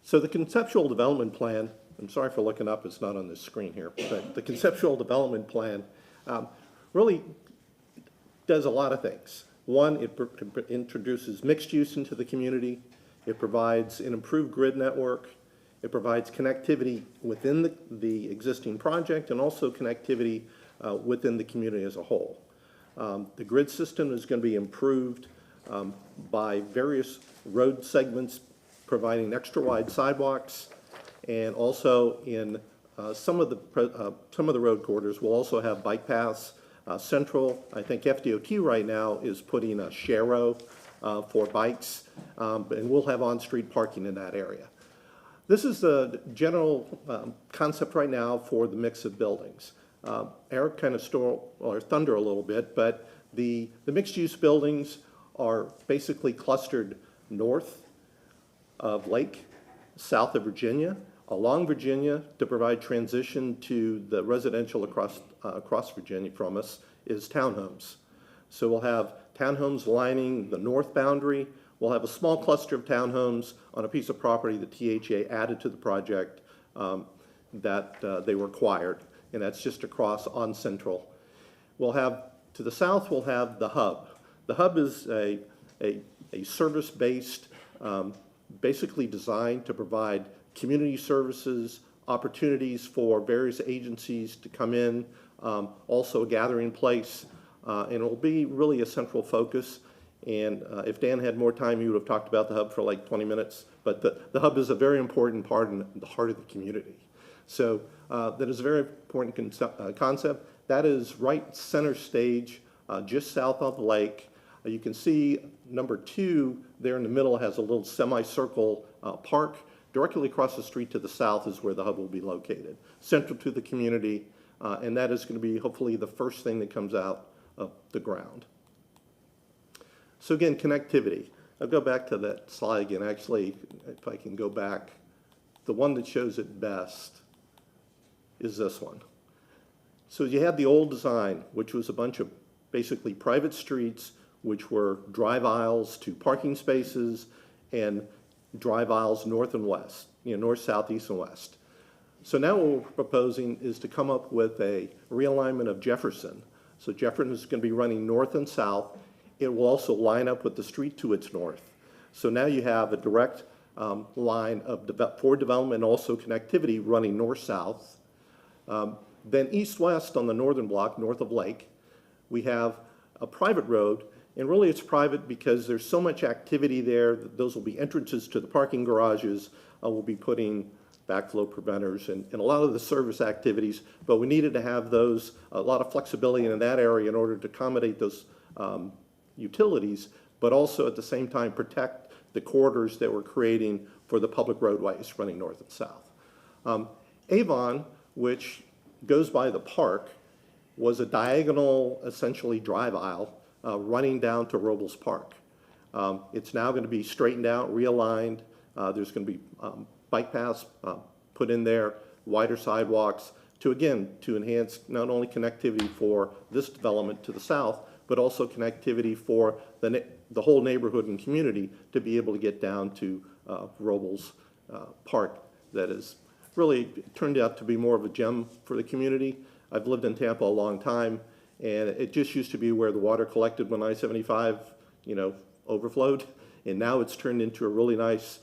So the conceptual development plan, I'm sorry for looking up, it's not on the screen here, but the conceptual development plan really does a lot of things. One, it introduces mixed use into the community. It provides an improved grid network. It provides connectivity within the existing project and also connectivity within the community as a whole. The grid system is going to be improved by various road segments providing extra wide sidewalks, and also in some of the road corridors will also have bike paths. Central, I think FDOT right now is putting a share-o for bikes, and we'll have on-street parking in that area. This is the general concept right now for the mix of buildings. Eric kind of stole our thunder a little bit, but the mixed-use buildings are basically clustered north of Lake, south of Virginia, along Virginia to provide transition to the residential across Virginia from us is townhomes. So we'll have townhomes lining the north boundary. We'll have a small cluster of townhomes on a piece of property that THA added to the project that they required, and that's just across on Central. We'll have, to the south, we'll have the hub. The hub is a service-based, basically designed to provide community services, opportunities for various agencies to come in, also a gathering place, and it will be really a central focus. And if Dan had more time, he would have talked about the hub for like 20 minutes, but the hub is a very important part in the heart of the community. So that is a very important concept. That is right center stage, just south of the lake. You can see number 2 there in the middle has a little semicircle park. Directly across the street to the south is where the hub will be located, central to the community, and that is going to be hopefully the first thing that comes out of the ground. So again, connectivity. I'll go back to that slide again. Actually, if I can go back, the one that shows it best is this one. So you had the old design, which was a bunch of basically private streets, which were drive aisles to parking spaces and drive aisles north and west, north, south, east, and west. So now what we're proposing is to come up with a realignment of Jefferson. So Jefferson is going to be running north and south. It will also line up with the street to its north. So now you have a direct line of for development and also connectivity running north-south. Then east-west on the northern block, north of Lake, we have a private road. And really it's private because there's so much activity there that those will be entrances to the parking garages. We'll be putting backflow preventers, and a lot of the service activities, but we needed to have those, a lot of flexibility in that area in order to accommodate those utilities, but also at the same time protect the corridors that we're creating for the public roadways running north and south. Avon, which goes by the park, was a diagonal, essentially drive aisle running down to Robles Park. It's now going to be straightened out, realigned. There's going to be bike paths put in there, wider sidewalks to enhance not only connectivity for this development to the south, but also connectivity for the whole neighborhood and community to be able to get down to Robles Park. That has really turned out to be more of a gem for the community. I've lived in Tampa a long time, and it just used to be where the water collected when I-75, overflowed, and now it's turned into a really nice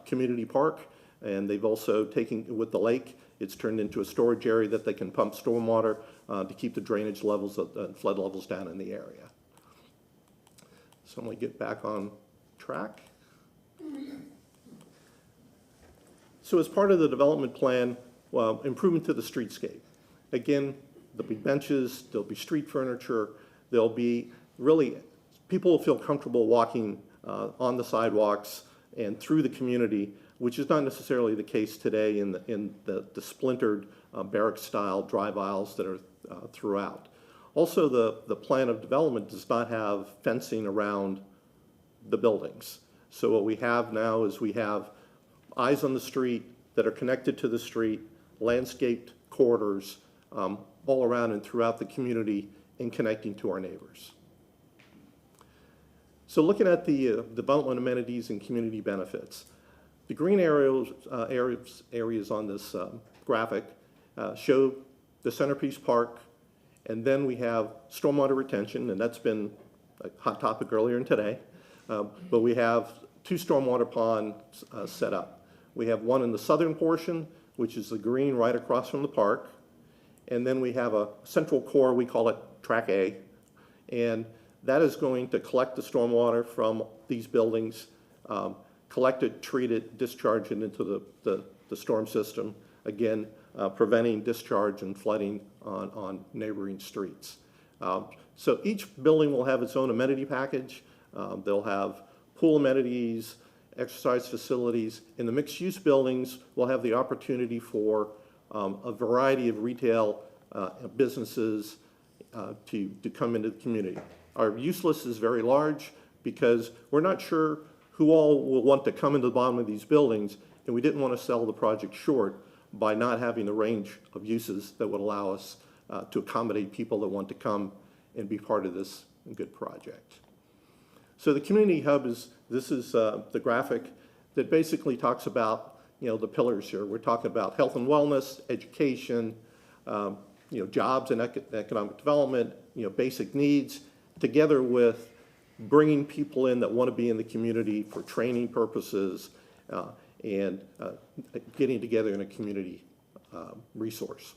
community park. And they've also taken, with the lake, it's turned into a storage area that they can pump stormwater to keep the drainage levels, flood levels down in the area. So I'm going to get back on track. So as part of the development plan, improvement to the streetscape. Again, there'll be benches, there'll be street furniture, there'll be really, people will feel comfortable walking on the sidewalks and through the community, which is not necessarily the case today in the splintered barrack-style drive aisles that are throughout. Also, the plan of development does not have fencing around the buildings. So what we have now is we have eyes on the street that are connected to the street, landscaped corridors all around and throughout the community and connecting to our neighbors. So looking at the development amenities and community benefits, the green areas on this graphic show the centerpiece park, and then we have stormwater retention, and that's been a hot topic earlier in today. But we have 2 stormwater ponds set up. We have one in the southern portion, which is the green right across from the park. And then we have a central core, we call it Track A. And that is going to collect the stormwater from these buildings, collect it, treat it, discharge it into the storm system, again, preventing discharge and flooding on neighboring streets. So each building will have its own amenity package. They'll have pool amenities, exercise facilities. In the mixed-use buildings, we'll have the opportunity for a variety of retail businesses to come into the community. Our use list is very large because we're not sure who all will want to come into the bottom of these buildings, and we didn't want to sell the project short by not having the range of uses that would allow us to accommodate people that want to come and be part of this good project. So the community hub is the graphic that basically talks about the pillars here. We're talking about health and wellness, education, jobs and economic development, basic needs, together with bringing people in that want to be in the community for training purposes and getting together in a community resource.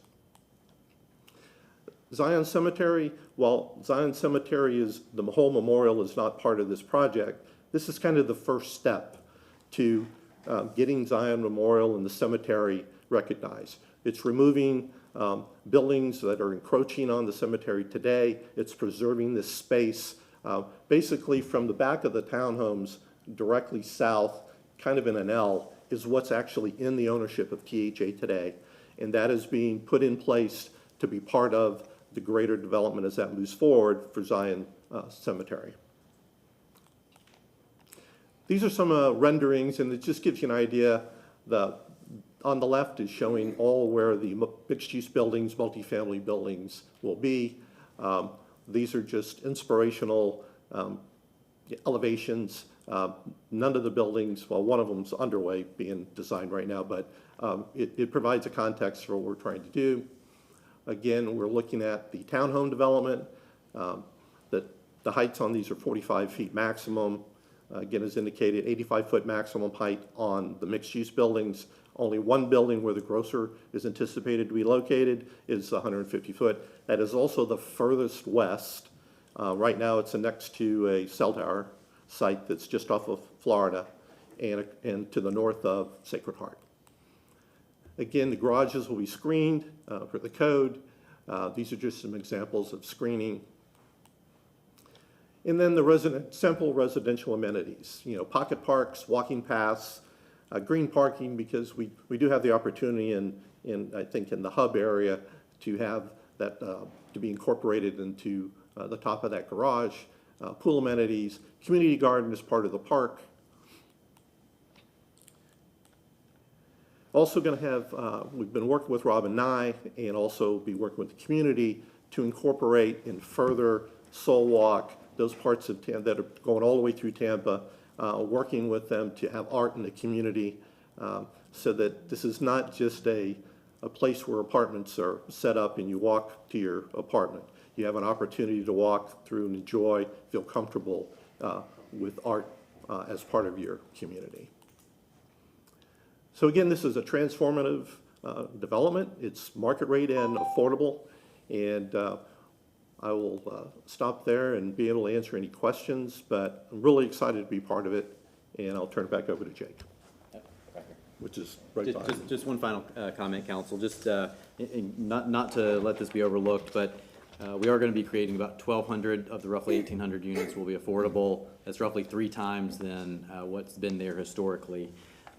Zion Cemetery, while Zion Cemetery is, the whole memorial is not part of this project, this is kind of the first step to getting Zion Memorial and the cemetery recognized. It's removing buildings that are encroaching on the cemetery today. It's preserving this space. Basically from the back of the townhomes directly south, kind of in an L, is what's actually in the ownership of THA today. And that is being put in place to be part of the greater development as that moves forward for Zion Cemetery. These are some renderings, and it just gives you an idea. On the left is showing all where the mixed-use buildings, multifamily buildings will be. These are just inspirational elevations. None of the buildings, well, one of them's underway being designed right now, but it provides a context for what we're trying to do. Again, we're looking at the townhome development. The heights on these are 45 feet maximum. Again, as indicated, 85-foot maximum height on the mixed-use buildings. Only one building where the grocer is anticipated to be located is 150 foot. That is also the furthest west. Right now, it's next to a cell tower site that's just off of Florida and to the north of Sacred Heart. Again, the garages will be screened for the code. These are just some examples of screening. And then the simple residential amenities, pocket parks, walking paths, green parking, because we do have the opportunity I think in the hub area to have that to be incorporated into the top of that garage, pool amenities, community garden as part of the park. Also going to have, we've been working with Rob and Nye, and also be working with the community to incorporate and further Soul Walk, those parts of Tampa that are going all the way through Tampa, working with them to have art in the community, so that this is not just a place where apartments are set up and you walk to your apartment. You have an opportunity to walk through and enjoy, feel comfortable with art as part of your community. So again, this is a transformative development. It's market rate and affordable, and I will stop there and be able to answer any questions, but I'm really excited to be part of it, and I'll turn it back over to Jake, which is right behind me. Just one final comment, Council. Just not to let this be overlooked, but we are going to be creating about 1,200 of the roughly 1,800 units will be affordable. That's roughly 3 times than what's been there historically.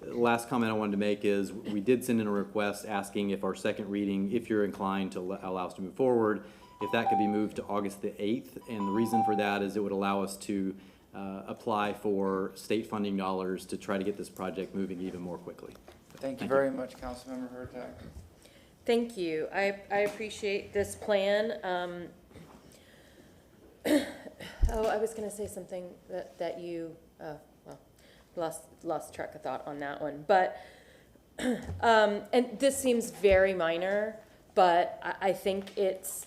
Last comment I wanted to make is we did send in a request asking if our second reading, if you're inclined to allow us to move forward, if that could be moved to August the 8th. And the reason for that is it would allow us to apply for state funding dollars to try to get this project moving even more quickly. Thank you very much, Councilmember Hurtak. Thank you. I appreciate this plan. I was going to say something that you, lost track of thought on that one. But, and this seems very minor, but I think it's,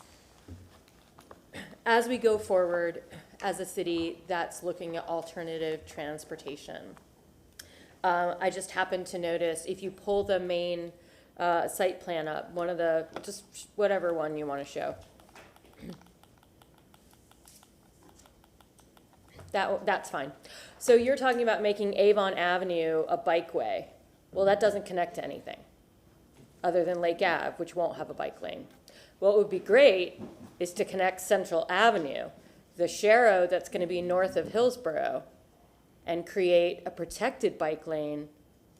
as we go forward as a city that's looking at alternative transportation, I just happened to notice if you pull the main site plan up, one of the, just whatever one you want to show. That's fine. So you're talking about making Avon Avenue a bikeway. Well, that doesn't connect to anything other than Lake Ave, which won't have a bike lane. What would be great is to connect Central Avenue, the Sharrow that's going to be north of Hillsborough, and create a protected bike lane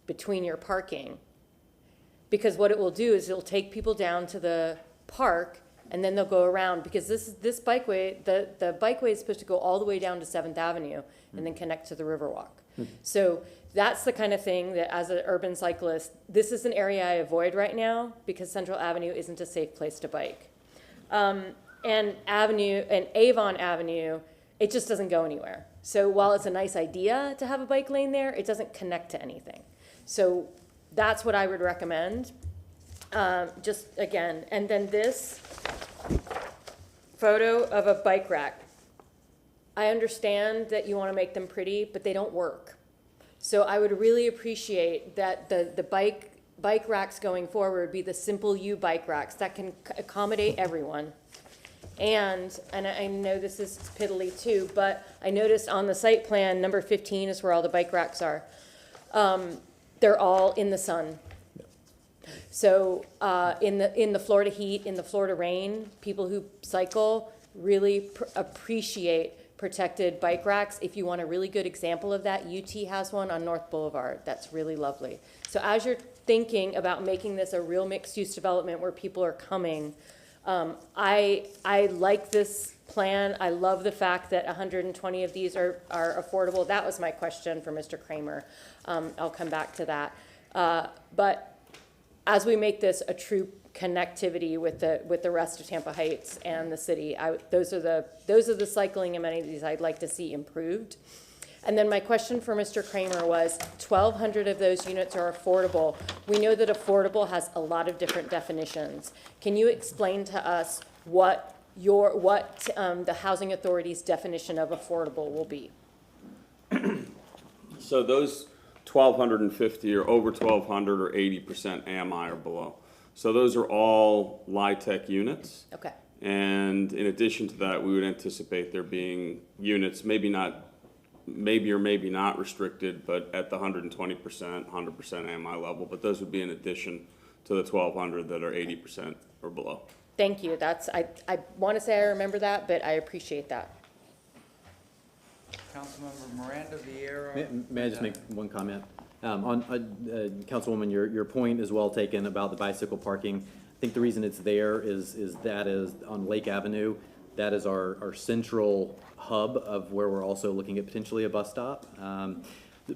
between your parking. Because what it will do is it'll take people down to the park, and then they'll go around, because this bikeway, the bikeway is supposed to go all the way down to 7th Avenue and then connect to the Riverwalk. So that's the kind of thing that, as an urban cyclist, this is an area I avoid right now because Central Avenue isn't a safe place to bike. And Avon Avenue, it just doesn't go anywhere. So while it's a nice idea to have a bike lane there, it doesn't connect to anything. So that's what I would recommend. Just again, and then this photo of a bike rack. I understand that you want to make them pretty, but they don't work. So I would really appreciate that the bike racks going forward be the simple U bike racks that can accommodate everyone. And I know this is piddly too, but I noticed on the site plan, number 15 is where all the bike racks are. They're all in the sun. So in the Florida heat, in the Florida rain, people who cycle really appreciate protected bike racks. If you want a really good example of that, UT has one on North Boulevard. That's really lovely. So as you're thinking about making this a real mixed-use development where people are coming, I like this plan. I love the fact that 120 of these are affordable. That was my question for Mr. Kramer. I'll come back to that. But as we make this a true connectivity with the rest of Tampa Heights and the city, those are the cycling amenities I'd like to see improved. And then my question for Mr. Kramer was 1,200 of those units are affordable. We know that affordable has a lot of different definitions. Can you explain to us what the Housing Authority's definition of affordable will be? So those 1,250 or over 1,200 or 80% AMI or below. So those are all LIHTC units. Okay. And in addition to that, we would anticipate there being units, maybe or maybe not restricted, but at the 120%, 100% AMI level. But those would be in addition to the 1,200 that are 80% or below. Thank you. I want to say I remember that, but I appreciate that. Councilmember Miranda Vieira. May I just make one comment? Councilwoman, your point is well taken about the bicycle parking. I think the reason it's there is on Lake Avenue. That is our central hub of where we're also looking at potentially a bus stop.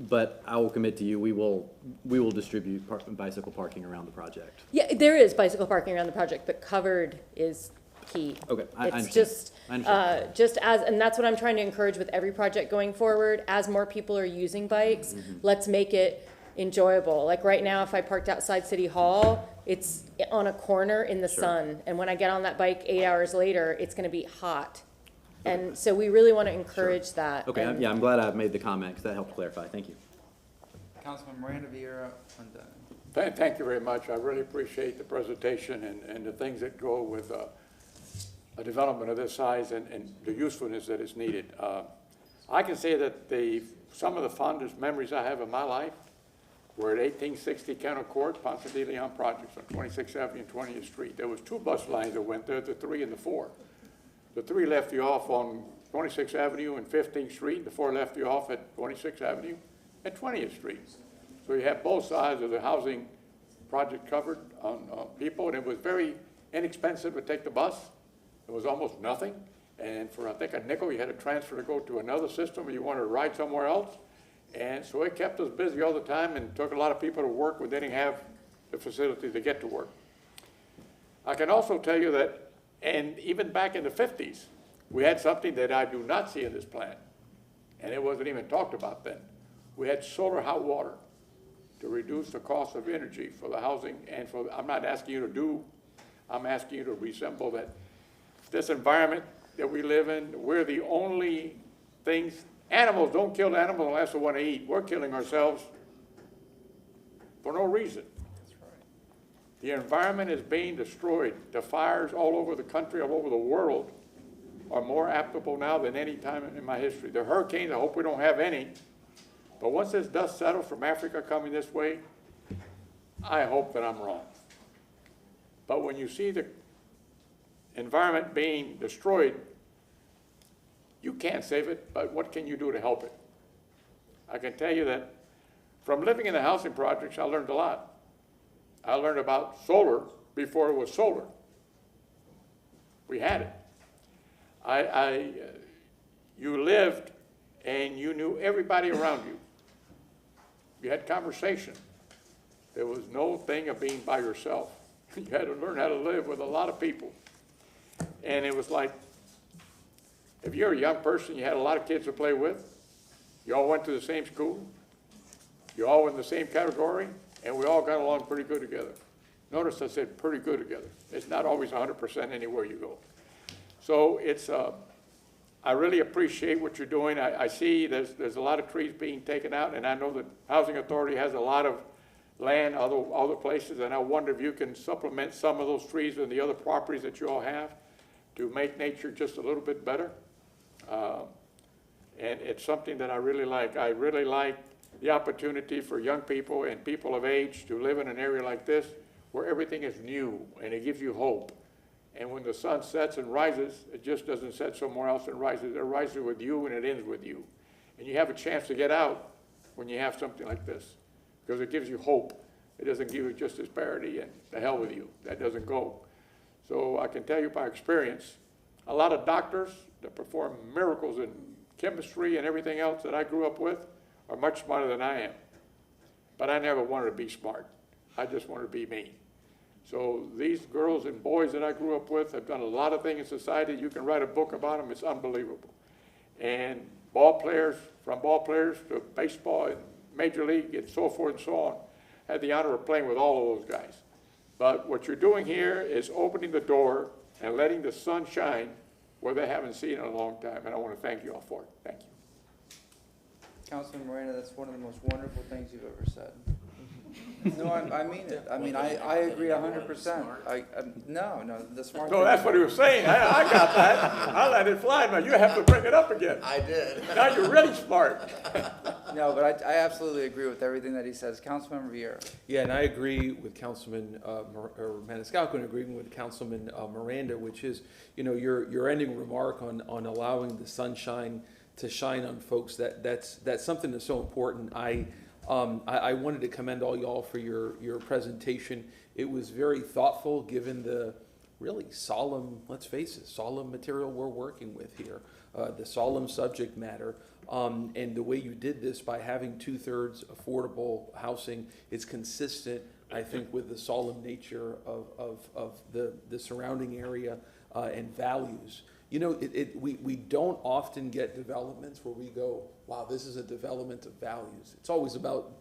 But I will commit to you, we will distribute bicycle parking around the project. Yeah, there is bicycle parking around the project, but covered is key. Okay, I It's understand. just and that's what I'm trying to encourage with every project going forward. As more people are using bikes, let's make it enjoyable. Like right now, if I parked outside City Hall, it's on a corner in the sun. And when I get on that bike 8 hours later, it's gonna be hot. And so we really want to encourage that. Okay, And- yeah, I'm glad I've made the comment, because that helped clarify. Thank you. Councilman Miranda Vieira. And, Thank you very much. I really appreciate the presentation and the things that go with a development of this size and the usefulness that is needed. I can say that some of the fondest memories I have of my life were at 1860 Kennel Court, Ponce de Leon projects on 26th Avenue and 20th Street. There was 2 bus lines that went there, the 3 and the 4. The 3 left you off on 26th Avenue and 15th Street. The 4 left you off at 26th Avenue and 20th Street. So you have both sides of the housing project covered on people, and it was very inexpensive to take the bus. It was almost nothing. And for, I think, a nickel, you had to transfer to go to another system or you wanted to ride somewhere else. And so it kept us busy all the time and took a lot of people to work when they didn't have the facility to get to work. I can also tell you that, and even back in the 50s, we had something that I do not see in this plan, and it wasn't even talked about then. We had solar hot water to reduce the cost of energy for the housing and for, I'm not asking you to do, I'm asking you to resemble that. This environment that we live in, we're the only things, animals don't kill animals unless they want to eat. We're killing ourselves for no reason. The environment is being destroyed. The fires all over the country, all over the world, are more applicable now than any time in my history. The hurricanes, I hope we don't have any, but once this dust settles from Africa coming this way, I hope that I'm wrong. But when you see the environment being destroyed, you can't save it, but what can you do to help it? I can tell you that from living in the housing projects, I learned a lot. I learned about solar before it was solar. We had it. You lived and you knew everybody around you. You had conversation. There was no thing of being by yourself. You had to learn how to live with a lot of people. And it was like, if you're a young person, you had a lot of kids to play with. You all went to the same school. You all were in the same category, and we all got along pretty good together. Notice I said pretty good together. It's not always 100% anywhere you go. So it's, I really appreciate what you're doing. I see there's a lot of trees being taken out, and I know the Housing Authority has a lot of land, other places, and I wonder if you can supplement some of those trees and the other properties that you all have to make nature just a little bit better. And it's something that I really like. I really like the opportunity for young people and people of age to live in an area like this where everything is new and it gives you hope. And when the sun sets and rises, it just doesn't set somewhere else and rises. It rises with you and it ends with you. And you have a chance to get out when you have something like this because it gives you hope. It doesn't give you just disparity and the hell with you. That doesn't go. So I can tell you by experience, a lot of doctors that perform miracles in chemistry and everything else that I grew up with are much smarter than I am. But I never wanted to be smart. I just wanted to be me. So these girls and boys that I grew up with have done a lot of things in society. You can write a book about them. It's unbelievable. And ball players, from ball players to baseball and major league and so forth and so on, had the honor of playing with all of those guys. But what you're doing here is opening the door and letting the sun shine where they haven't seen it in a long time. And I want to thank you all for it. Thank you. Councilman Miranda, that's one of the most wonderful things you've ever said. No, I mean it. I mean, I agree 100%. No, the smart No, thing. that's what he was saying. I got that. I let it fly. Now you have to bring it up again. I did. Now you're really smart. No, but I absolutely agree with everything that he says. Councilmember Vieira. Yeah, and I agree with Councilman Maniscalco and agreeing with Councilman Miranda, which is, your ending remark on allowing the sunshine to shine on folks. That's something that's so important. I wanted to commend all y'all for your presentation. It was very thoughtful, given the really solemn, let's face it, solemn material we're working with here, the solemn subject matter. And the way you did this by having 2/3 affordable housing, it's consistent, I think, with the solemn nature of the surrounding area and values. We don't often get developments where we go, wow, this is a development of values. It's always about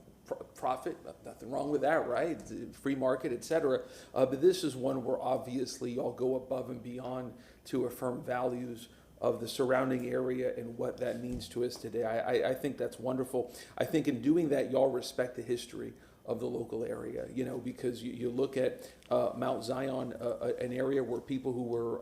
profit, nothing wrong with that, right? Free market, et cetera. But this is one where obviously y'all go above and beyond to affirm values of the surrounding area and what that means to us today. I think that's wonderful. I think in doing that, y'all respect the history of the local area, because you look at Mount Zion, an area where people who were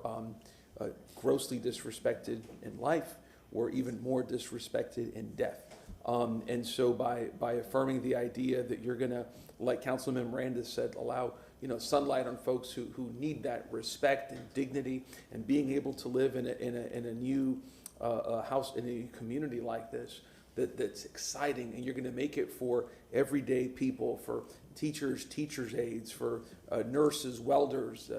grossly disrespected in life were even more disrespected in death. And so by affirming the idea that you're gonna, like Councilman Miranda said, allow sunlight on folks who need that respect and dignity, and being able to live in a new house, in a community like this, that's exciting, and you're gonna make it for everyday people, for teachers, teachers' aides, for nurses, welders,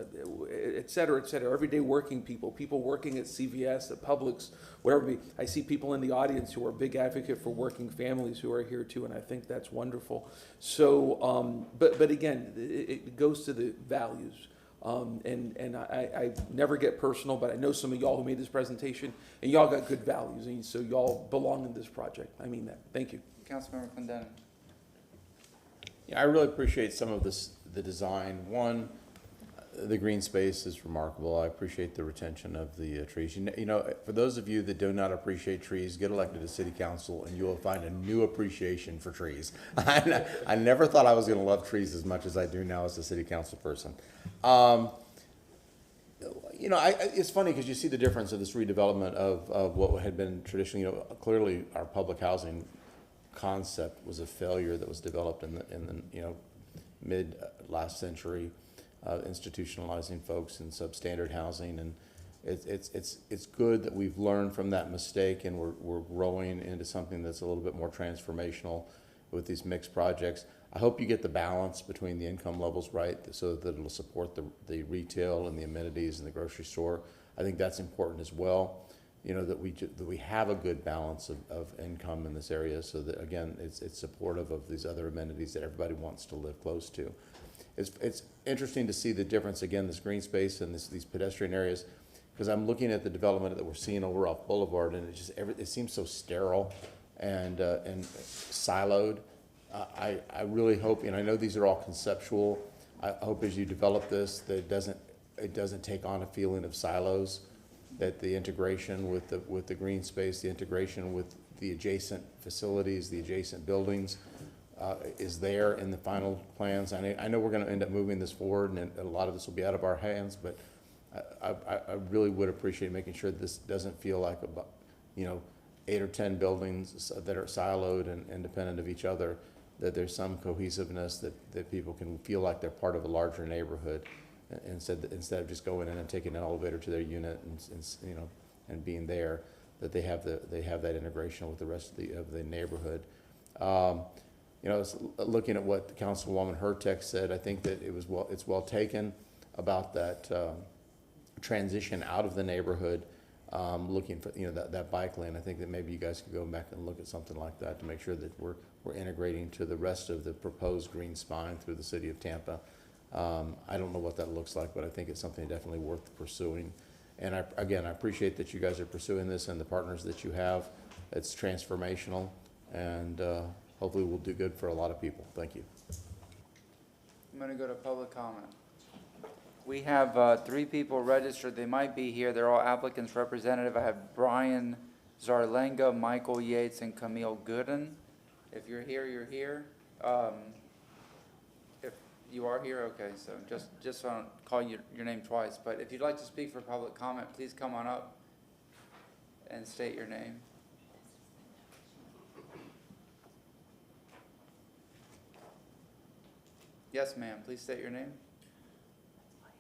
et cetera, everyday working people working at CVS, at Publix, wherever. I see people in the audience who are big advocate for working families who are here too, and I think that's wonderful. So, but again, it goes to the values. And I never get personal, but I know some of y'all who made this presentation, and y'all got good values, and so y'all belong in this project. I mean that. Thank you. Councilmember Clendenin. Yeah, I really appreciate some of the design. One, the green space is remarkable. I appreciate the retention of the trees. For those of you that do not appreciate trees, get elected to city council and you will find a new appreciation for trees. I never thought I was going to love trees as much as I do now as a city council person. It's funny because you see the difference of this redevelopment of what had been traditionally, clearly our public housing concept was a failure that was developed in the mid last century, institutionalizing folks in substandard housing, and it's good that we've learned from that mistake, and we're growing into something that's a little bit more transformational with these mixed projects. I hope you get the balance between the income levels right, so that it'll support the retail and the amenities and the grocery store. I think that's important as well. That we have a good balance of income in this area, so that again it's supportive of these other amenities that everybody wants to live close to. It's interesting to see the difference, again, this green space and these pedestrian areas, because I'm looking at the development that we're seeing over off Boulevard, and it seems so sterile and siloed. I really hope, and I know these are all conceptual, I hope as you develop this that it doesn't take on a feeling of silos, that the integration with the green space, the integration with the adjacent facilities, the adjacent buildings is there in the final plans. I know we're going to end up moving this forward, and a lot of this will be out of our hands, but I really would appreciate making sure this doesn't feel like 8 or 10 buildings that are siloed and independent of each other, that there's some cohesiveness, that people can feel like they're part of a larger neighborhood, instead of just going in and taking an elevator to their unit and being there, that they have that integration with the rest of the neighborhood. Looking at what Councilwoman Hurtek said, I think that it's well taken about that transition out of the neighborhood, looking for that bike lane. I think that maybe you guys could go back and look at something like that to make sure that we're integrating to the rest of the proposed green spine through the city of Tampa. I don't know what that looks like, but I think it's something definitely worth pursuing. And I appreciate that you guys are pursuing this and the partners that you have. It's transformational, and hopefully will do good for a lot of people. Thank you. I'm going to go to public comment. We have 3 people registered. They might be here. They're all applicants representative. I have Brian Zarlenga, Michael Yates, and Camille Gooden. If you're here, you're here. You are here? Okay, so just so I don't call your name twice, but if you'd like to speak for public comment, please come on up and state your name. Yes, ma'am, please state your name.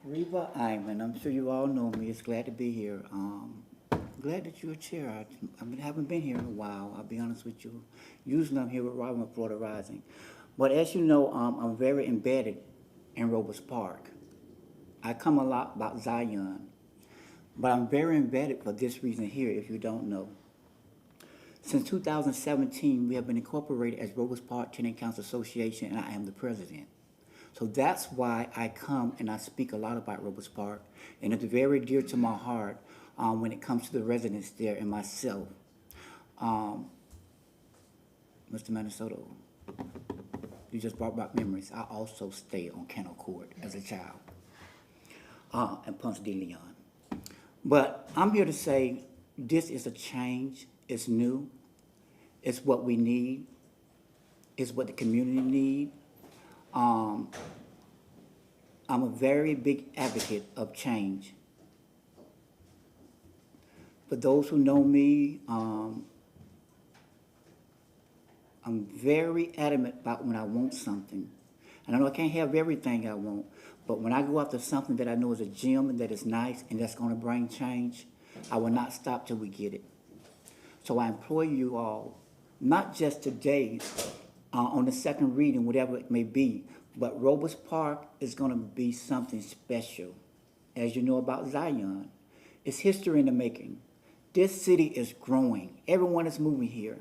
Reba Iman, I'm sure you all know me. It's glad to be here. Glad that you're a chair. Haven't been here in a while, I'll be honest with you. Usually I'm here with Robin with Florida Rising. But as you know, I'm very embedded in Robles Park. I come a lot about Zion, but I'm very embedded for this reason here, if you don't know. Since 2017, we have been incorporated as Robles Park Tenant Council Association, and I am the president. So that's why I come and I speak a lot about Robles Park, and it's very dear to my heart when it comes to the residents there and myself. Mr. Minnesota, you just brought back memories. I also stayed on Kennel Court as a child, and Ponce de Leon. But I'm here to say this is a change. It's new. It's what we need. It's what the community needs. I'm a very big advocate of change. For those who know me, I'm very adamant about when I want something. And I know I can't have everything I want, but when I go after something that I know is a gem and that is nice and that's going to bring change, I will not stop till we get it. So I implore you all, not just today, on the second reading, whatever it may be, but Robles Park is going to be something special. As you know about Zion, it's history in the making. This city is growing. Everyone is moving here.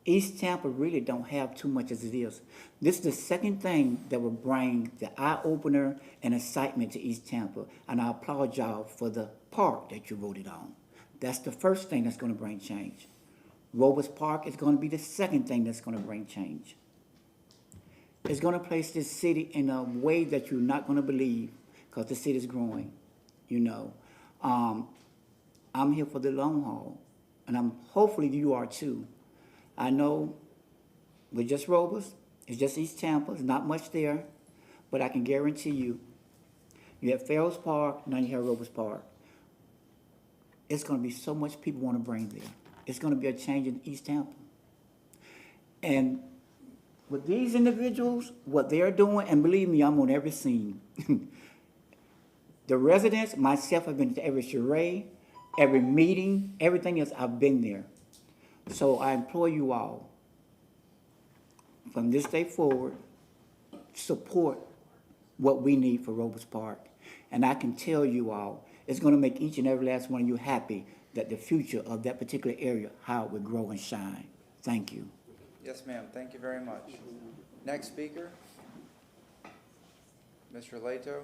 East Tampa really don't have too much as it is. This is the second thing that will bring the eye-opener and excitement to East Tampa, and I applaud y'all for the park that you voted on. That's the first thing that's going to bring change. Robles Park is going to be the second thing that's going to bring change. It's going to place this city in a way that you're not going to believe, because the city is growing, you know. I'm here for the long haul, and hopefully you are too. I know we're just Robles, it's just East Tampa, there's not much there, but I can guarantee you, you have Farrell's Park, now you have Robles Park. It's going to be so much people want to bring there. It's going to be a change in East Tampa. And with these individuals, what they're doing, and believe me, I'm on every scene. The residents, myself, have been to every charade, every meeting, everything else, I've been there. So I implore you all, from this day forward, support what we need for Robles Park. And I can tell you all, it's going to make each and every last one of you happy that the future of that particular area, how it would grow and shine. Thank you. Yes, ma'am. Thank you very much. Next speaker, Mr. Leto.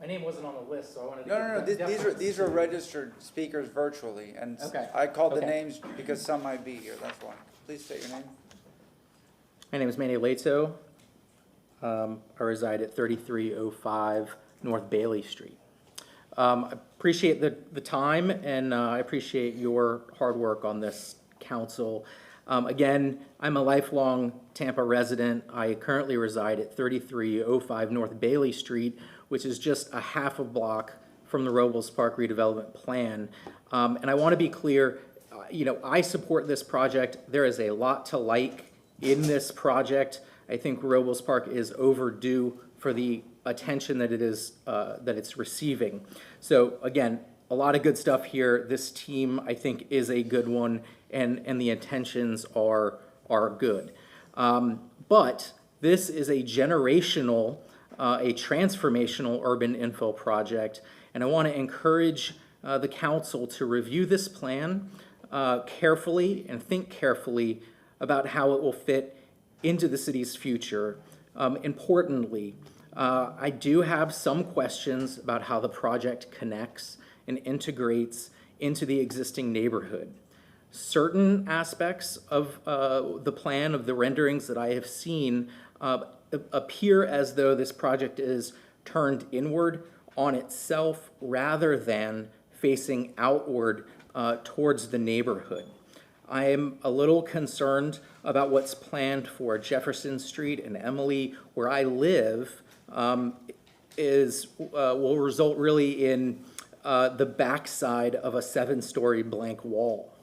My name wasn't on the list, so I wanted to. No. These are registered speakers virtually, and okay. I called the Okay. names because some might be here. That's why. Please state your name. My name is Manny Leto. I reside at 3305 North Bailey Street. I appreciate the time, and I appreciate your hard work on this council. Again, I'm a lifelong Tampa resident. I currently reside at 3305 North Bailey Street, which is just a half a block from the Robles Park redevelopment plan. And I want to be clear, I support this project. There is a lot to like in this project. I think Robles Park is overdue for the attention that it's receiving. So again, a lot of good stuff here. This team, I think, is a good one, and the intentions are good. But this is a generational, a transformational urban infill project, and I want to encourage the council to review this plan carefully and think carefully about how it will fit into the city's future. Importantly, I do have some questions about how the project connects and integrates into the existing neighborhood. Certain aspects of the plan, of the renderings that I have seen, appear as though this project is turned inward on itself rather than facing outward towards the neighborhood. I am a little concerned about what's planned for Jefferson Street and Emily, where I live, will result really in the backside of a 7-story blank wall.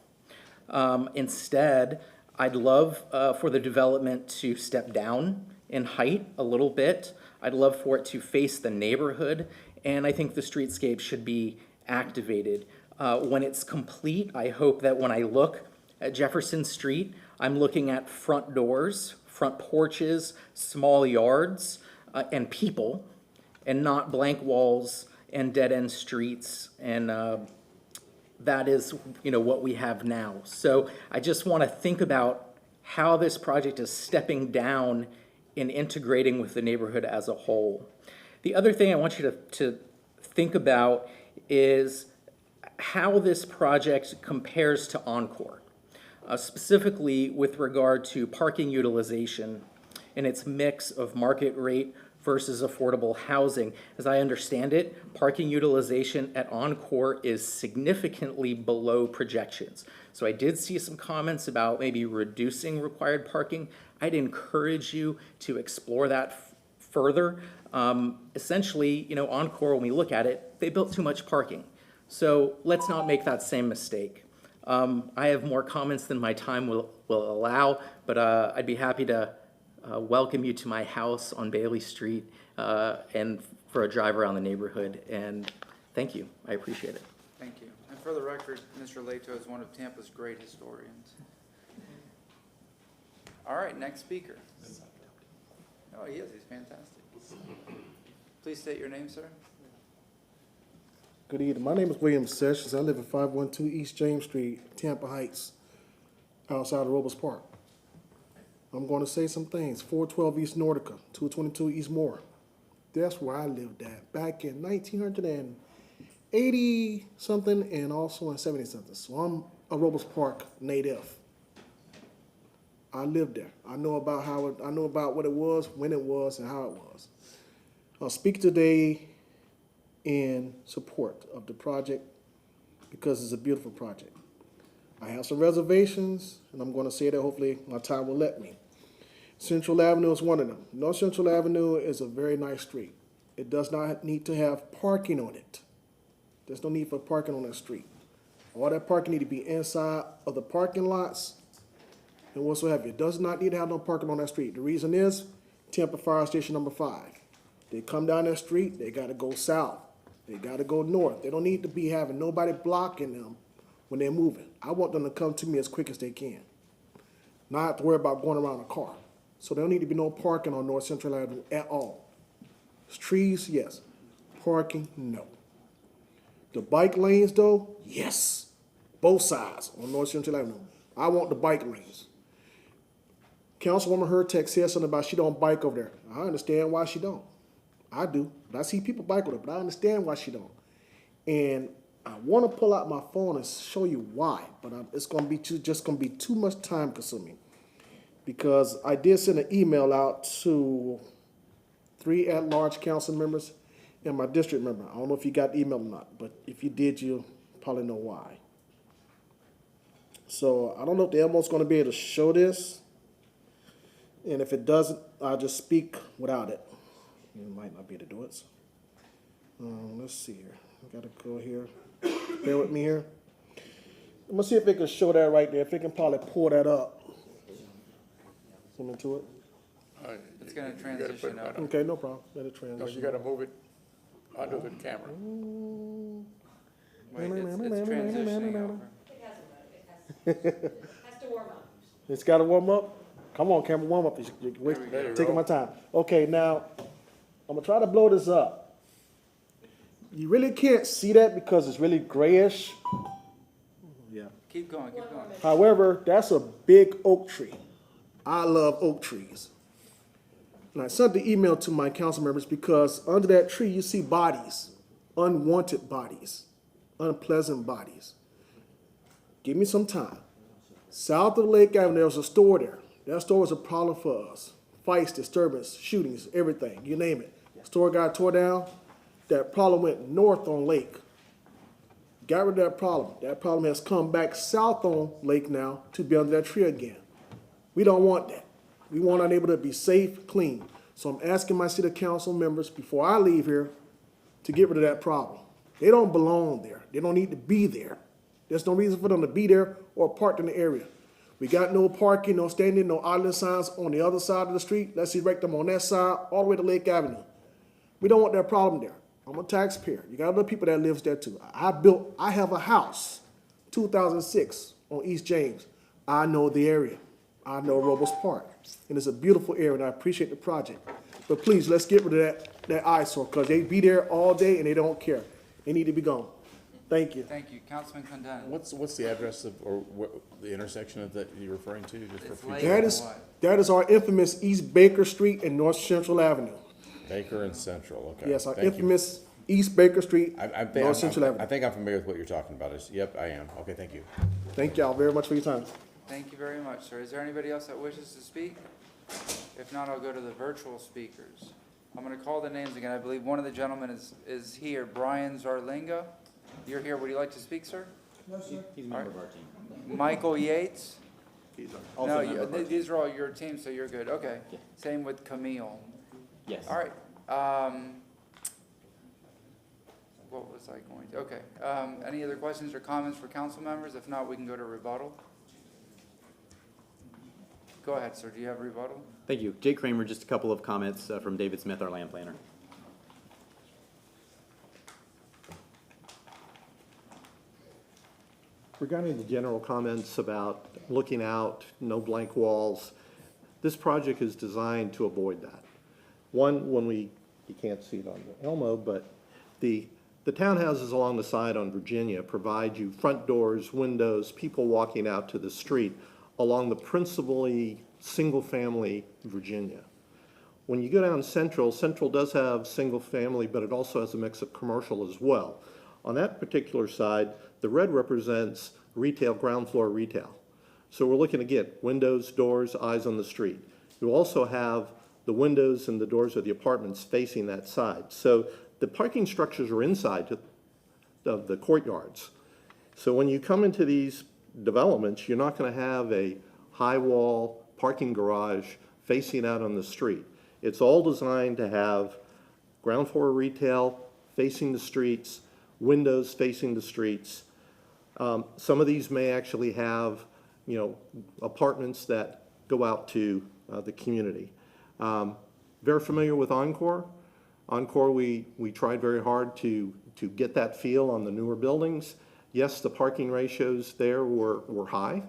Instead, I'd love for the development to step down in height a little bit. I'd love for it to face the neighborhood, and I think the streetscape should be activated. When it's complete, I hope that when I look at Jefferson Street, I'm looking at front doors, front porches, small yards, and people, and not blank walls and dead-end streets, and that is, what we have now. So I just want to think about how this project is stepping down and integrating with the neighborhood as a whole. The other thing I want you to think about is how this project compares to Encore, specifically with regard to parking utilization and its mix of market rate versus affordable housing. As I understand it, parking utilization at Encore is significantly below projections. So I did see some comments about maybe reducing required parking. I'd encourage you to explore that further. Essentially, Encore, when we look at it, they built too much parking. So let's not make that same mistake. I have more comments than my time will allow, but I'd be happy to welcome you to my house on Bailey Street and for a drive around the neighborhood. And thank you. I appreciate it. Thank you. And for the record, Mr. Leto is one of Tampa's great historians. All right, next speaker. Oh, he is. He's fantastic. Please state your name, sir. Good evening. My name is William Sessions. I live at 512 East James Street, Tampa Heights, outside of Robles Park. I'm going to say some things. 412 East Nordica, 222 East Moore. That's where I lived at back in 1980 something and also in 70 something. So I'm a Robles Park native. I lived there. I know about what it was, when it was, and how it was. I'll speak today in support of the project because it's a beautiful project. I have some reservations, and I'm going to say that hopefully my time will let me. Central Avenue is one of them. North Central Avenue is a very nice street. It does not need to have parking on it. There's no need for parking on that street. All that parking need to be inside of the parking lots and whatsoever. It does not need to have no parking on that street. The reason is Tampa Fire Station number 5. They come down that street, they got to go south. They got to go north. They don't need to be having nobody blocking them when they're moving. I want them to come to me as quick as they can. Not have to worry about going around a car. So there don't need to be no parking on North Central Avenue at all. Trees, yes. Parking, no. The bike lanes, though, yes. Both sides on North Central Avenue. I want the bike lanes. Councilwoman Hurtek said something about she don't bike over there. I understand why she don't. I do. But I see people bike over there, but I understand why she don't. And I want to pull out my phone and show you why, but it's going to be just going to be too much time consuming. Because I did send an email out to 3 at-large council members and my district member. I don't know if you got the email or not, but if you did, you'll probably know why. So I don't know if the Elmo's going to be able to show this. And if it doesn't, I'll just speak without it. You might not be able to do it. So. Let's see here. I got to go here. Bear with me here. I'm going to see if it can show that right there. If it can probably pull that up. Zoom into it. It's going to transition up. Okay, no problem. Let it transition. No, you got to move it under the camera. Wait, it's transitioning over. It has to warm up. It's got to warm up? Come on, camera, warm up. You're taking my time. Okay, now, I'm going to try to blow this up. You really can't see that because it's really grayish. Yeah. Keep going, keep going. However, that's a big oak tree. I love oak trees. And I sent the email to my council members because under that tree you see bodies, unwanted bodies, unpleasant bodies. Give me some time. South of Lake Avenue, there was a store there. That store was a problem for us. Fights, disturbance, shootings, everything, you name it. Store got tore down. That problem went north on Lake. Got rid of that problem. That problem has come back south on Lake now to be under that tree again. We don't want that. We want our neighborhood to be safe, clean. So I'm asking my city council members before I leave here to get rid of that problem. They don't belong there. They don't need to be there. There's no reason for them to be there or parked in the area. We got no parking, no standing, no island signs on the other side of the street. Let's erect them on that side all the way to Lake Avenue. We don't want that problem there. I'm a taxpayer. You got other people that lives there too. I have a house, 2006 on East James. I know the area. I know Robles Park. And it's a beautiful area and I appreciate the project. But please, let's get rid of that eyesore because they be there all day and they don't care. They need to be gone. Thank you. Thank you. Councilman Condon. What's the address of, or what, the intersection of that you're referring to, just for It's future? That is our infamous East Baker Street and North Central Avenue. Baker and Central, okay. Yes, our Thank you. infamous East Baker Street, North Central I Avenue. think I'm familiar with what you're talking about. Yep, I am. Okay, thank you. Thank y'all very much for your time. Thank you very much, sir. Is there anybody else that wishes to speak? If not, I'll go to the virtual speakers. I'm going to call the names again. I believe one of the gentlemen is here. Brian Zarlinga. You're here. Would you like to speak, sir? No, sir. He's a member of our team. Michael Yates? He's No, also a member of our team. these are all your team, so you're good. Okay. Yeah. Same with Camille. Yes. All right. What was I going to? Okay. Any other questions or comments for council members? If not, we can go to rebuttal. Go ahead, sir. Do you have a rebuttal? Thank you. Jake Kramer, just a couple of comments from David Smith, our land planner. Regarding the general comments about looking out, no blank walls, this project is designed to avoid that. One, you can't see it on the Elmo, but the townhouses along the side on Virginia provide you front doors, windows, people walking out to the street along the principally single-family Virginia. When you go down Central, Central does have single-family, but it also has a mix of commercial as well. On that particular side, the red represents retail, ground floor retail. So we're looking to get windows, doors, eyes on the street. You also have the windows and the doors of the apartments facing that side. So the parking structures are inside of the courtyards. So when you come into these developments, you're not going to have a high wall parking garage facing out on the street. It's all designed to have ground floor retail facing the streets, windows facing the streets. Some of these may actually have, apartments that go out to the community. Very familiar with Encore. Encore, we tried very hard to get that feel on the newer buildings. Yes, the parking ratios there were high,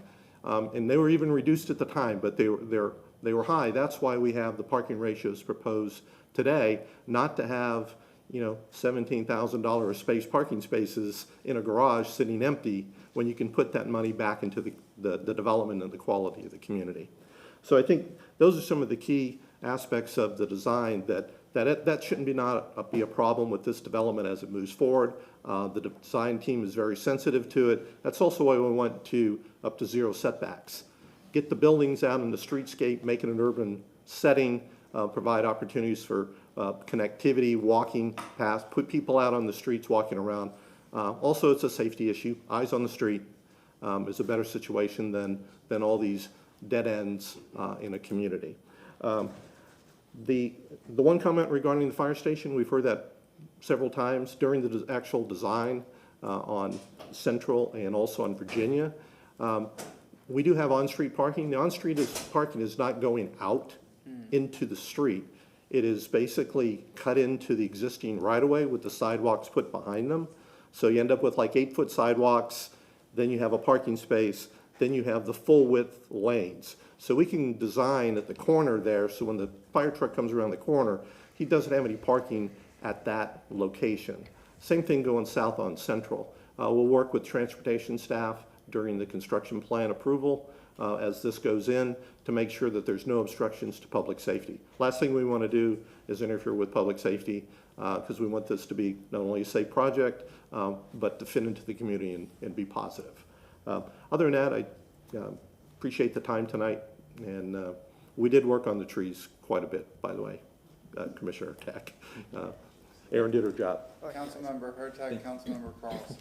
and they were even reduced at the time, but they were high. That's why we have the parking ratios proposed today, not to have $17,000 space parking spaces in a garage sitting empty when you can put that money back into the development and the quality of the community. So I think those are some of the key aspects of the design that shouldn't be a problem with this development as it moves forward. The design team is very sensitive to it. That's also why we went up to zero setbacks. Get the buildings out in the streetscape, make it an urban setting, provide opportunities for connectivity, walking past, put people out on the streets walking around. Also, it's a safety issue. Eyes on the street is a better situation than all these dead ends in a community. The one comment regarding the fire station, we've heard that several times during the actual design on Central and also on Virginia. We do have on-street parking. The on-street parking is not going out into the street. It is basically cut into the existing right-of-way with the sidewalks put behind them. So you end up with like 8-foot sidewalks, then you have a parking space, then you have the full width lanes. So we can design at the corner there, so when the fire truck comes around the corner, he doesn't have any parking at that location. Same thing going south on Central. We'll work with transportation staff during the construction plan approval as this goes in to make sure that there's no obstructions to public safety. Last thing we want to do is interfere with public safety because we want this to be not only a safe project, but to fit into the community and be positive. Other than that, I appreciate the time tonight, and we did work on the trees quite a bit, by the way, Commissioner Tack. Aaron did her job. Councilmember Hurtak, Councilmember Carlson.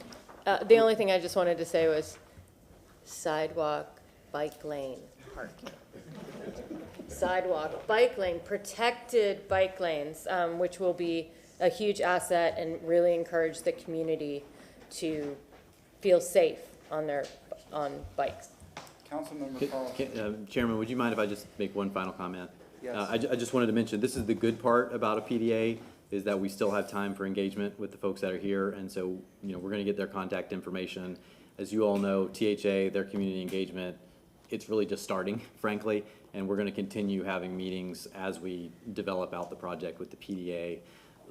The only thing I just wanted to say was sidewalk, bike lane, parking. Sidewalk, bike lane, protected bike lanes, which will be a huge asset and really encourage the community to feel safe on bikes. Councilmember Carlson. Chairman, would you mind if I just make one final comment? Yes. I just wanted to mention, this is the good part about a PDA, is that we still have time for engagement with the folks that are here, and so, you know, we're gonna get their contact information. As you all know, THA, their community engagement, it's really just starting, frankly, and we're gonna continue having meetings as we develop out the project with the PDA.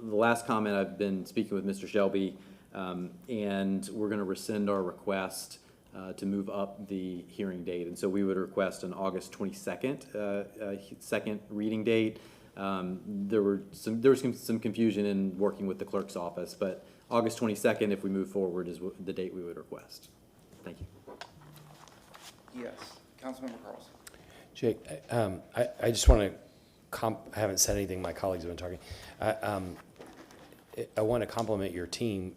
The last comment, I've been speaking with Mr. Shelby, and we're gonna rescind our request to move up the hearing date, and so we would request an August 22nd, second reading date. There was some confusion in working with the clerk's office, but August 22nd, if we move forward, is the date we would request. Thank you. Yes, Councilmember Carlson. Jake, I just want to I haven't said anything, my colleagues have been talking. I want to compliment your team.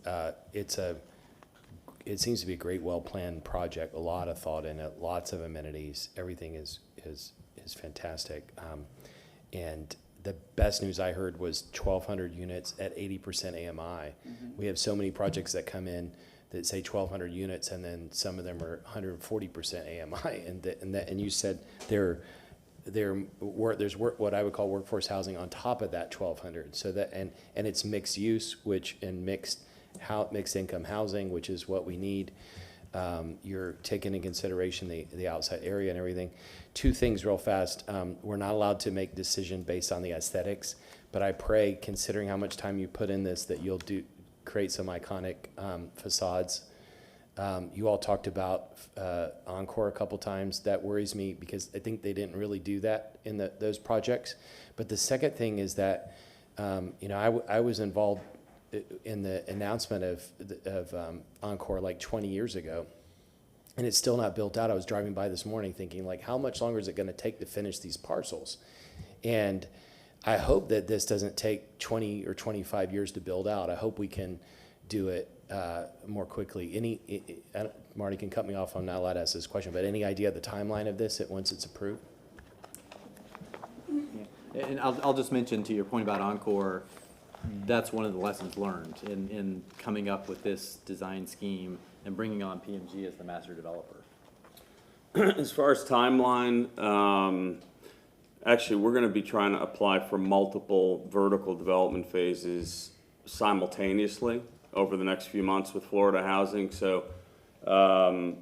It seems to be a great, well-planned project, a lot of thought in it, lots of amenities, everything is fantastic. And the best news I heard was 1,200 units at 80% AMI. We have so many projects that come in that say 1,200 units, and then some of them are 140% AMI. And you said there's what I would call workforce housing on top of that 1,200. So that and it's mixed use, mixed income housing, which is what we need. You're taking into consideration the outside area and everything. Two things real fast. We're not allowed to make decision based on the aesthetics, but I pray, considering how much time you put in this, that you'll create some iconic facades. You all talked about Encore a couple times. That worries me because I think they didn't really do that in those projects. But the second thing is that I was involved in the announcement of Encore like 20 years ago, and it's still not built out. I was driving by this morning thinking, like, how much longer is it going to take to finish these parcels? And I hope that this doesn't take 20 or 25 years to build out. I hope we can do it more quickly. Marty can cut me off, I'm not allowed to ask this question, but any idea of the timeline of this once it's approved? Yeah. And I'll just mention, to your point about Encore, that's one of the lessons learned in coming up with this design scheme and bringing on PMG as the master developer. As far as timeline, actually, we're going to be trying to apply for multiple vertical development phases simultaneously over the next few months with Florida Housing. So we're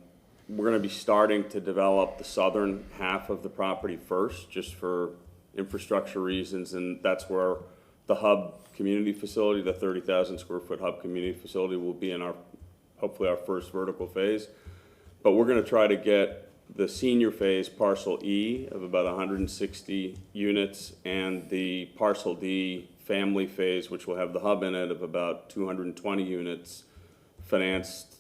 going to be starting to develop the southern half of the property first, just for infrastructure reasons, and that's where the hub community facility, the 30,000 square foot hub community facility, will be in hopefully our first vertical phase. But we're going to try to get the senior phase, parcel E, of about 160 units, and the parcel D family phase, which will have the hub in it, of about 220 units, financed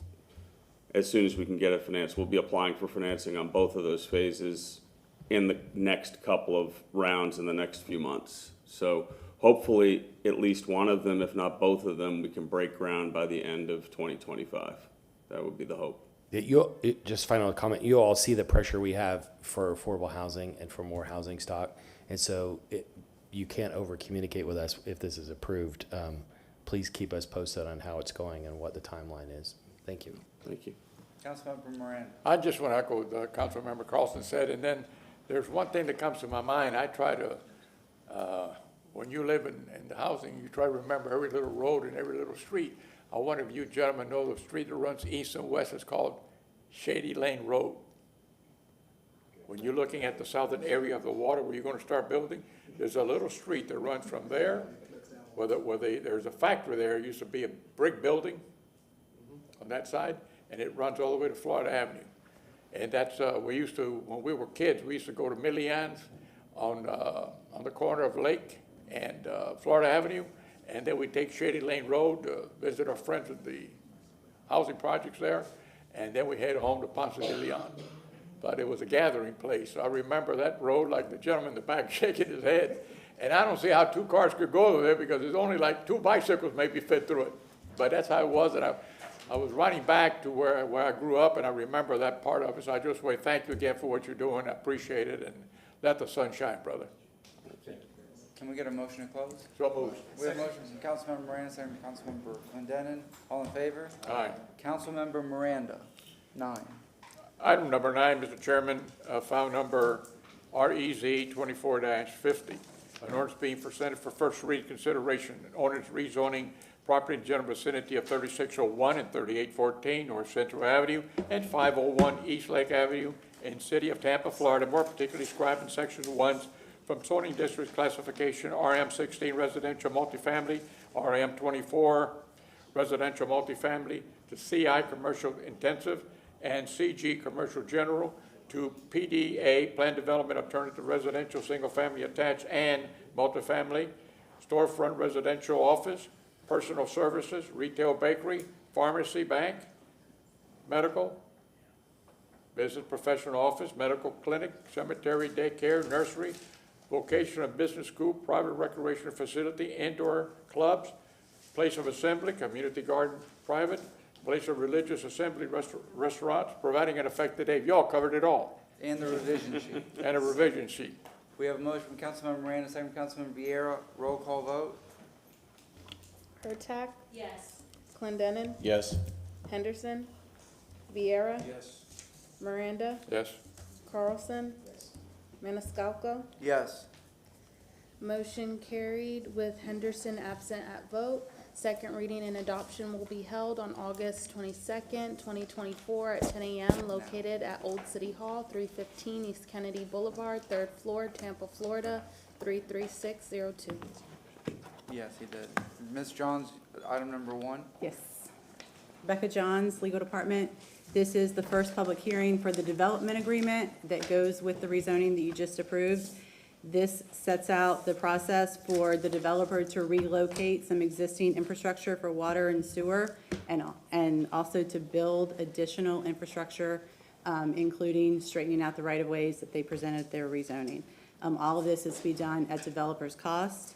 as soon as we can get it financed. We'll be applying for financing on both of those phases in the next couple of rounds in the next few months. So hopefully at least one of them, if not both of them, we can break ground by the end of 2025. That would be the hope. Just final comment, you all see the pressure we have for affordable housing and for more housing stock, and so you can't over communicate with us if this is approved. Please keep us posted on how it's going and what the timeline is. Thank you. Thank you. Councilmember Moran. I just want to echo what Councilmember Carlson said, and then there's one thing that comes to my mind. I try to, when you live in the housing, you try to remember every little road and every little street. I wonder if you gentlemen know the street that runs east and west is called Shady Lane Road. When you're looking at the southern area of the water where you're going to start building, there's a little street that runs from there, there's a factory there. It used to be a brick building on that side, and it runs all the way to Florida Avenue. And that's, we used to, when we were kids, we used to go to Millian's on the corner of Lake and Florida Avenue, and then we'd take Shady Lane Road to visit our friends at the housing projects there, and then we head home to Ponce de Leon. but it was a gathering place. I remember that road like the gentleman in the back shaking his head. And I don't see how 2 cars could go there because there's only like 2 bicycles maybe fit through it. But that's how it was, and I was running back to where I grew up, and I remember that part of it. So I just want to thank you again for what you're doing. I appreciate it, and let the sun shine, brother. Can we get a motion to close? So moved. We have motions from Councilmember Miranda, second from Councilmember Clendenin. All in favor? Aye. Councilmember Miranda, 9. Item number 9, Mr. Chairman, file number REZ 24-50. An ordinance being presented for first reading consideration. An ordinance rezoning property in general vicinity of 3601 and 3814 North Central Avenue and 501 East Lake Avenue in City of Tampa, Florida, more particularly described in Section 1 from zoning district classification RM16 residential multifamily, RM24 residential multifamily, to CI commercial intensive and CG commercial general, to PDA planned development alternative residential single family attached and multifamily, storefront residential office, personal services, retail bakery, pharmacy, bank, medical, business professional office, medical clinic, cemetery, daycare, nursery, vocational and business school, private recreation facility, indoor clubs, place of assembly, community garden, private, place of religious assembly, restaurants, providing an effective date. Y'all covered it all. And the revision sheet. And a revision sheet. We have a motion from Councilmember Miranda, second from Councilmember Vieira. Roll call vote. Hurtak, Yes. Clendenin, Yes. Henderson, Vieira, Yes. Miranda, Yes. Carlson, Maniscalco. Yes. Motion carried with Henderson absent at vote. Second reading and adoption will be held on August 22nd, 2024 at 10 a.m. located at Old City Hall, 315 East Kennedy Boulevard, 3rd floor, Tampa, Florida, 33602. Yes, he did. Ms. Johns, item number 1. Yes. Rebecca Johns, Legal Department. This is the first public hearing for the development agreement that goes with the rezoning that you just approved. This sets out the process for the developer to relocate some existing infrastructure for water and sewer and also to build additional infrastructure, including straightening out the right-of-ways that they presented at their rezoning. All of this is to be done at developer's cost.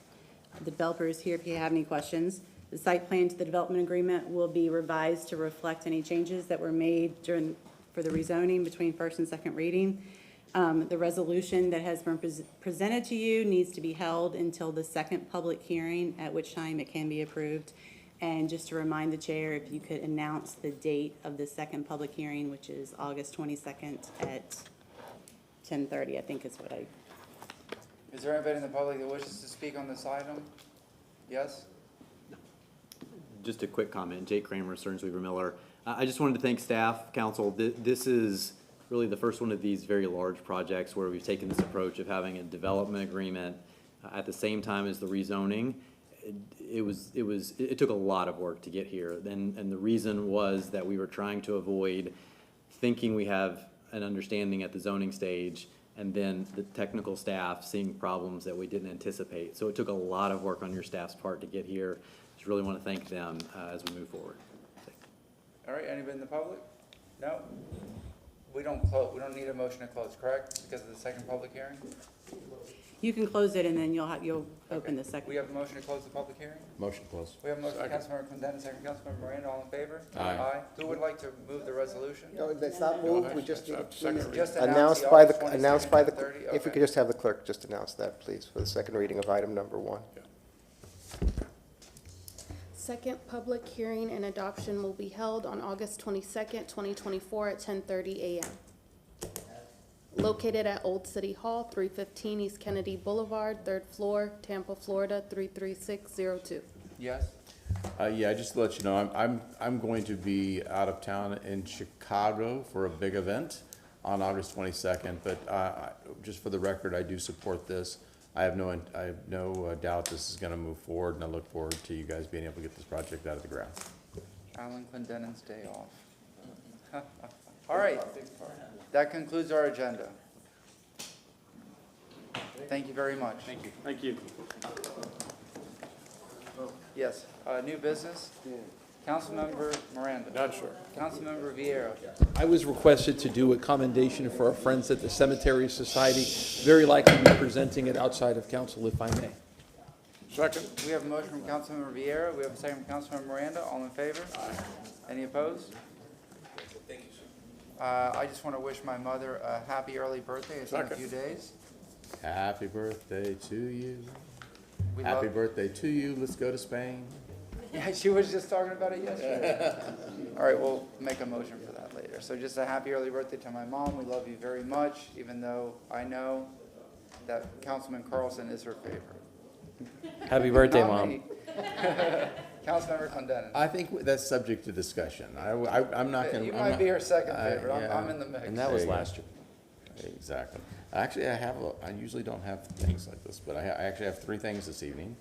The developer is here if you have any questions. The site plan to the development agreement will be revised to reflect any changes that were made for the rezoning between first and second reading. The resolution that has been presented to you needs to be held until the second public hearing, at which time it can be approved. And just to remind the chair, if you could announce the date of the second public hearing, which is August 22nd at 10:30, I think is what I... Is there anybody in the public that wishes to speak on this item? Yes? Just a quick comment. Jake Kramer, Stearns Weaver Miller. I just wanted to thank staff, council. This is really the first one of these very large projects where we've taken this approach of having a development agreement at the same time as the rezoning. It took a lot of work to get here. And the reason was that we were trying to avoid thinking we have an understanding at the zoning stage and then the technical staff seeing problems that we didn't anticipate. So it took a lot of work on your staff's part to get here. Just really want to thank them as we move forward. All right, anybody in the public? No? We don't need a motion to close, correct? Because of the second public hearing? You can close it and then you'll open the second. We have a motion to close the public hearing? Motion closed. We have a motion from Councilmember Clendenin, second from Councilmember Miranda, all in favor? Aye. Who would like to move the resolution? No, that's not moved, we just need Just announced by the, 22nd, announced by the, 10:30? if we Okay. could just have the clerk just announce that, please, for the second reading of item number 1. Second public hearing and adoption will be held on August 22nd, 2024 at 10:30 a.m. Located at Old City Hall, 315 East Kennedy Boulevard, 3rd floor, Tampa, Florida, 33602. Yes? Yeah, just to let you know, I'm going to be out of town in Chicago for a big event on August 22nd, but just for the record, I do support this. I have no doubt this is gonna move forward, and I look forward to you guys being able to get this project out of the ground. Alan Clendenin's day off. All right, that concludes our agenda. Thank you very much. Thank you. Thank you. Yes, new business? Councilmember Miranda. None, sir. Councilmember Vieira. I was requested to do a commendation for our friends at the Cemetery Society. Very likely be presenting it outside of council, if I may. Second. We have a motion from Councilmember Vieira. We have a second from Councilmember Miranda. All in favor? Any opposed? Thank you, sir. I just want to wish my mother a happy early birthday. It's in a few days. Happy birthday to you. We Happy love- birthday to you. Let's go to Spain. Yeah, she was just talking about it yesterday. All right, we'll make a motion for that later. So just a happy early birthday to my mom. We love you very much, even though I know that Councilman Carlson is her favorite. Happy birthday, Not Mom. me. Councilmember Clendenin. I think that's subject to discussion. I'm not going to. You might be her second favorite. I'm in the mix. And that was last year. Exactly. Actually, I usually don't have things like this, but I actually have three things this evening.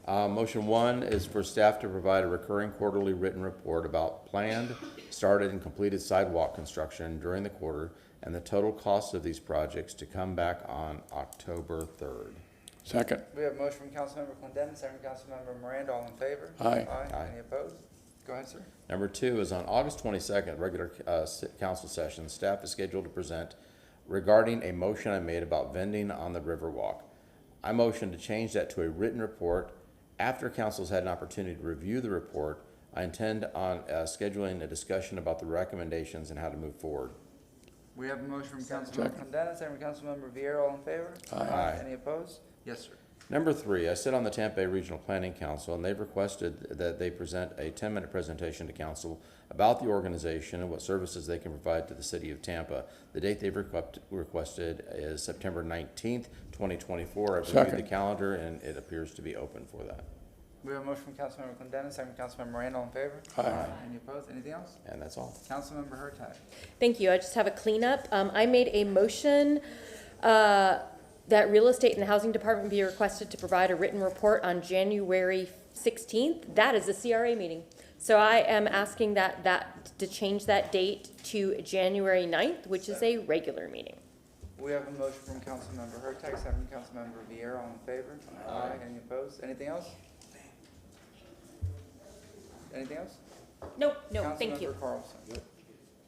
Motion one is for staff to provide a recurring quarterly written report about planned, started, and completed sidewalk construction during the quarter and the total cost of these projects to come back on October 3rd. Second. We have a motion from Councilmember Clendenin, second from Councilmember Miranda. All in favor? Aye. Aye. Any opposed? Go ahead, sir. Number two is on August 22nd, regular council session, staff is scheduled to present regarding a motion I made about vending on the Riverwalk. I motion to change that to a written report. After council's had an opportunity to review the report, I intend on scheduling a discussion about the recommendations and how to move forward. We have a motion from Councilmember Clendenin, second from Councilmember Vieira. All in favor? Aye. Any opposed? Yes, sir. Number three, I sit on the Tampa Bay Regional Planning Council, and they've requested that they present a 10-minute presentation to council about the organization and what services they can provide to the city of Tampa. The date they've requested is September 19th, 2024. I've reviewed the calendar, and it appears to be open for that. We have a motion from Councilmember Clendenin, second from Councilmember Miranda. All in favor? Aye. Any opposed? Anything else? And that's all. Councilmember Hurtak. Thank you. I just have a cleanup. I made a motion that Real Estate and the Housing Department be requested to provide a written report on January 16th. That is the CRA meeting. So I am asking to change that date to January 9th, which is a regular meeting. We have a motion from Councilmember Hurtak, second from Councilmember Vieira. All in favor? Aye. Any opposed? Anything else? Anything else? No, thank you. Councilmember Carlson.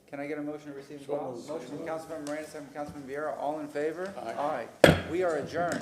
Can I get a motion to receive and file? Motion from Councilmember Miranda, second from Councilmember Vieira. All in favor? Aye. We are adjourned.